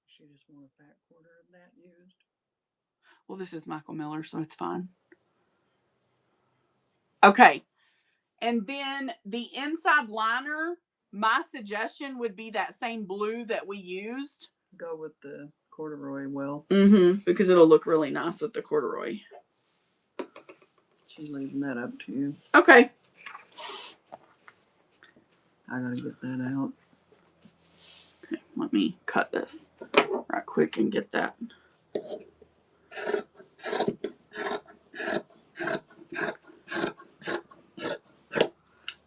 She just want a fat quarter of that used. Well, this is Michael Miller, so it's fine. Okay. And then the inside liner, my suggestion would be that same blue that we used. Go with the corduroy well. Because it'll look really nice with the corduroy. She's leaving that up to you. Okay. I gotta get that out. Okay, let me cut this right quick and get that.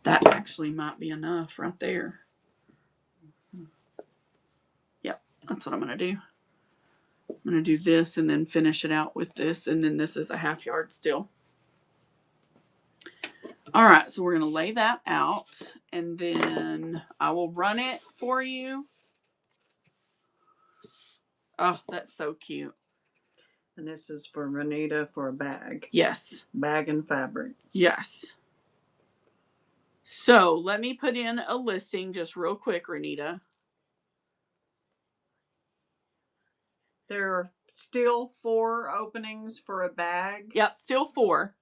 That actually might be enough right there. Yep, that's what I'm going to do. I'm going to do this and then finish it out with this, and then this is a half yard still. All right, so we're going to lay that out, and then I will run it for you. Oh, that's so cute. And this is for Renita for a bag. Yes. Bag and fabric. Yes. So let me put in a listing just real quick, Renita. There are still 4 openings for a bag. Yep, still 4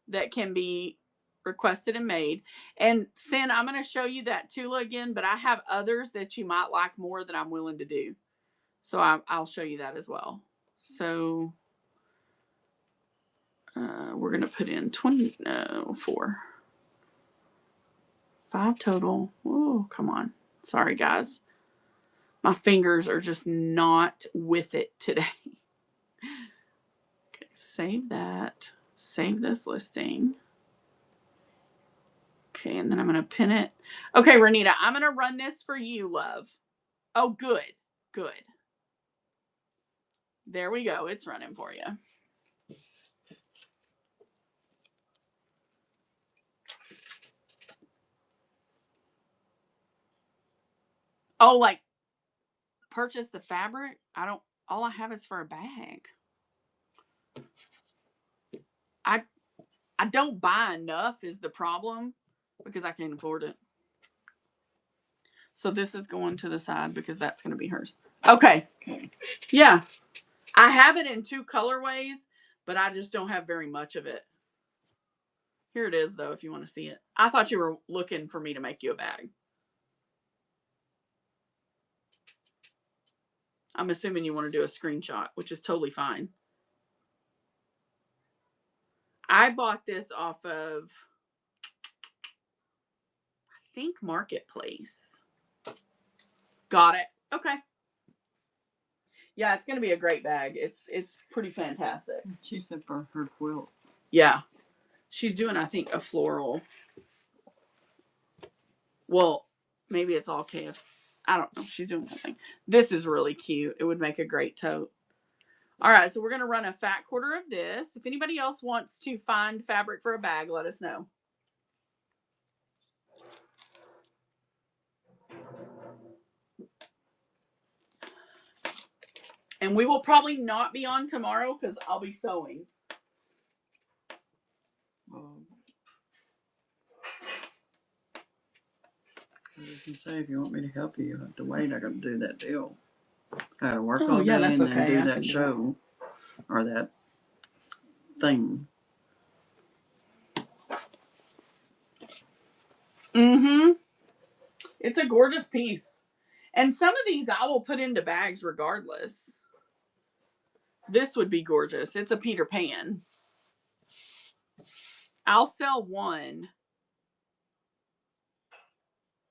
that can be requested and made. And Sin, I'm going to show you that Tula again, but I have others that you might like more that I'm willing to do. So I'll show you that as well. So we're going to put in 4. 5 total. Oh, come on. Sorry, guys. My fingers are just not with it today. Okay, save that. Save this listing. Okay, and then I'm going to pin it. Okay, Renita, I'm going to run this for you, love. Oh, good. Good. There we go. It's running for you. Oh, like purchase the fabric? All I have is for a bag. I don't buy enough is the problem because I can't afford it. So this is going to the side because that's going to be hers. Okay. Yeah. I have it in 2 colorways, but I just don't have very much of it. Here it is, though, if you want to see it. I thought you were looking for me to make you a bag. I'm assuming you want to do a screenshot, which is totally fine. I bought this off of, I think, Marketplace. Got it. Okay. Yeah, it's going to be a great bag. It's pretty fantastic. She said for her quilt. Yeah. She's doing, I think, a floral. Well, maybe it's all KF. I don't know. She's doing something. This is really cute. It would make a great tote. All right, so we're going to run a fat quarter of this. If anybody else wants to find fabric for a bag, let us know. And we will probably not be on tomorrow because I'll be sewing. You can say if you want me to help you, you have to wait. I got to do that deal. I got to work Oh, all day yeah, that's and okay. then do I can that do show or that thing. Mm-hmm. It's a gorgeous piece. And some of these I will put into bags regardless. This would be gorgeous. It's a Peter Pan. I'll sell one.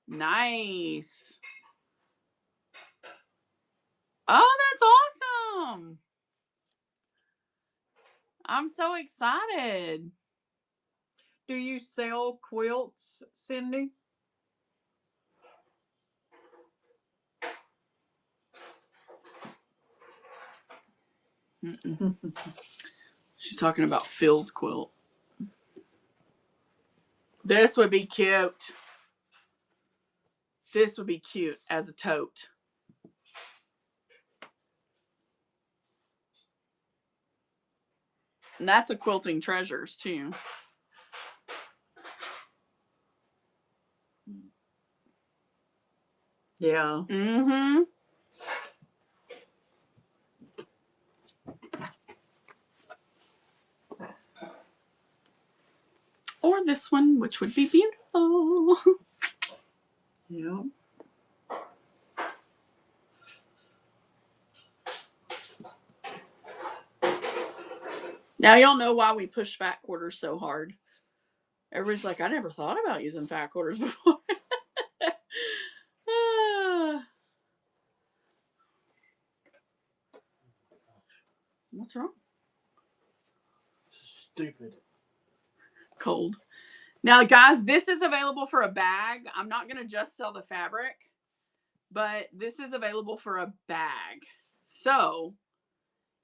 Nice. Oh, that's awesome. I'm so excited. Do you sell quilts, Cindy? She's talking about Phil's quilt. This would be cute. This would be cute as a tote. And that's a Quilting Treasures too. Yeah. Mm-hmm. Or this one, which would be beautiful. Yeah. Now y'all know why we push fat quarters so hard. Everybody's like, I never thought about using fat quarters before. What's wrong? Stupid. Cold. Now, guys, this is available for a bag. I'm not going to just sell the fabric, but this is available for a bag. So,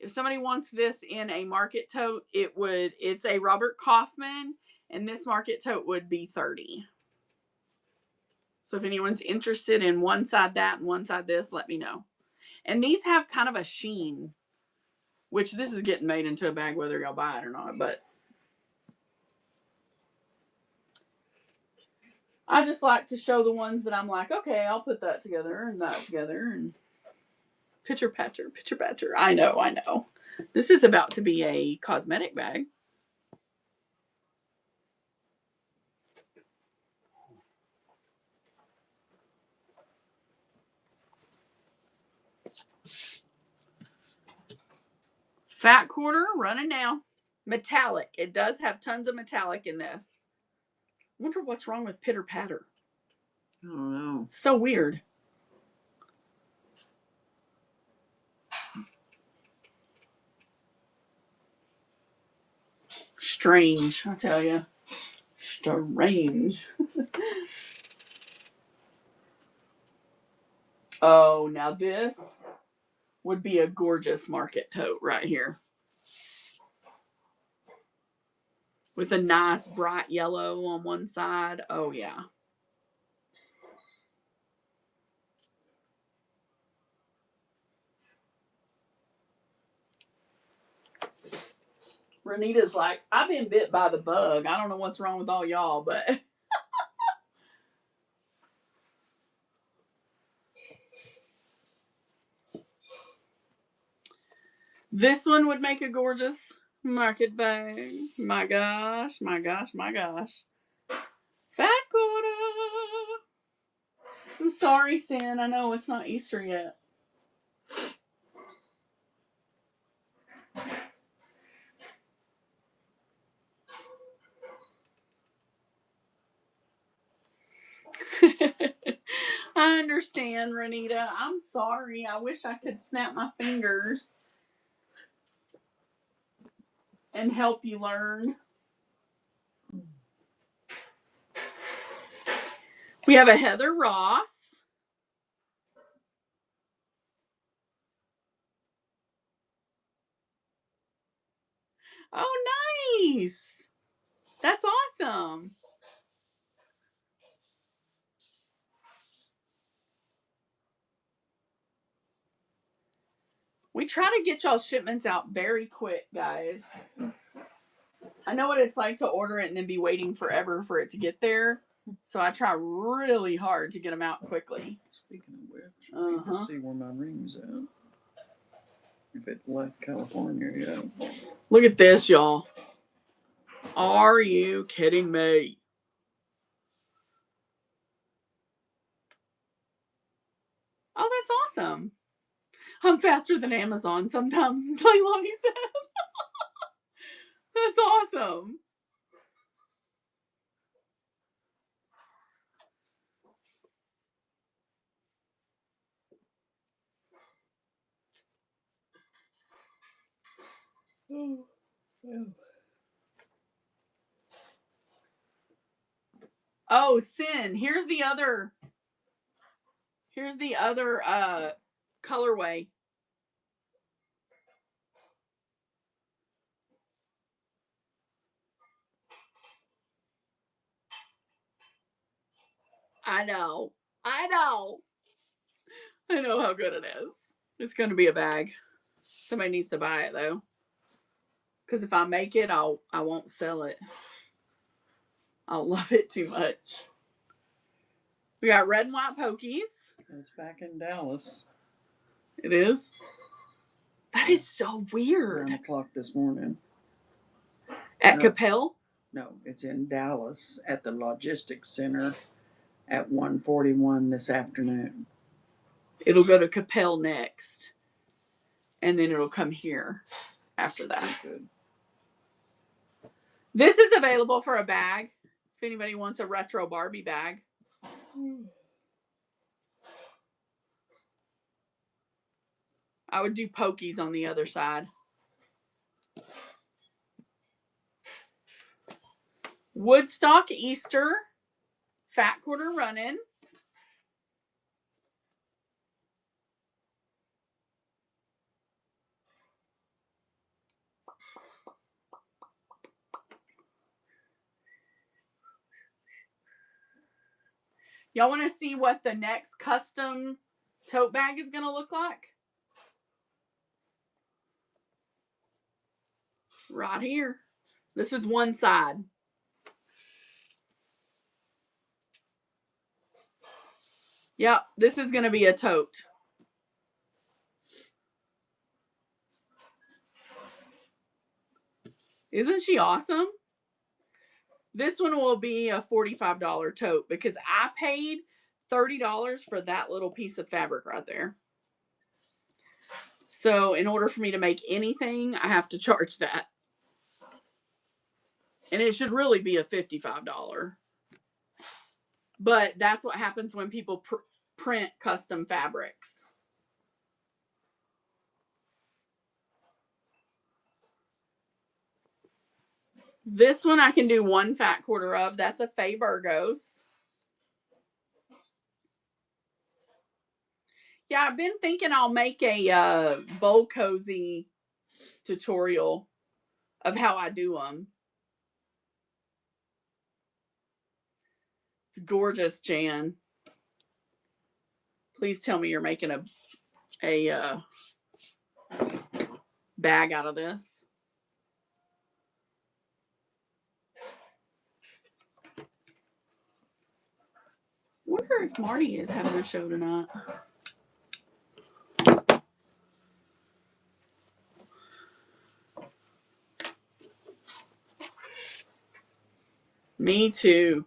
if somebody wants this in a market tote, it's a Robert Kaufman, and this market tote would be $30. So if anyone's interested in one side that and one side this, let me know. And these have kind of a sheen, which this is getting made into a bag whether y'all buy it or not, but I just like to show the ones that I'm like, okay, I'll put that together and that together and picture patcher. I know. This is about to be a cosmetic bag. Fat quarter running now. Metallic. It does have tons of metallic in this. Wonder what's wrong with pitter patter. I don't know. So weird. Strange, I tell you. Strange. Oh, now this would be a gorgeous market tote right here. With a nice bright yellow on one side. Oh, yeah. Renita's like, I've been bit by the bug. I don't know what's wrong with all y'all, but... This one would make a gorgeous market bag. My gosh, my gosh, my gosh. Fat quarter. I'm sorry, Sin. I know it's not Easter yet. I understand, Renita. I'm sorry. I wish I could snap my fingers and help you learn. We have a Heather Ross. Oh, nice. That's awesome. We try to get y'all shipments out very quick, guys. I know what it's like to order it and then be waiting forever for it to get there. So I try really hard to get them out quickly. Speaking of which, I need to see where my ring's at. If it left California, yeah. Look at this, y'all. Are you kidding me? Oh, that's awesome. I'm faster than Amazon sometimes, Leilani said. That's awesome. Oh, Sin. Here's the other colorway. I know how good it is. It's going to be a bag. Somebody needs to buy it though. Because if I make it, I won't sell it. I'll love it too much. We got red and white pokies. It's back in Dallas. It is? That is so weird. 9 o'clock this morning. At Capel? No, it's in Dallas at the Logistics Center at 1:41 this afternoon. It'll go to Capel next. And then it'll come here after that. Good. This is available for a bag. If anybody wants a retro Barbie bag. I would do pokies on the other side. Woodstock Easter. Fat quarter running. Y'all want to see what the next custom tote bag is going to look like? Right here. This is one side. Yep, this is going to be a tote. Isn't she awesome? This one will be a $45 tote because I paid $30 for that little piece of fabric right there. So in order for me to make anything, I have to charge that. And it should really be a $55. But that's what happens when people print custom fabrics. This one I can do one fat quarter of. That's a Faye Burgos. Yeah, I've been thinking I'll make a bowl cozy tutorial of how I do them. It's gorgeous, Jan. Please tell me you're making a bag out of this. Wonder if Marty is having a show tonight. Me too.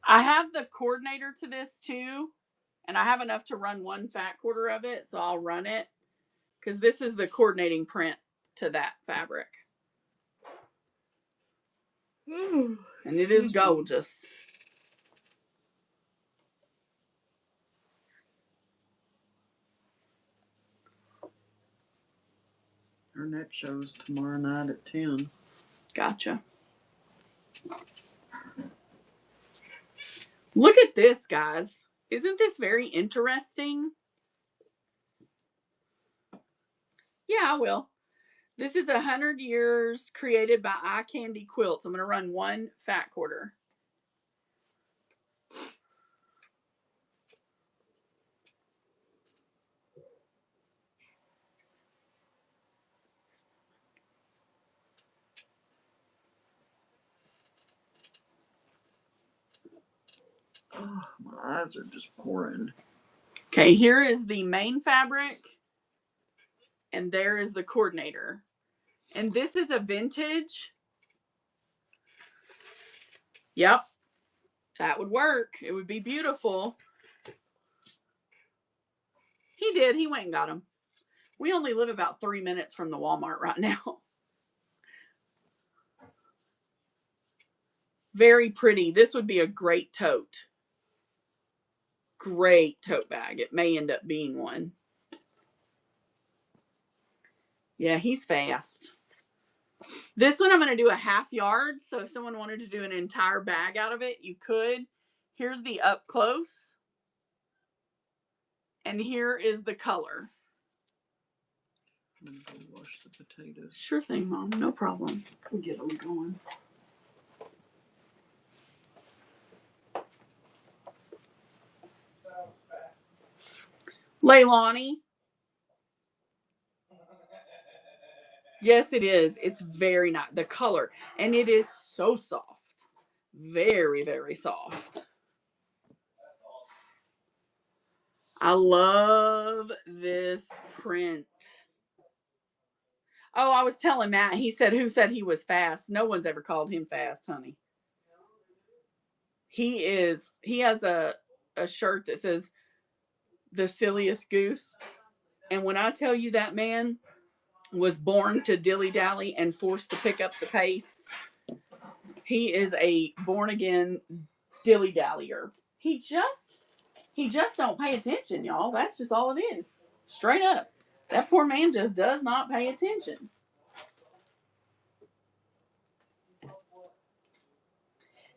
I have the coordinator to this too, and I have enough to run 1 fat quarter of it, so I'll run it because this is the coordinating print to that fabric. And it is gorgeous. Our next show is tomorrow night at 10. Gotcha. Look at this, guys. Isn't this very interesting? Yeah, I will. This is 100 years created by Eye Candy Quilts. I'm going to run 1 fat quarter. Oh, my eyes are just pouring. Okay, here is the main fabric, and there is the coordinator. And this is a vintage. Yep, that would work. It would be beautiful. He did. He went and got them. We only live about 3 minutes from the Walmart right now. Very pretty. This would be a great tote. Great tote bag. It may end up being one. Yeah, he's fast. This one I'm going to do a 1/2 yard. So if someone wanted to do an entire bag out of it, you could. Here's the up close. And here is the color. I'm going to go wash the potatoes. Sure thing, Mom. No problem. We'll get them going. Leilani. Yes, it is. It's very nice. The color. And it is so soft. Very, very soft. I love this print. Oh, I was telling Matt. He said, who said he was fast? No one's ever called him fast, honey. He has a shirt that says the silliest goose. And when I tell you that man was born to dilly-dally and forced to pick up the pace, he is a born-again dilly-dallier. He just don't pay attention, y'all. That's just all it is. Straight up. That poor man just does not pay attention.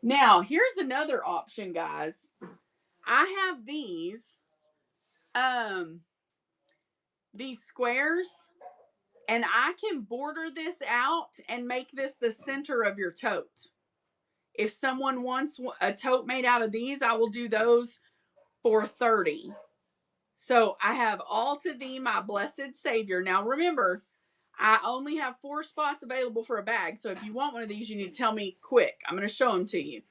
Now, here's another option, guys. I have these squares, and I can border this out and make this the center of your tote. If someone wants a tote made out of these, I will do those for $30. So I have All to Thee, My Blessed Savior. Now remember, I only have 4 spots available for a bag. So if you want one of these, you need to tell me quick. I'm going to show them to you.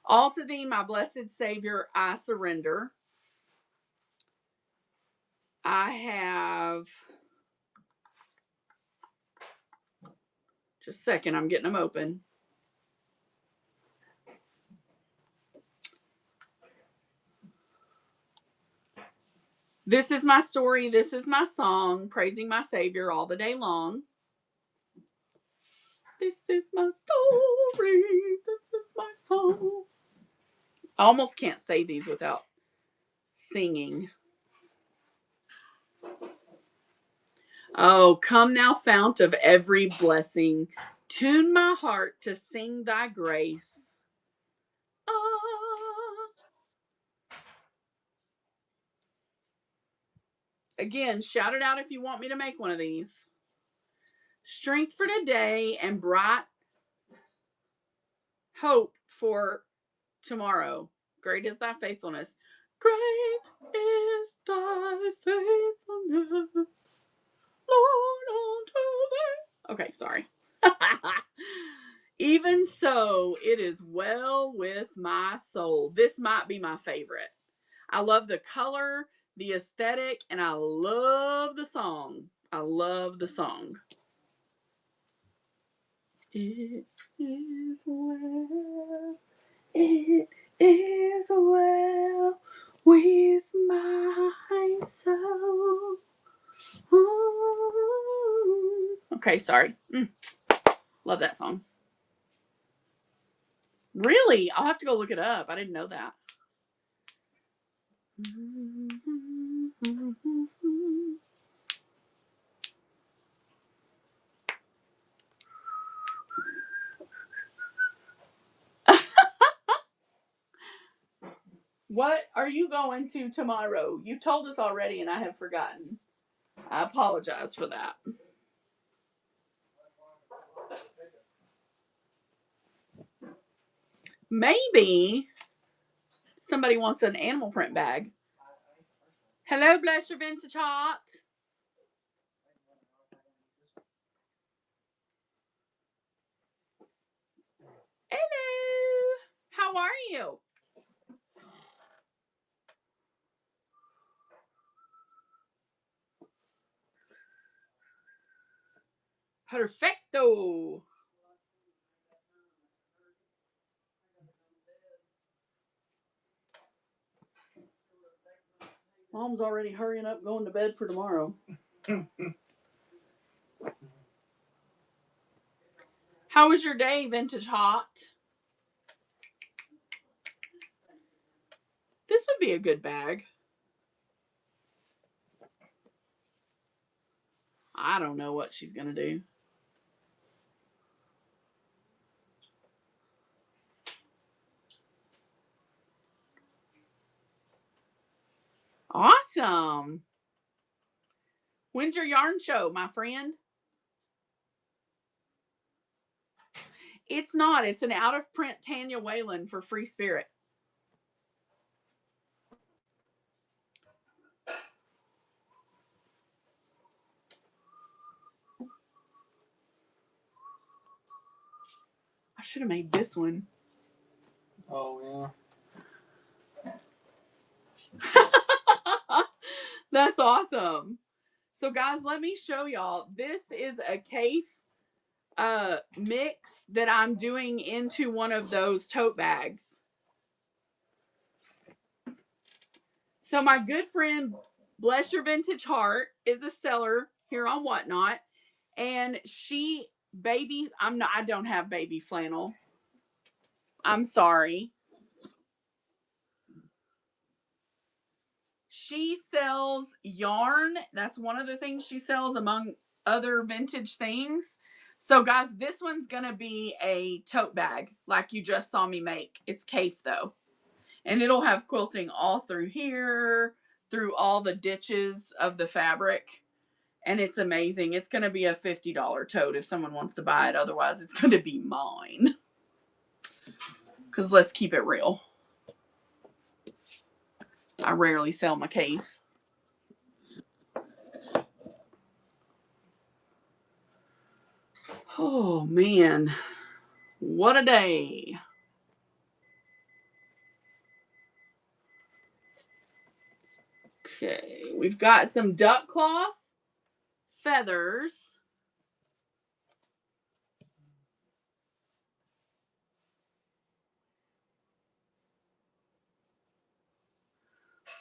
All to Thee, My Blessed Savior, I Surrender. I have, just a second, I'm getting them open. This is my story. This is my song, praising my Savior all the day long. This is my story. This is my song. I almost can't say these without singing. Oh, come now, fount of every blessing. Tune my heart to sing thy grace. Ah. again, shout it out if you want me to make one of these. Strength for today and bright hope for tomorrow. Great is thy faithfulness. Great is thy faithfulness, Lord, unto thee. Okay, sorry. Even so, it is well with my soul. This might be my favorite. I love the color, the aesthetic, and I love the song. I love the song. It is well. It is well with my soul. Okay, sorry. Love that song. Really? I'll have to go look it up. I didn't know that. What are you going to tomorrow? You told us already and I have forgotten. I apologize for that. Maybe somebody wants an animal print bag. Hello, bless your vintage heart. Hello. How are you? Perfecto. Mom's already hurrying up going to bed for tomorrow. How was your day, Vintage Hot? This would be a good bag. I don't know what she's going to do. Awesome. When's your yarn show, my friend? It's not. It's an out-of-print Tanya Whalen for Free Spirit. I should have made this one. Oh, yeah. That's awesome. So, guys, let me show y'all. This is a Cafe mix that I'm doing into one of those tote bags. So my good friend, Bless Your Vintage Heart, is a seller here on Whatnot. And I don't have baby flannel. I'm sorry. She sells yarn. That's one of the things she sells among other vintage things. So guys, this one's going to be a tote bag like you just saw me make. It's Cafe though. And it'll have quilting all through here, through all the ditches of the fabric. And it's amazing. It's going to be a $50 tote if someone wants to buy it. Otherwise, it's going to be mine. Because let's keep it real. I rarely sell my Cafe. Oh, man. What a day. Okay. We've got some duck cloth feathers.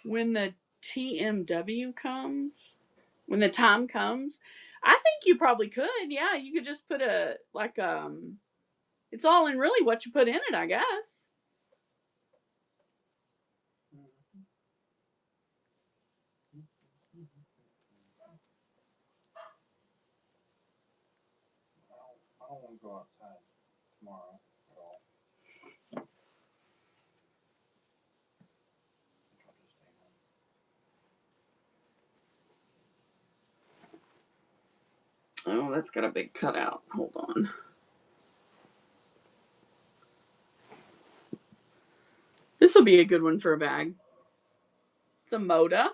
When the TMW comes, when the time comes, I think you probably could. Yeah, you could just put it's all in really what you put in it, I guess. I don't want to go outside tomorrow at all. I'll just stay home. Oh, that's got a big cutout. Hold on. This will be a good one for a bag. It's a Moda.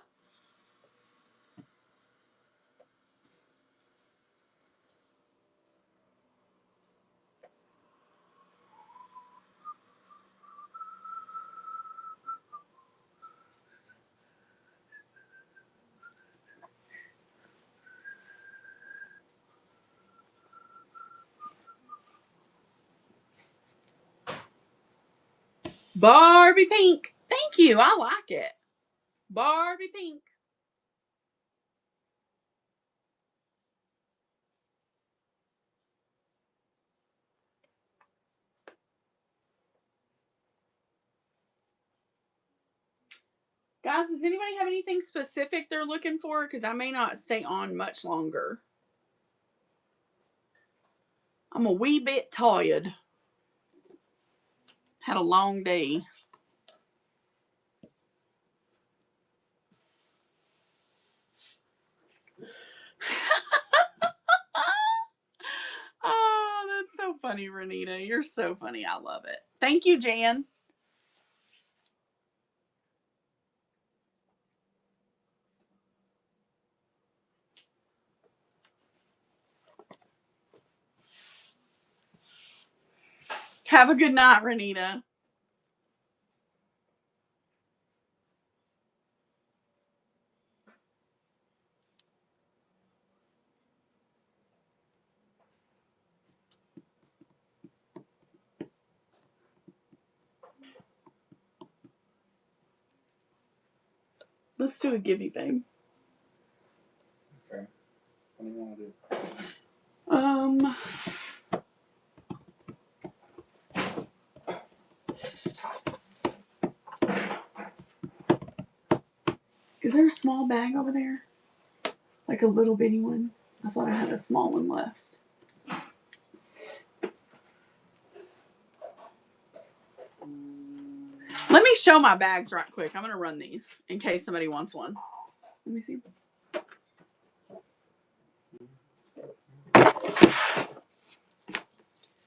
Barbie pink. Thank you. I like it. Barbie pink. Guys, does anybody have anything specific they're looking for? Because I may not stay on much longer. I'm a wee bit tired. Had a long day. Oh, that's so funny, Renita. You're so funny. I love it. Thank you, Jan. Have a good night, Renita. Let's do a givey, babe. Okay. What do you want to do? Is there a small bag over there? Like a little bitty one? I thought I had a small one left. Let me show my bags right quick. I'm going to run these in case somebody wants one. Let me see.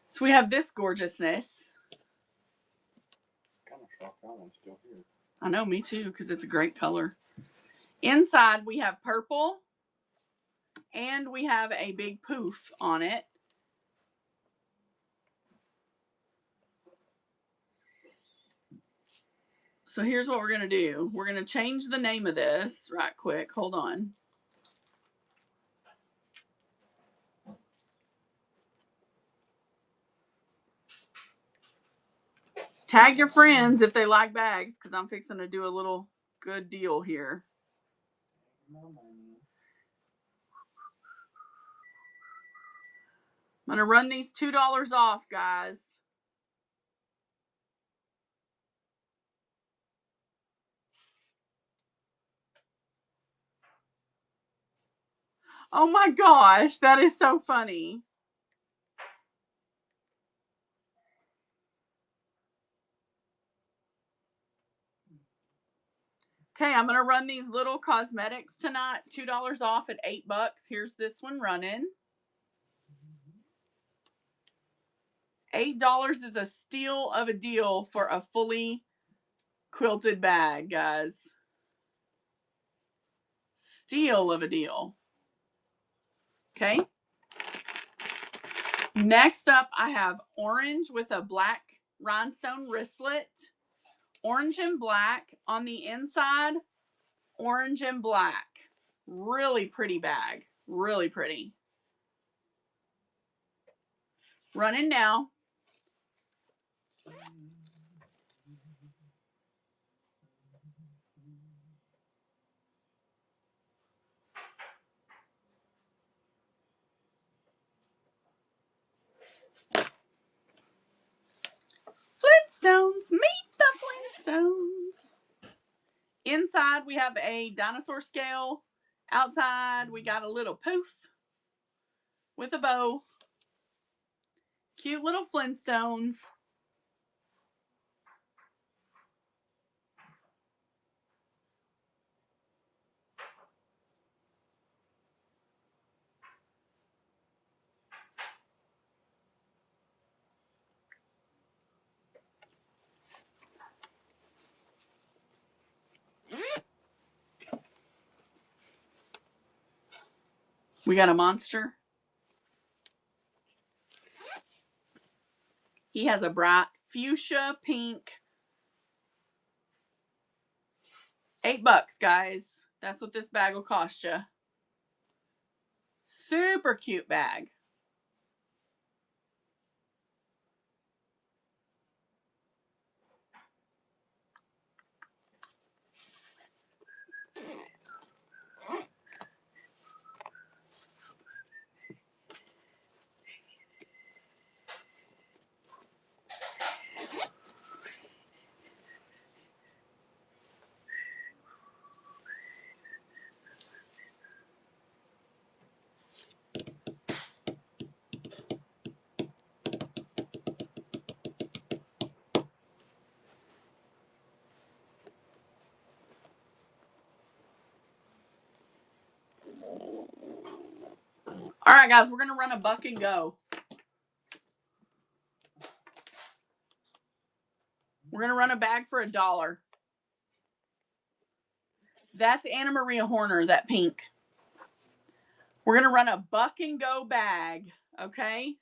So we have this gorgeousness. Kind of shocked that one's still here. I know, me too, because it's a great color. Inside we have purple, and we have a big poof on it. So here's what we're going to do. We're going to change the name of this right quick. Hold on. Tag your friends if they like bags, because I'm fixing to do a little good deal here. I'm going to run these $2 off, guys. Oh my gosh, that is so funny. Okay, I'm going to run these little cosmetics tonight. $2 off at $8. Here's this one running. $8 is a steal of a deal for a fully quilted bag, guys. Steal of a deal. Okay. Next up, I have orange with a black rhinestone wristlet. Orange and black on the inside. Orange and black. Really pretty bag. Really pretty. Running now. Flintstones. Meet the Flintstones. Inside, we have a dinosaur scale. Outside, we got a little poof with a bow. Cute little Flintstones. We got a monster. He has a bright fuchsia pink. $8, guys. That's what this bag will cost you. Super cute bag. All right, guys, we're going to run a buck and go. We're going to run a bag for $1. That's Anna Maria Horner, that pink. We're going to run a buck and go bag, okay?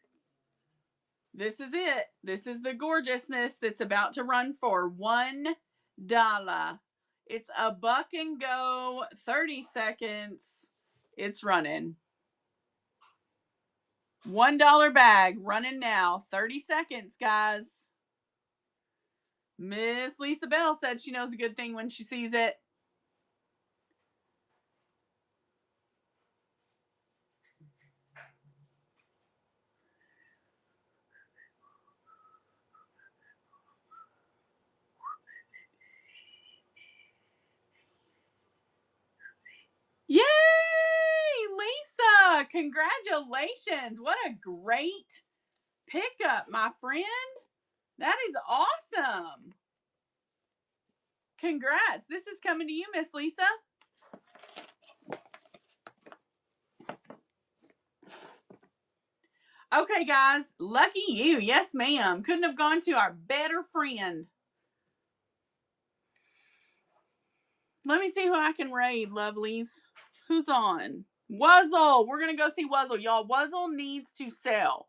This is it. This is the gorgeousness that's about to run for $1. It's a buck and go, 30 seconds. It's running. $1 bag running now. 30 seconds, guys. Miss Lisa Bell said she knows a good thing when she sees it. Yay, Lisa! Congratulations. What a great pickup, my friend. That is awesome. Congrats. This is coming to you, Miss Lisa. Okay, guys. Lucky you. Yes, ma'am. Couldn't have gone to our better friend. Let me see who I can raid, lovelies. Who's on? Wuzzle. We're going to go see Wuzzle. Y'all, Wuzzle needs to sell.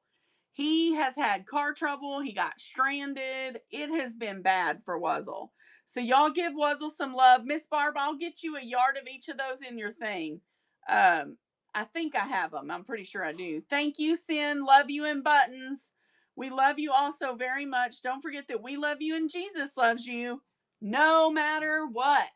He has had car trouble. He got stranded. It has been bad for Wuzzle. So y'all give Wuzzle some love. Miss Barb, I'll get you a yard of each of those in your thing. I think I have them. I'm pretty sure I do. Thank you, Sin. Love you in buttons. We love you all so very much. Don't forget that we love you and Jesus loves you no matter what.